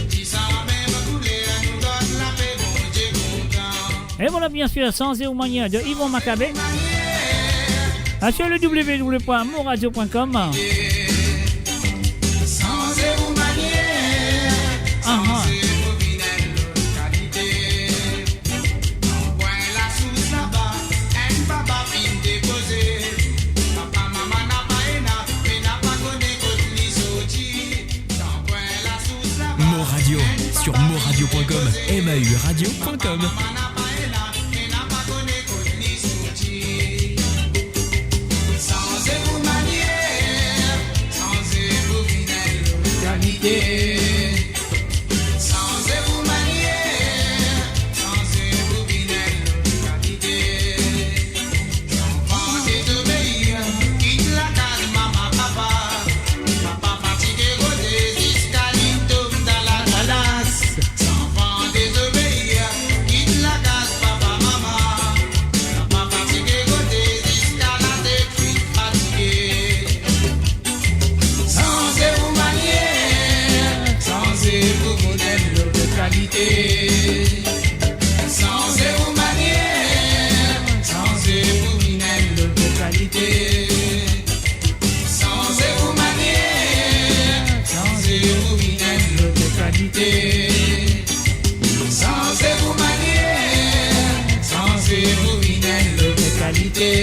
qui sans même couler à nous donne la paix, mon Dieu content. Et voilà bien sûr, sans manière de Yvon Maccabé. Sur le www.moradio.com. Sans zéro manière, sans zéro qualité. On point la source là-bas, un papa fin déposé. Papa, maman n'a pas mais n'a pas connu contre les sorties. On point la source là-bas. Moradio, sur moradio.com, mauradio.com. Sans zéro manière, sans zéro qualité. Sans désobéir, quitte la case, maman, papa. Papa fatigué, rodé, jusqu'à l'intome dans la palace. Sans désobéir, quitte la case, papa, maman. Papa fatigué, rodé, jusqu'à la tête, fatigué. Sans zéro manière, sans zéro modèle de qualité. Sans zéro manière, sans zéro minel de qualité. Sans zéro manière, sans zéro minel de qualité. Sans zéro manière, sans zéro minel de qualité.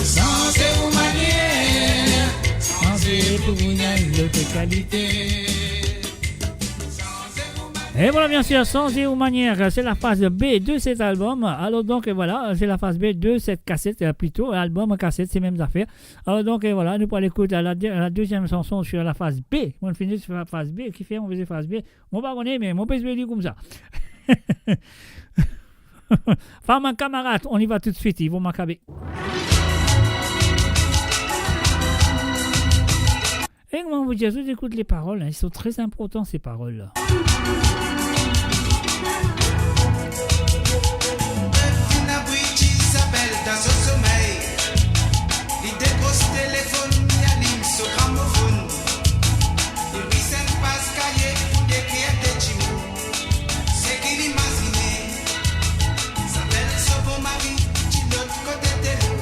Sans zéro manière, sans zéro minel de qualité. Et voilà bien sûr, sans zéro manière, c'est la phase B de cet album. Alors donc voilà, c'est la phase B de cette cassette, plutôt album, cassette, c'est même affaires. Alors donc voilà, nous pourrons écouter la deuxième chanson sur la phase B. On finit sur la phase B, qui fait on faisait phase B. Mon pas connaît, mais mon PS dit comme ça. Femme un camarade, on y va tout de suite, ils vont m'accaber. Et comment vous dire, je vous écoute les paroles, elles sont très importantes ces paroles. Une abri qui s'appelle dans son sommeil. Il dépose téléphone, il allume ce gramophone. Il risque passe cahier pour décrire des chimos. C'est qu'il imaginait. Il s'appelle ce bon mari, qui de l'autre côté de l'eau.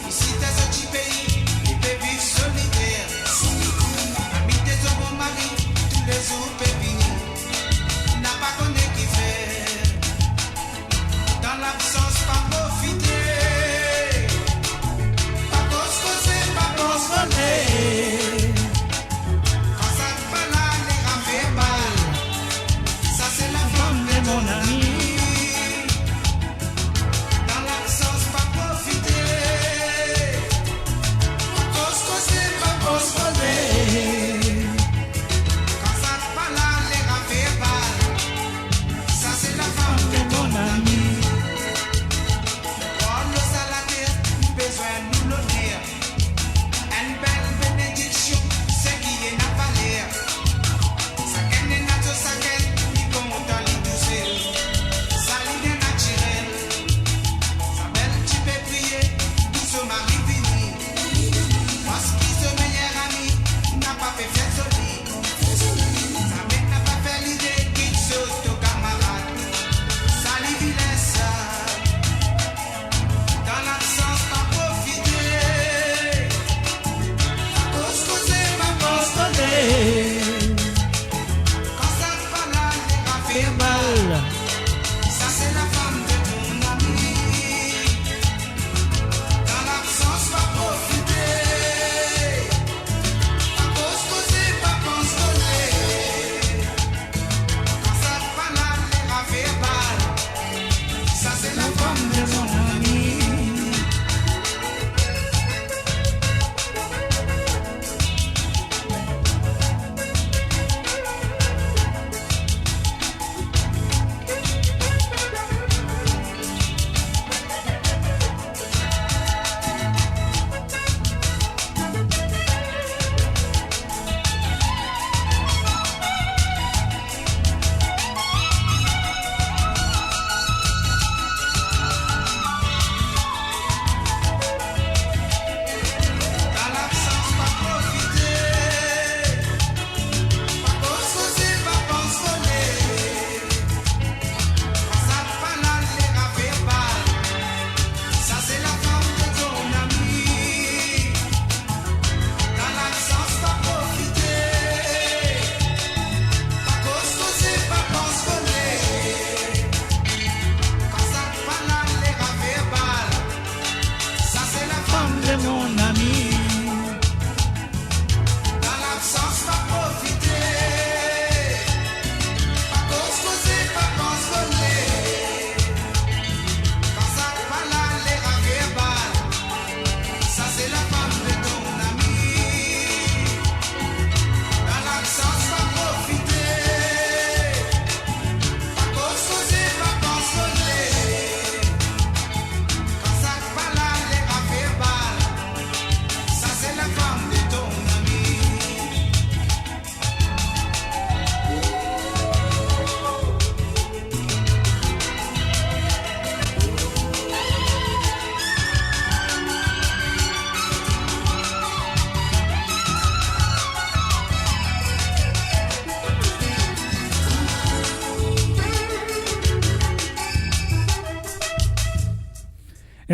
Ici, dans ce petit pays, il peut vivre solitaire. Habiter ce bon mari, tous les jours peut venir.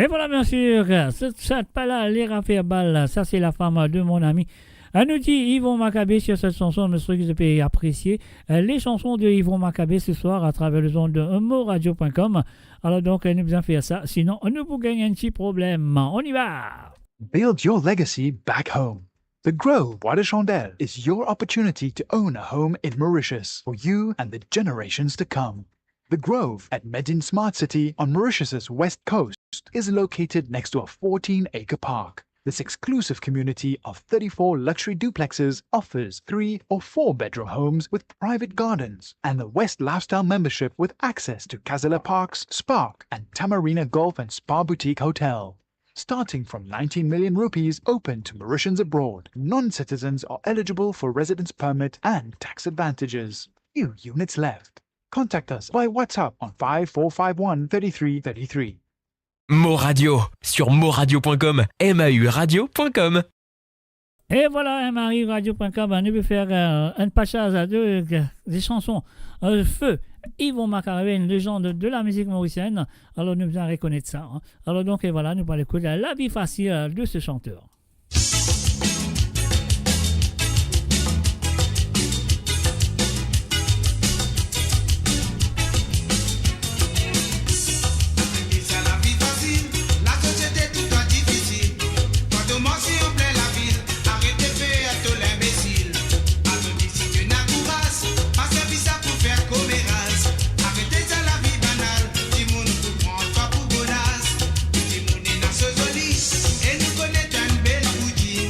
Et voilà, bien sûr, cette pas là, les raffaires balles, ça c'est la femme de mon ami. Elle nous dit Yvon Maccabé sur cette chanson, monsieur qui peut apprécier les chansons de Yvon Maccabé ce soir à travers le zone de moradio.com. Alors donc, elle nous bien faire ça, sinon nous vous gagnons un petit problème. On y va! Build your legacy back home. The Grove, Bois de Chandelle, is your opportunity to own a home in Mauritius for you and the generations to come. The Grove at Medin Smart City on Mauritius's west coast is located next to a 14-acre park. This exclusive community of 34 luxury duplexes offers 3 or 4 bedroom homes with private gardens and the West Lifestyle membership with access to Casella Parks, Spark and Tamarina Golf and Spa Boutique Hotel. Starting from 19 million rupees open to Mauritians abroad, non-citizens are eligible for residence permit and tax advantages. Few units left. Contact us by WhatsApp on 5451 3333. Mo Radio sur moradio.com, mauradio.com. Et voilà, mauradio.com, on peut faire un passage à des chansons feu. Yvon Maccabé, une légende de la musique mauricienne. Alors nous allons reconnaître ça. Hein. Alors donc, et voilà, nous allons écouter La vie facile de ce chanteur. Et nous connaître un bel boudin.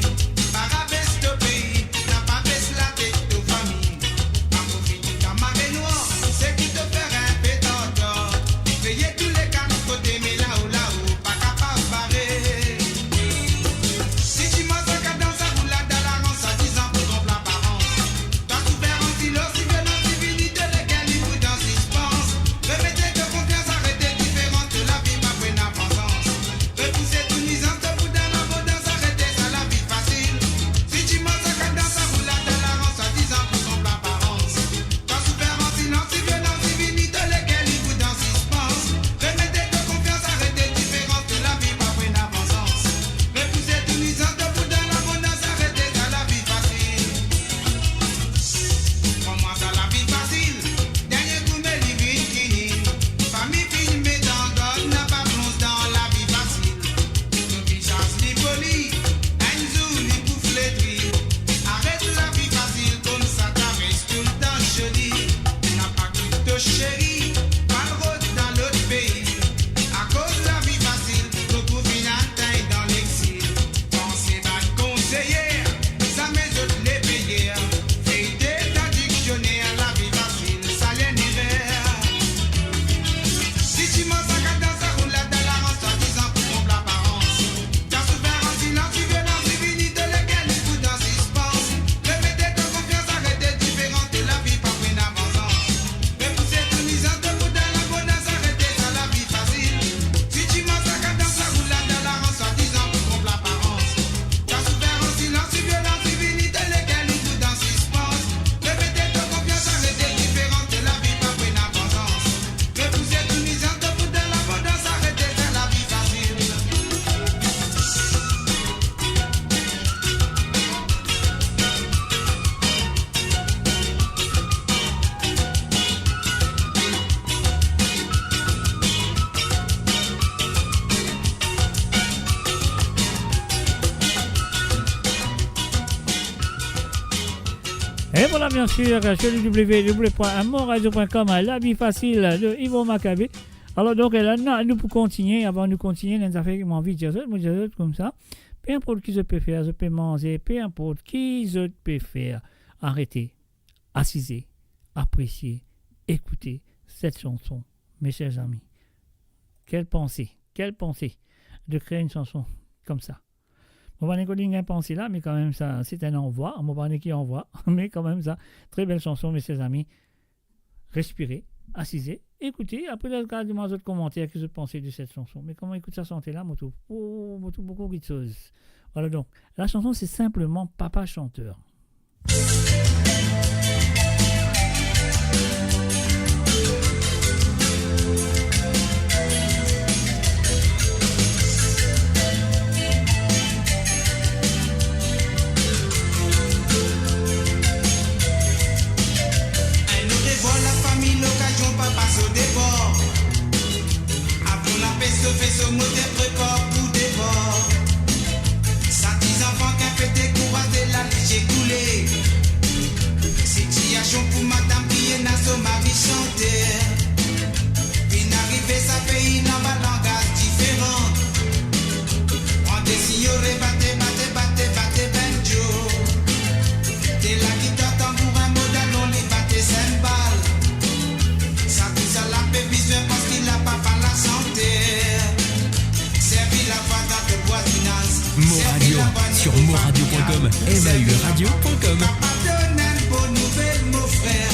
Et voilà, bien sûr, sur le www.moradio.com, La vie facile de Yvon Maccabé. Alors, donc, là, nous pour continuer, avant de continuer, nous avons fait envie de dire comme ça. Peu importe qui je peux faire, je peux manger, peu importe qui je peux faire. Arrêtez, assisez, appréciez, écoutez cette chanson, mes chers amis. Quelle pensée de créer une chanson comme ça. On va pas une pensée là, mais quand même, ça, c'est un envoi. On va pas qui envoie, mais quand même, ça, très belle chanson, mes chers amis. Respirez, assisez, écoutez. Après, regardez-moi d'autres commentaires que je pensais de cette chanson. Mais comment écoute ça santé là, moto? Oh, moto, beaucoup de choses. Voilà donc, la chanson, c'est simplement Papa Chanteur. Ignorer, battez, battez, battez, battez, benjo. T'es la guitare, tambourin, modèle, on les battez, cymbales. Ça tout ça la paix, besoin parce qu'il a pas par la santé. Servi la voix dans le voisinage. Moradio sur moradio.com, mauradio.com. Bonne nouvelle, mon frère.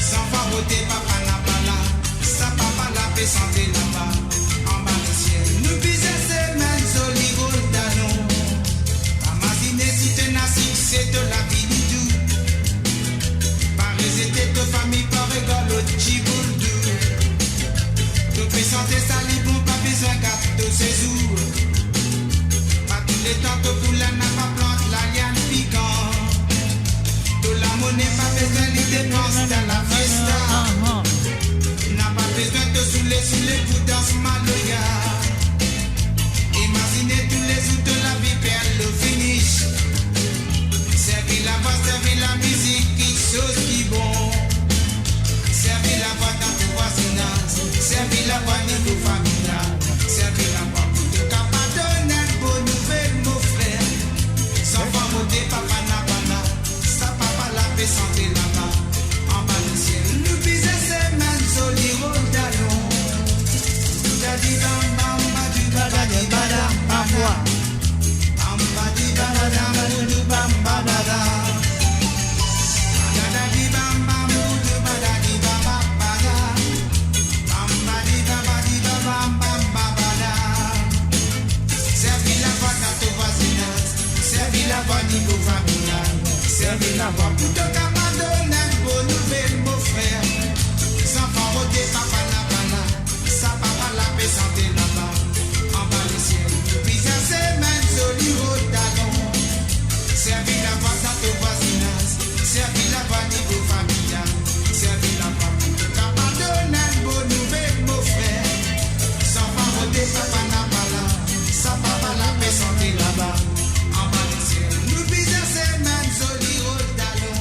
Sans pas voter, papa n'a pas là. Ça papa la paix, santé là-bas. En bas du ciel. Nous visons ces mains solides d'allons. Imaginez si tu n'as succès de la vie du tout. Par les étés de famille, par rigolo, chibourdou. De paix, santé, salibon, pas besoin de séjour. Pas tous les temps que pour la n'a pas plante la liane piquant. De la monnaie, pas besoin de dépenses dans la fiesta. N'a pas besoin de saouler pour danser maloya. Imaginez tous les jours de la vie, perd le finish. Servir la voix, servir la musique, quelque chose qui bon. Servir la voix dans tout voisinage. Servir la voix niveau familial. Servir la voix pour tout cas. Pas donner une bonne nouvelle, mon frère. Sans pas voter, papa n'a pas là. Ça papa la paix, santé là-bas. En bas du ciel. Nous visons ces mains solides d'allons. Dadi bam bam badi badadi badam bam bam. Bam badi badam badu bam badada. Dadi bam bam badu badadi bam bada. Bam badi badadi bam bam bada. Servir la voix dans ton voisinage. Servir la voix niveau familial. Servir la voix pour te donner une bonne nouvelle, mon frère. Sans pas voter, papa n'a pas là. Ça papa la paix, santé là-bas. En bas du ciel. Puis ça c'est même joli au talon. Servir la voix dans ton voisinage. Servir la voix niveau familial. Servir la voix pour te donner une bonne nouvelle, mon frère. Sans pas voter, papa n'a pas là. Ça papa la paix, santé là-bas. En bas du ciel. Nous visons ces mêmes jolis au talon.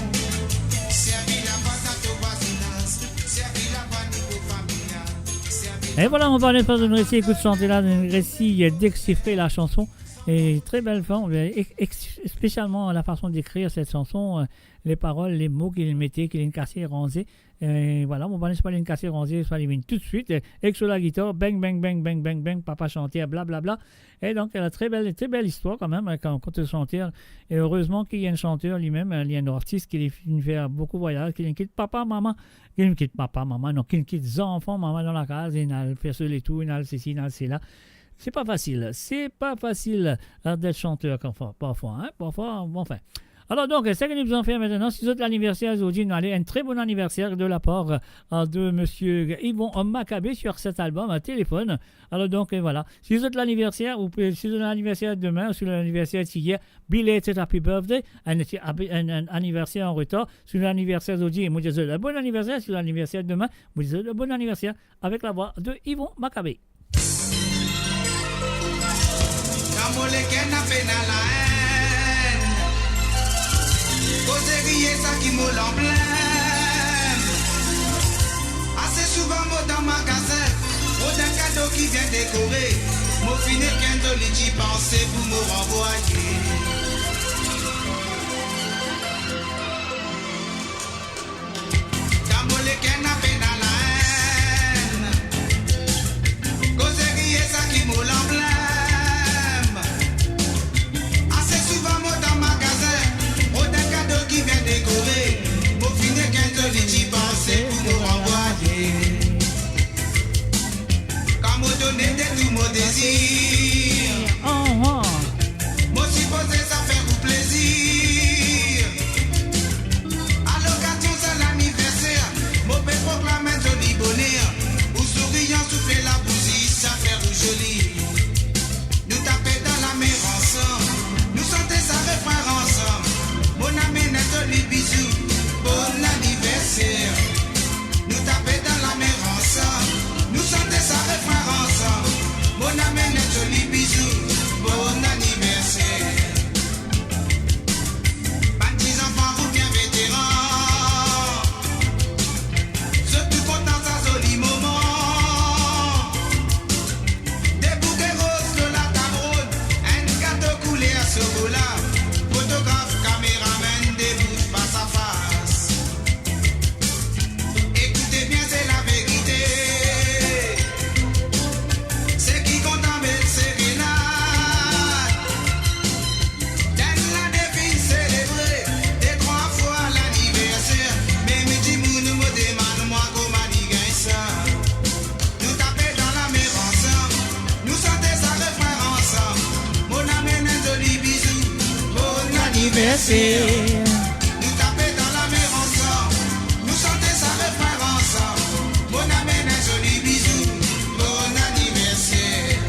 Servir la voix dans ton voisinage. Servir la voix niveau familial. Et voilà, on va aller faire une récit, écoute, chanter là, une récit d'excifrer la chanson. Et très belle forme, spécialement la façon d'écrire cette chanson, les paroles, les mots qu'il mettait, qu'il a cassé, rangé. Et voilà, on va aller pas une cassé, rangé, soit les tout de suite. Et sur la guitare, bang, bang, bang, bang, bang, bang, papa chantait, blablabla. Et donc, elle a très belle histoire quand même, quand on chanteur. Et heureusement qu'il y a un chanteur lui-même, il y a un artiste qui fait beaucoup de voyages, qui quitte papa, maman. Qu'il ne quitte papa, maman, non, qu'il ne quitte les enfants, maman dans la case, et il a fait ceci et tout, il a ceci, il a cela. C'est pas facile d'être chanteur parfois, hein, parfois, enfin. Alors donc, ce que nous allons faire maintenant, si c'est l'anniversaire aujourd'hui, nous allons un très bon anniversaire de la part de monsieur Yvon Maccabé sur cet album à téléphone. Alors donc, voilà, si c'est l'anniversaire, ou si c'est l'anniversaire demain, ou si c'est l'anniversaire d'hier, belated happy birthday, un anniversaire en retard, si c'est l'anniversaire d'aujourd'hui, moi je dis le bon anniversaire, si c'est l'anniversaire demain, moi je dis le bon anniversaire, avec la voix de Yvon Maccabé. Kamole kena pena la haine. Cause griller ça qui me l'emblème. Assez souvent moi dans ma cassette, moi d'un cadeau qui vient décorer. Moi finis qu'un de l'y penser pour me renvoyer. Kamole kena pena la haine. Cause griller ça qui me l'emblème. Qui vient décorer, au final qu'un seul y penser pour me renvoyer. Quand me donner de tout mon désir, moi anniversaire. Nous taper dans la mer ensemble, nous chanter ça refrain ensemble. Mon amène un joli bisou, bon anniversaire.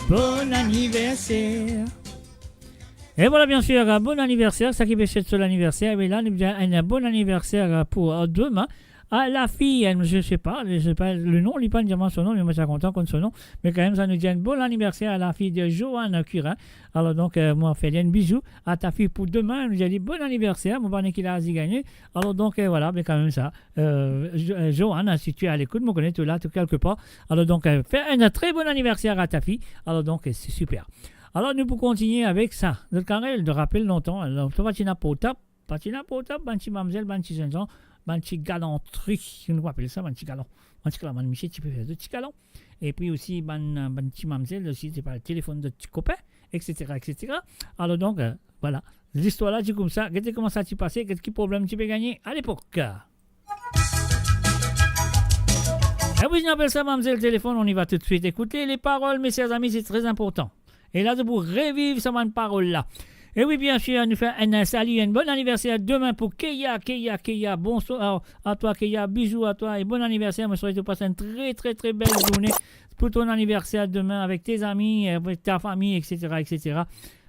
Bon anniversaire. Et voilà, bien sûr, un bon anniversaire, ça qui fait sur l'anniversaire. Mais là, nous avons un bon anniversaire pour demain. À la fille, je ne sais pas le nom, il n'est pas dire son nom, mais moi je suis content contre son nom. Mais quand même, ça nous dit un bon anniversaire à la fille de Joanne Curin. Alors donc, moi, je fais un bisou à ta fille pour demain. Elle nous a dit bon anniversaire, mon panier qu'il a gagné. Alors donc, voilà, mais quand même ça. Joanne, si tu es à l'écoute, je connais tout là, tout quelque part. Alors donc, fais un très bon anniversaire à ta fille. Alors donc, c'est super. Alors, nous pouvons continuer avec ça. Le carré, de rappel longtemps. Alors, tu vas patina potap, banchi mamzelle, banchi 500. Un petit galanterie, on appelle ça, un petit galant. Un petit galant, Michel, tu peux faire de petits galants. Et puis aussi, un petit mamzelle, aussi, c'est pas le téléphone de petit copain, etc., etc. Alors donc, voilà. L'histoire là, c'est comme ça. Regardez comment ça s'est passé, quel problème tu peux gagner à l'époque. Et oui, on appelle ça mamzelle téléphone, on y va tout de suite. Écoutez les paroles, mes chers amis, c'est très important. Et là, pour revivre cette parole-là. Et oui, bien sûr, nous faisons un salut, un bon anniversaire demain pour Keya. Bonsoir à toi, Keya. Bisous à toi et bon anniversaire. Je souhaite te passer une très, très, très belle journée pour ton anniversaire demain avec tes amis, avec ta famille, etc., etc.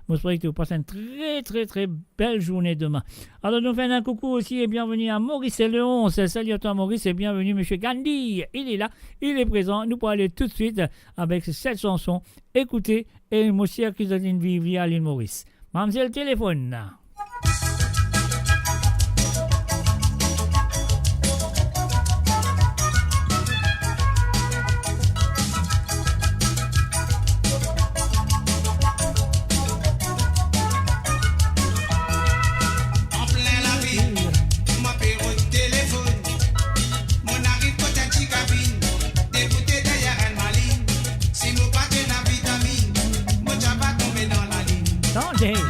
Je souhaite te passer une très, très, très belle journée demain. Alors, nous faisons un coucou aussi et bienvenue à Maurice et Léon. Salut à toi, Maurice, et bienvenue, M. Gandhi. Il est là, il est présent. Nous pourrons aller tout de suite avec cette chanson. Écoutez, et moi aussi, qui donne une vie à l'île Maurice. Mamzelle téléphone. Moi, les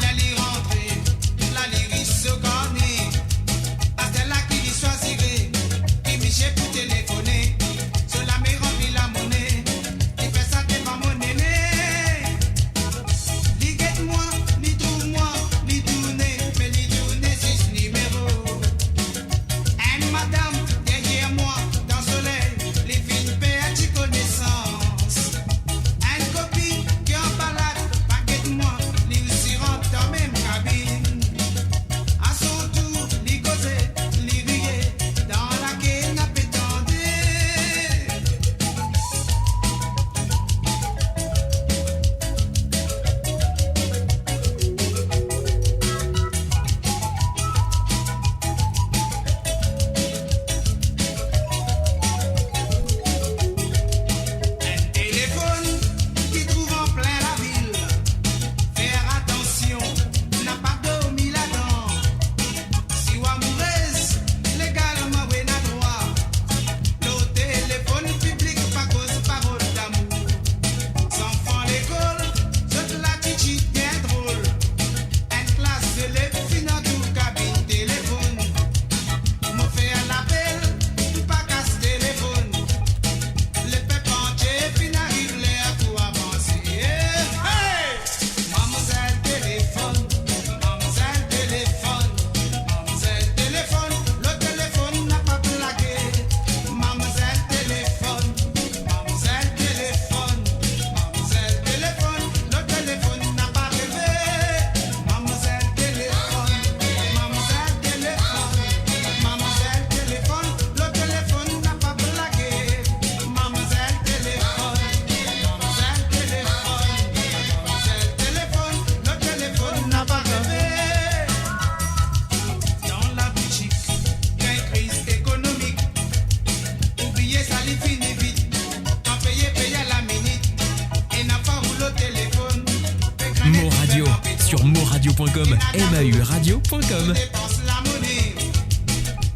mauradio.com, mauradio.com. Dépense la monnaie.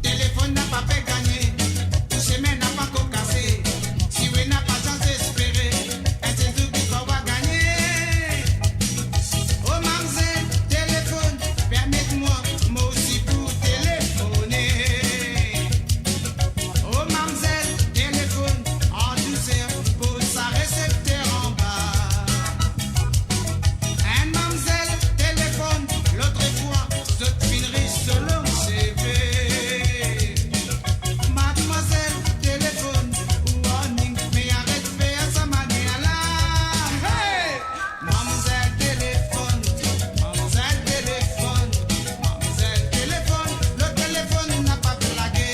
Téléphone n'a pas fait gagner. Chemin n'a pas qu'au casser. Si vous n'a pas chance d'espérer, un c'est tout qui va gagner. Oh mademoiselle, téléphone, permettez-moi, moi aussi pour téléphoner. Oh mademoiselle, téléphone, en douceur, pour sa récepteur en bas. Un mademoiselle, téléphone, l'autre fois, je finerai selon CV. Mademoiselle, téléphone, warning, mais arrête de faire sa manière là. Hey! Mademoiselle, téléphone, mademoiselle, téléphone, mademoiselle, téléphone, le téléphone n'a pas blagué.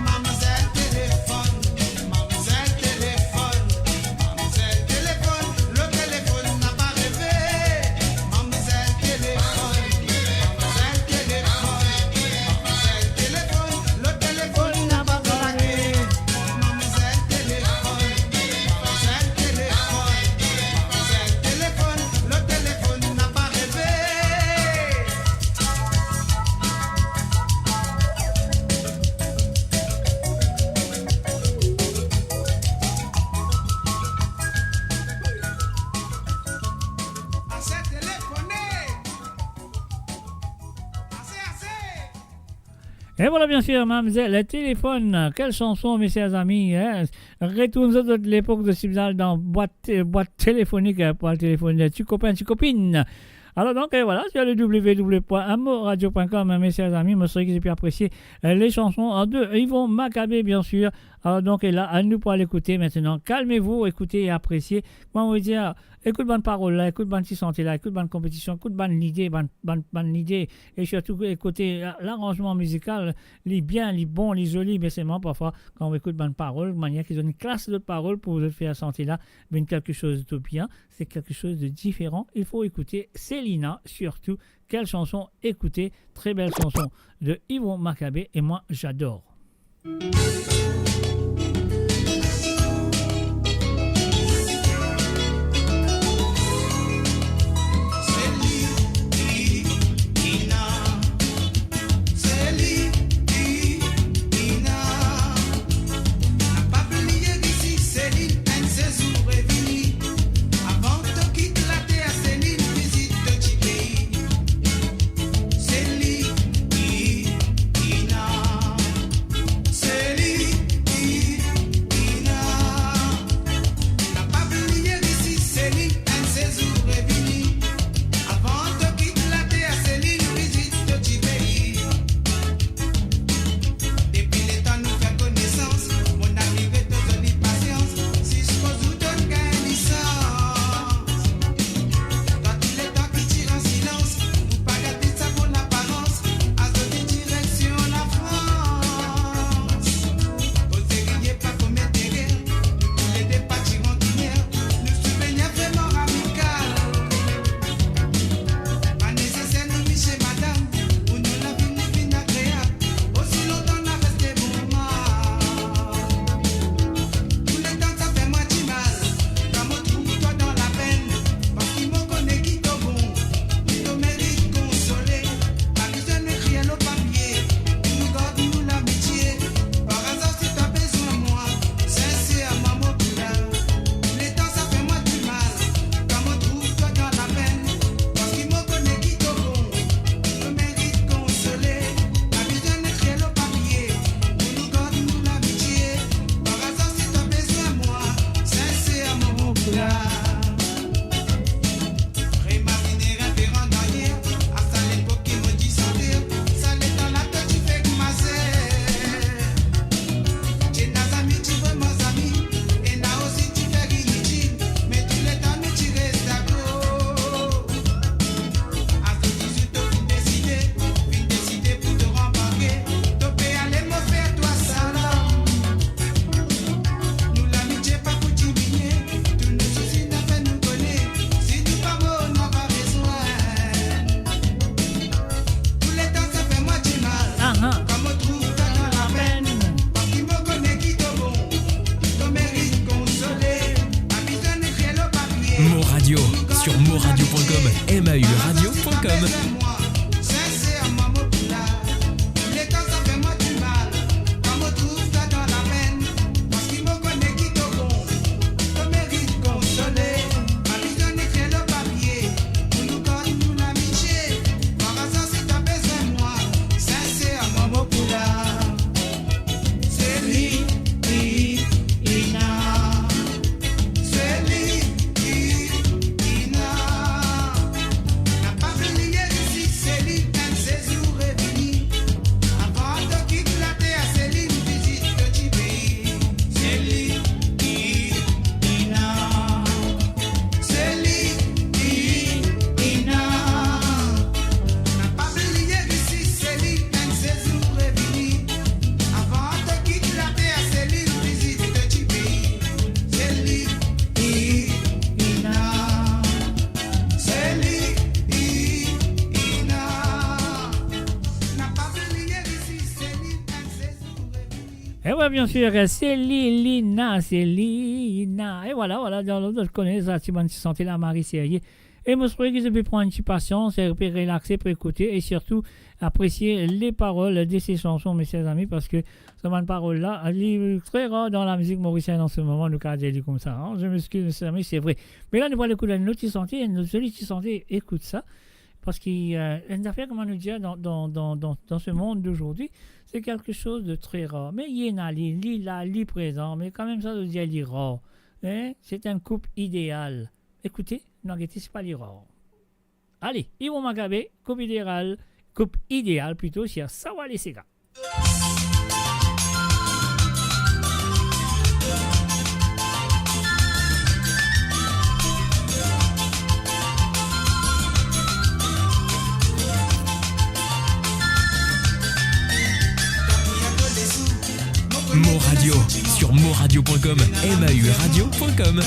Mademoiselle, téléphone, mademoiselle, téléphone, mademoiselle, téléphone, le téléphone n'a pas rêvé. Mademoiselle, téléphone, mademoiselle, téléphone, mademoiselle, téléphone, le téléphone n'a pas blagué. Mademoiselle, téléphone, mademoiselle, téléphone, mademoiselle, téléphone, le téléphone n'a pas rêvé. Assez téléphoné. Et voilà, bien sûr, mademoiselle, le téléphone. Quelle chanson, mes chers amis. Hein? Retournons de l'époque de Sibzal dans boîte téléphonique pour le téléphone. Tu copain, tu copine. Alors donc, voilà, sur le www.amoradio.com, mes chers amis, je serais que j'ai pu apprécier les chansons de Yvon Maccabé, bien sûr. Alors donc, et là, à nous pour l'écouter maintenant. Calmez-vous, écoutez et appréciez. Comment vous dire, écoute bonne parole là, écoute bonne petite santé là, écoute bonne compétition, écoute bonne idée, bonne idée. Et surtout, écoutez l'arrangement musical, les bien, les bons, les jolis, mais c'est moi parfois, quand on écoute bonne parole, de manière qu'ils ont une classe de parole pour vous faire sentir là, mais quelque chose de bien, c'est quelque chose de différent. Il faut écouter Célina, surtout. Quelle chanson écouter, très belle chanson de Yvon Maccabé, et moi j'adore. Céline, sur moradio.com, mauradio.com. Bien sûr, Célina. Et voilà, dans l'autre, je connais ça, si vous sentez la Marie Serrier. Et moi, je crois que vous pouvez prendre une petite patience, et relaxer, pour écouter, et surtout apprécier les paroles de ces chansons, mes chers amis, parce que ce genre de paroles-là, elle est très rare dans la musique mauricienne en ce moment, le cas dit comme ça. Hein. Je m'excuse, mes chers amis, c'est vrai. Mais là, nous allons écouter une autre santé, et une autre santé, écoute ça. Parce qu'il y a une affaire, comment nous dire, dans ce monde d'aujourd'hui, c'est quelque chose de très rare. Mais il y en a, les présents, mais quand même ça veut dire les rares. Hein? C'est un couple idéal. Écoutez, non, c'est pas les rares. Allez, Yvon Macabé, couple idéal plutôt, sur Sawa les Sega. Moradio sur moradio.com, mauradio.com.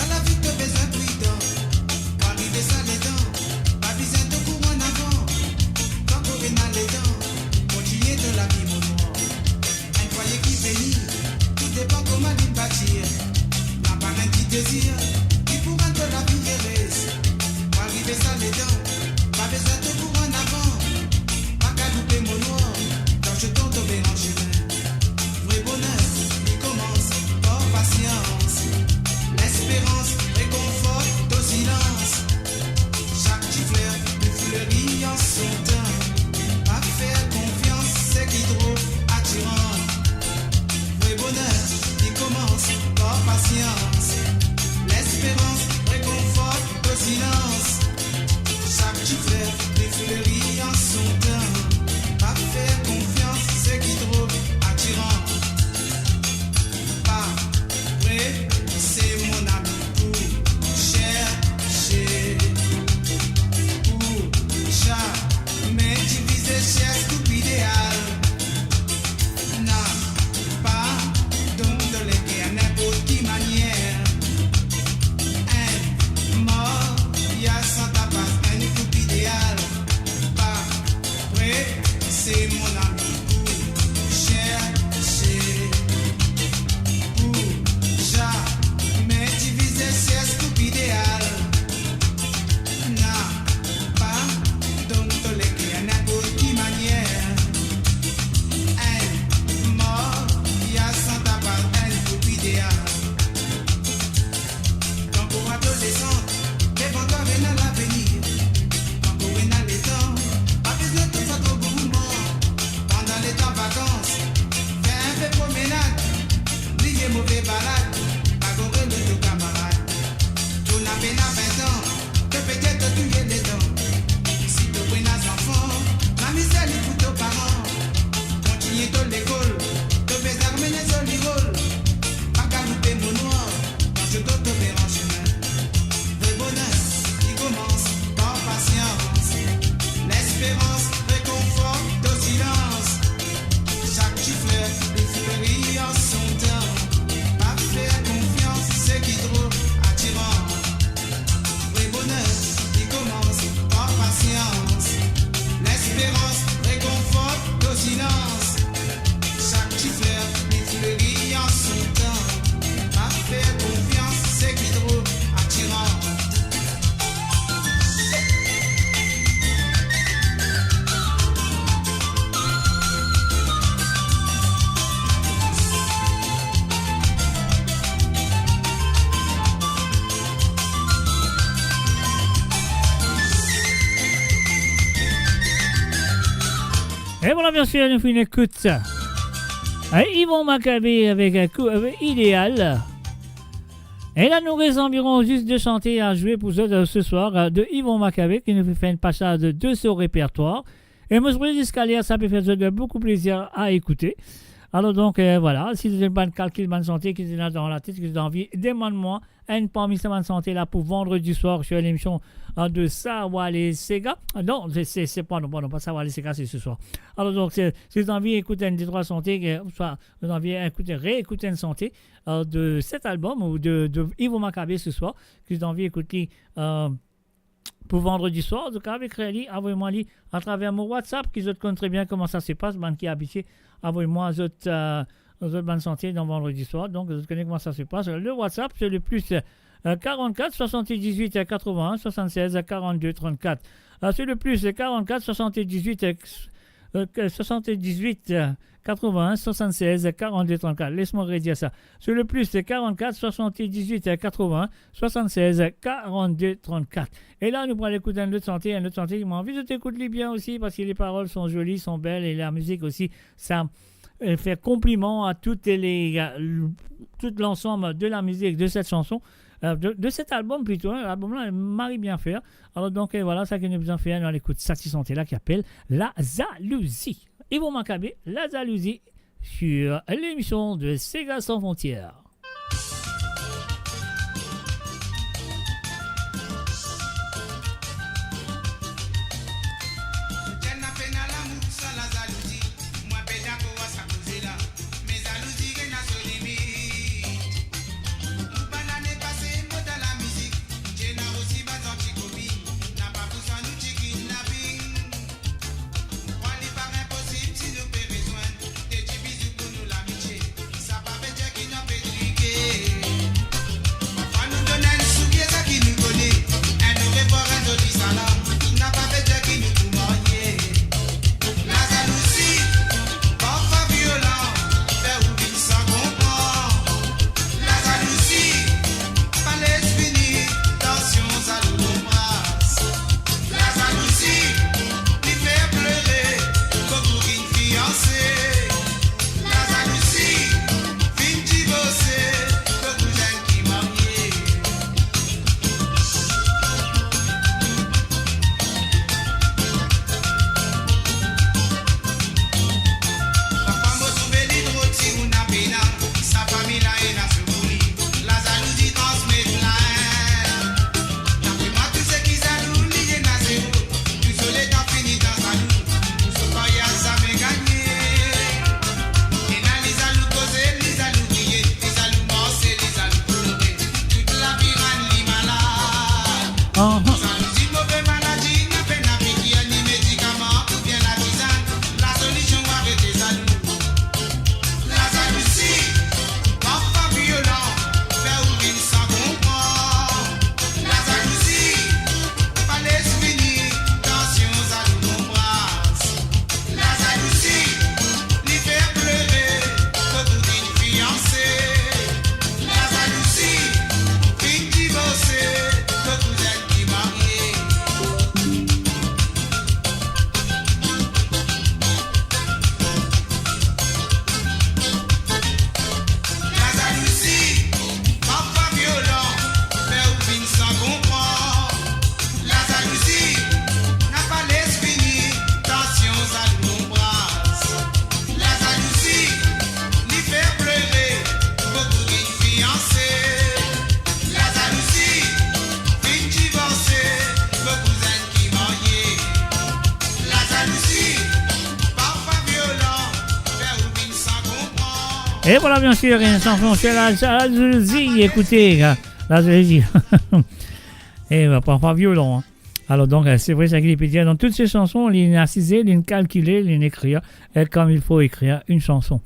Confiance, c'est qui trop attirant. Vrai bonheur, il commence Et voilà, bien sûr, nous faisons une écoute. Yvon Maccabé avec un coup idéal. Et là, nous reste environ juste de chanter à jouer pour ce soir de Yvon Maccabé qui nous fait une passage de ce répertoire. Et moi, je voulais dire ça peut faire beaucoup plaisir à écouter. Alors donc, voilà, si vous avez un calcul de santé qui est là dans la tête, qui est envie, demande-moi un parmi ces bonnes santé là pour vendredi soir sur l'émission de Sawale Sega. Non, c'est pas Sawale Sega, c'est ce soir. Alors donc, si vous avez envie d'écouter une des trois santé, soit vous avez envie réécouter une santé de cet album ou de Yvon Maccabé ce soir, que vous avez envie d'écouter pour vendredi soir, donc avec Réli, envoyez-moi à travers mon WhatsApp, qui vous connaissent très bien comment ça se passe, ban qui est habitué, envoyez-moi aux autres bonne santé dans vendredi soir, donc vous connaissez comment ça se passe. Le WhatsApp, c'est le plus 44 78 81 76 42 34. C'est le plus 44 78 81 76 42 34. Laisse-moi redire ça. C'est le plus 44 78 80 76 42 34. Et là, nous pourrons écouter un autre santé qui m'a envie de t'écouter bien aussi parce que les paroles sont jolies, sont belles et la musique aussi, ça fait compliment à tout l'ensemble de la musique de cette chanson. De cet album plutôt, l'album-là, Marie bien faire. Alors donc voilà, ça que nous avons fait dans l'écoute Sati Santé là qui appelle La Jalousie. Yvon Maccabé, La Jalousie sur l'émission de Sega sans frontières. Et voilà, bien sûr, une chanson sur la jalousie. Écoutez, la jalousie. Et parfois violent. Hein. Alors, donc, c'est vrai, ça qu'il peut dire dans toutes ces chansons, il est assisé, il est calculé, il est écrit, comme il faut écrire une chanson.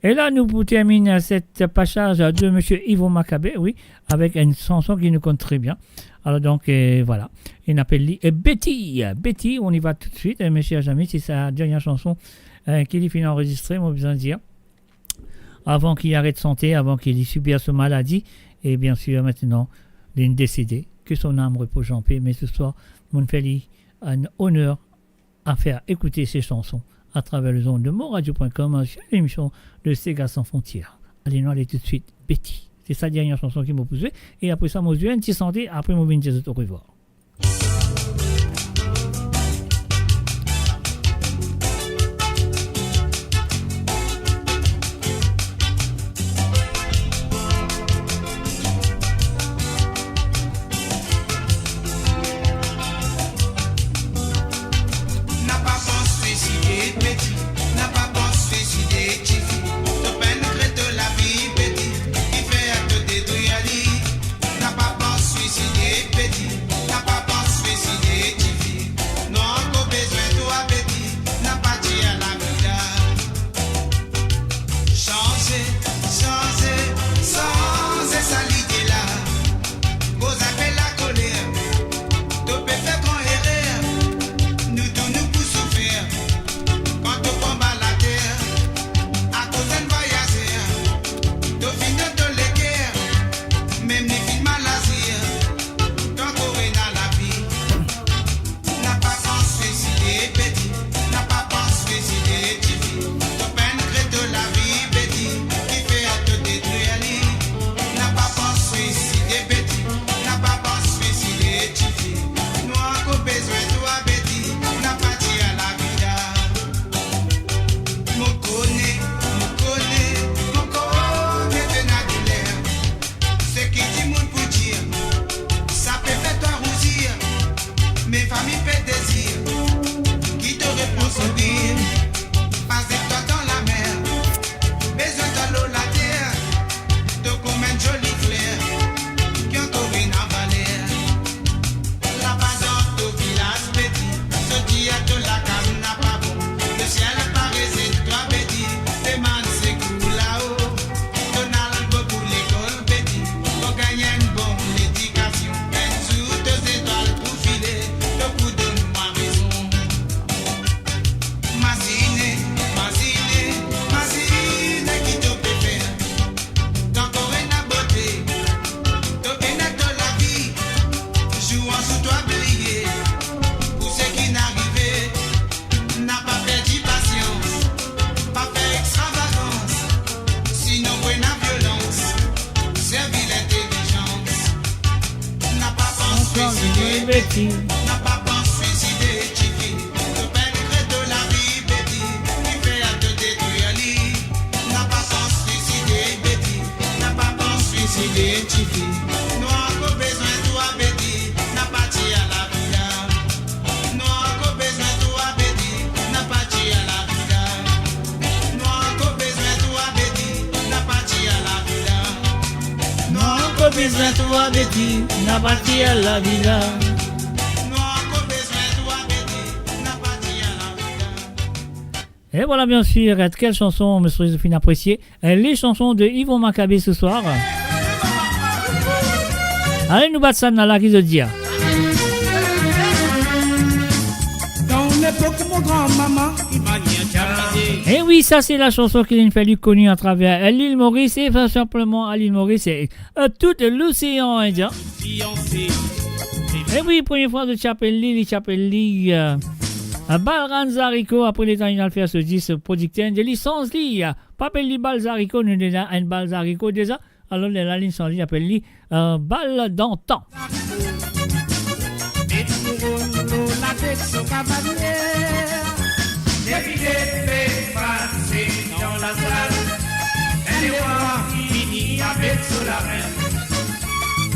Et là, nous terminons cette passage de M. Yvon Maccabé, oui, avec une chanson qui nous compte très bien. Alors, donc, voilà. Il appelle Betty. Betty, on y va tout de suite. Mes chers amis, c'est sa dernière chanson qu'il est fini d'enregistrer, moi, besoin de dire. Avant qu'il arrête de santé, avant qu'il subisse sa maladie, et bien sûr maintenant, il est décédé, que son âme repose en paix. Mais ce soir, mon fait un honneur à faire écouter ces chansons à travers le zone de monradio.com sur l'émission de Sega sans frontières. Allez, nous allons tout de suite Betty. C'est sa dernière chanson qui m'a poussé. Et après ça, moi, je viens de santé. Après, moi, je viens de au revoir. Et voilà bien sûr, quelle chanson me serait fin appréciée. Les chansons de Yvon Maccabé ce soir. Allez nous battre ça dans la qui se dit. Dans l'époque mon grand-maman, il m'a dit. Et oui, ça c'est la chanson qu'il a fallu connue à travers l'île Maurice et pas simplement à l'île Maurice, c'est tout l'océan Indien. Et oui, première fois de Chapelli, Balranzarico, après les temps, il a fait ce 10 producteur de licence, Papelli Balzarico, nous déjà un Balzarico déjà, alors la licence, il appelle lui Bal d'antan. Dans la salle, elle est voir fini avec Solarin.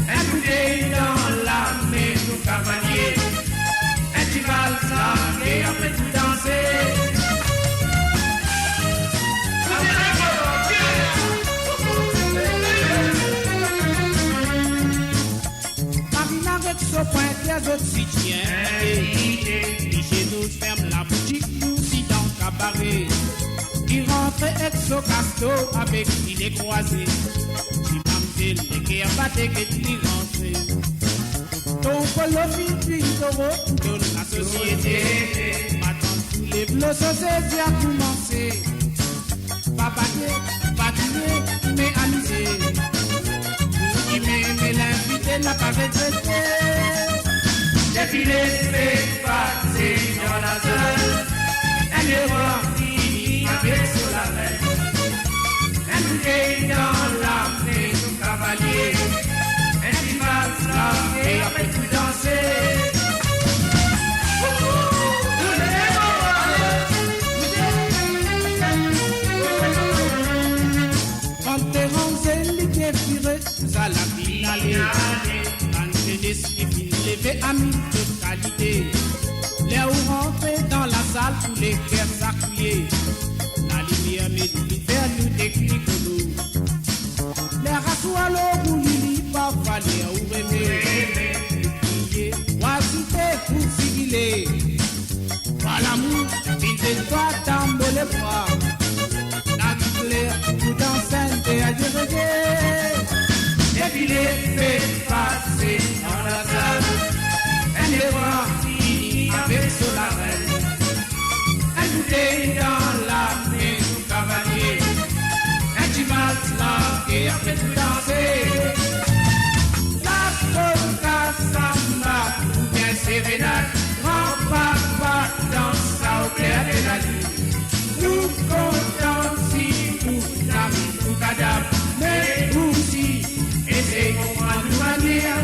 Un bouteille dans la maison cavalier. Un petit valse et après tout danser. Marine avec son point, les autres s'y tiennent. Et chez nous, ferme la boutique, nous y dans le cabaret. Il rentre ex-casto avec il est croisé. Si mamzelle les guerres battent que tu rentres. Ton polo fin taureau donne la société. Maintenant tous les bleus sociétés a commencé. Pas patiner, mais amuser. Pour qui mais l'invité n'a pas retraité. Défilé, fait passer dans la salle. est parti avec son label. Un est dans l'armée, son cavalier. Un qui passe là et après tout danser. À la finale, quand jeunesse et puis levé amis de qualité. Les où rentrer dans la salle pour les cœurs s'accouiller. La lumière médite vers nous technique nous. Les rassous à l'eau pour lui, parfois les où aimer. Prier, oisité pour civiler. Par l'amour, vite toi dans le bras. La vie claire, tout d'enceinte et à dire. Défilé fait passer dans la salle. Un est parti avec son label. Un bouteille dans la main du cavalier. Un chimat là et après tout danser. La polka samba ou bien sérénade. Grand papa danse ça au clair de la lune. Nous comptons si pour l'ami ou cadavre. Mais aussi et comprendre une manière,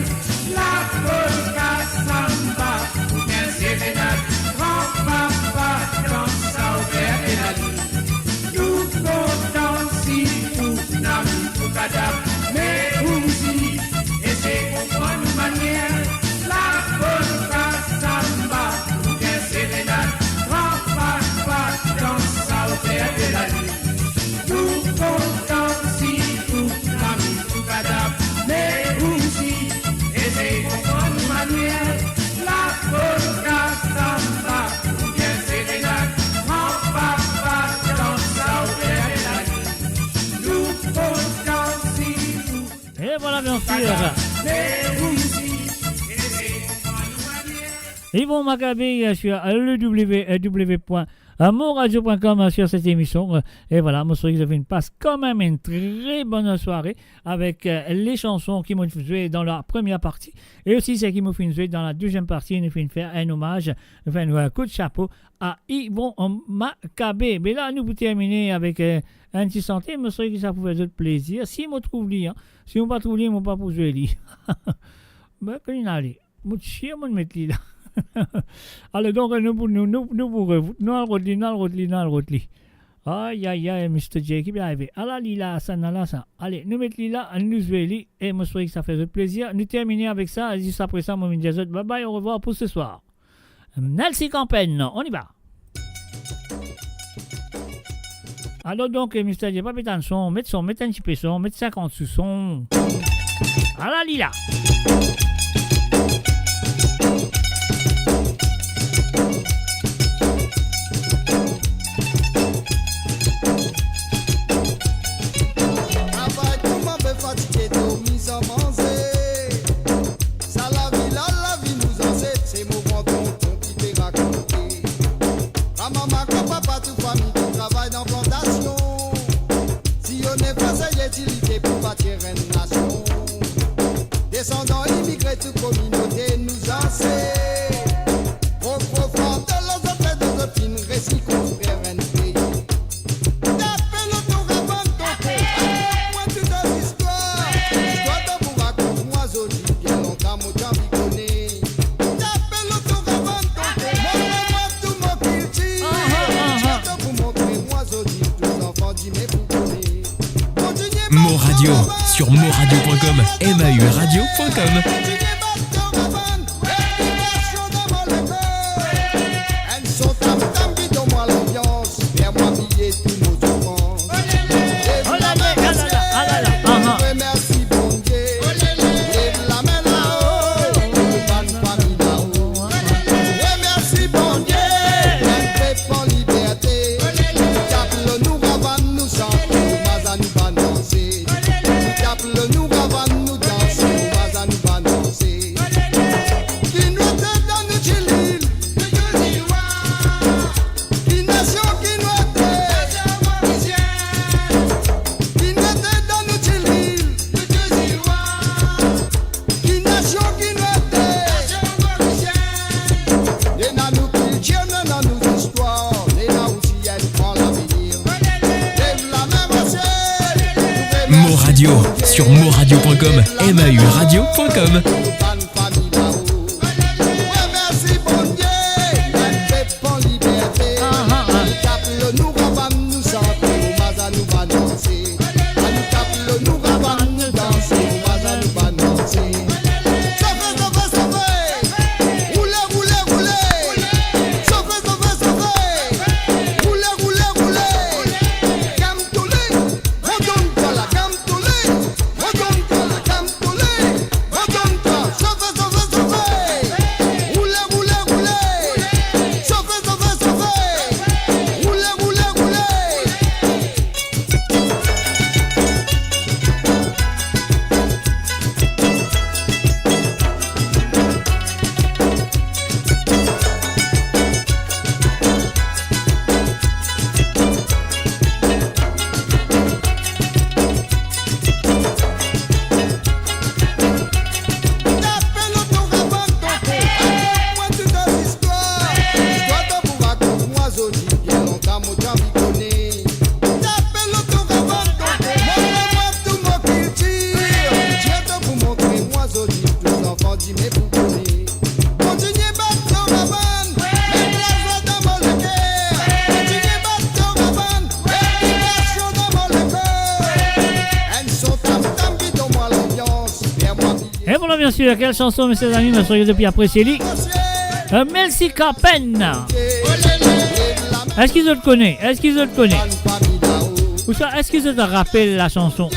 la polka samba, ou bien sérénade, grand papa danse ça au clair de la lune. Nous comptons si pour l'ami ou cadavre, mais aussi, et c'est comprendre une manière, la polka samba, ou bien sérénade, grand papa danse ça au clair de la lune. Nous comptons si pour l'ami ou cadavre, mais aussi, et c'est comprendre une manière, la polka samba, ou bien sérénade, grand papa danse ça au clair de la lune. Nous comptons si vous. Et voilà, bien sûr. Mais aussi, et c'est comprendre une manière. Yvon Maccabé sur www.moradio.com sur cette émission. Et voilà, moi, je vous passe quand même une très bonne soirée avec les chansons qui m'ont fait jouer dans la première partie. Et aussi, celles qui m'ont fait jouer dans la deuxième partie. Nous fait faire un hommage, nous fait un coup de chapeau à Yvon Maccabé. Mais là, nous vous terminer avec un petit santé. Je sais que ça pouvait être plaisir. Si on trouve lui, si on ne trouve lui, on ne pas pour jouer lui. Ben, quand il allait, je suis chier, je vais mettre lui là. Alors donc nous aïe aïe aïe Mr. J qui est arrivé alors lila ça n'a ça allez nous mettons là nous jouons et moi je que ça fait plaisir nous terminer avec ça juste après ça mon bye bye au revoir pour ce soir Nancy Campagne on y va alors donc Mr. J pas mettre un son mettre un petit peu son mettre 50 sous son alors lila Descendants immigrés, toute communauté nous enseigne. Au profond de los autres de copines, récit construire un pays. Tapez l'autoravant de ton pays. Moi, toutes les histoires. Histoire de vous raconter, moi, Zodi, bien longtemps, mon temps, m'y connaît. Tapez l'autoravant de ton pays. Montrez-moi tout mon culture. Histoire de vous montrer, moi, Zodi, tous les enfants, dis, mais vous connaissez. Moradio sur moradio.com, mauradio.com. Elles sont tam tam, bidons-moi l'ambiance, fais-moi piller tous nos offranses. Merci bon Dieu, lève la main là-haut, bonne famille là-haut. Merci bon Dieu, un peuple en liberté. Diable nous ravane, nous chantons, mais à nous pas danser. Diable nous ravane, nous dansons, mais à nous pas danser. Radio sur moradio.com, mauradio.com. Bien sûr, quelle chanson, mes chers amis, me seriez depuis apprécier lui. Merci Capen. Est-ce qu'ils te connaissent? Est-ce qu'ils te connaissent? Ou ça, est-ce qu'ils te rappellent la chanson?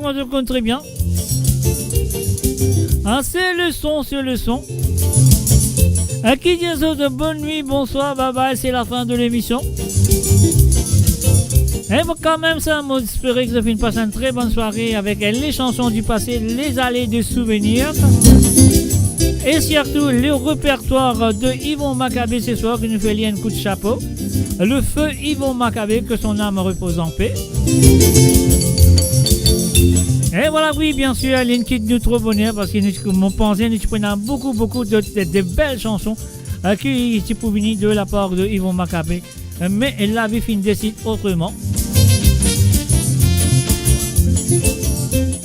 Moi je compte très bien. Ah, c'est le son, c'est le son. À qui dit de bonne nuit, bonsoir, bye bye, c'est la fin de l'émission. Et bon, quand même, ça m'a espéré que vous passez une très bonne soirée avec les chansons du passé, les allées de souvenirs. Et surtout, le répertoire de Yvon Maccabé ce soir qui nous fait lier un coup de chapeau. Le feu Yvon Maccabé, que son âme repose en paix. Et voilà, oui, bien sûr, il y a une petite nous trop bonheur parce que nous pensons que nous prenons beaucoup de belles chansons qui sont venues de la part de Yvon Maccabé. Mais la vie finit décide autrement.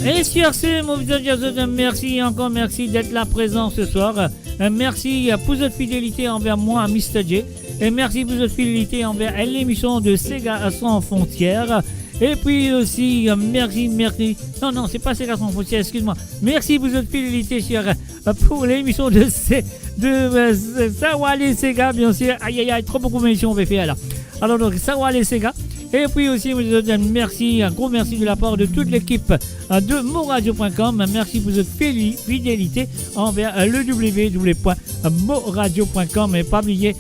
Et sur ce, mon visage, merci encore, merci d'être là présent ce soir. Merci pour votre fidélité envers moi, Mr. J. Et merci pour votre fidélité envers l'émission de Sega sans frontières. Et puis aussi, merci. Non, c'est pas Sega sans frontières, excuse-moi. Merci pour votre fidélité pour l'émission de Sawale Sega, bien sûr. Aïe, trop beaucoup d'émissions on va faire là. Alors donc, Sawale Sega. Et puis aussi, merci, un gros merci de la part de toute l'équipe de moradio.com. Merci pour votre fidélité envers le www.moradio.com. Et pas oublier,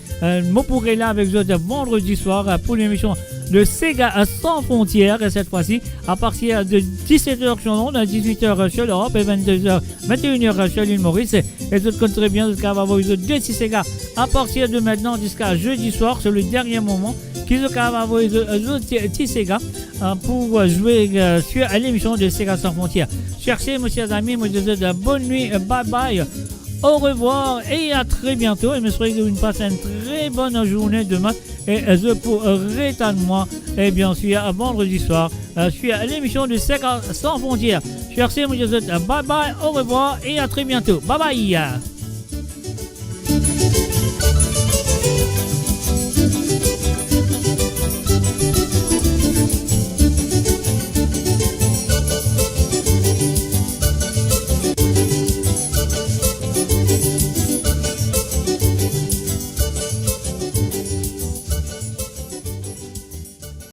moi pourrai là avec vous vendredi soir pour l'émission de Sega sans frontières. Et cette fois-ci, à partir de 17h sur Londres, 18h sur l'Europe et 21h sur l'île Maurice. Et vous compterez bien jusqu'à avoir eu deux Sega à partir de maintenant jusqu'à jeudi soir, c'est le dernier moment. Qui sont avoir petit Sega pour jouer sur l'émission de Sega sans frontières. Cherchez, mes chers amis, moi je vous dis bonne nuit, bye bye. au revoir et à très bientôt. Et je souhaite que vous passez une très bonne journée demain. Et je pourrai moi, et bien sûr, à vendredi soir, je suis à l'émission de Sec sans frontières. Cher Simon, je vous souhaite bye bye, au revoir et à très bientôt. Bye bye.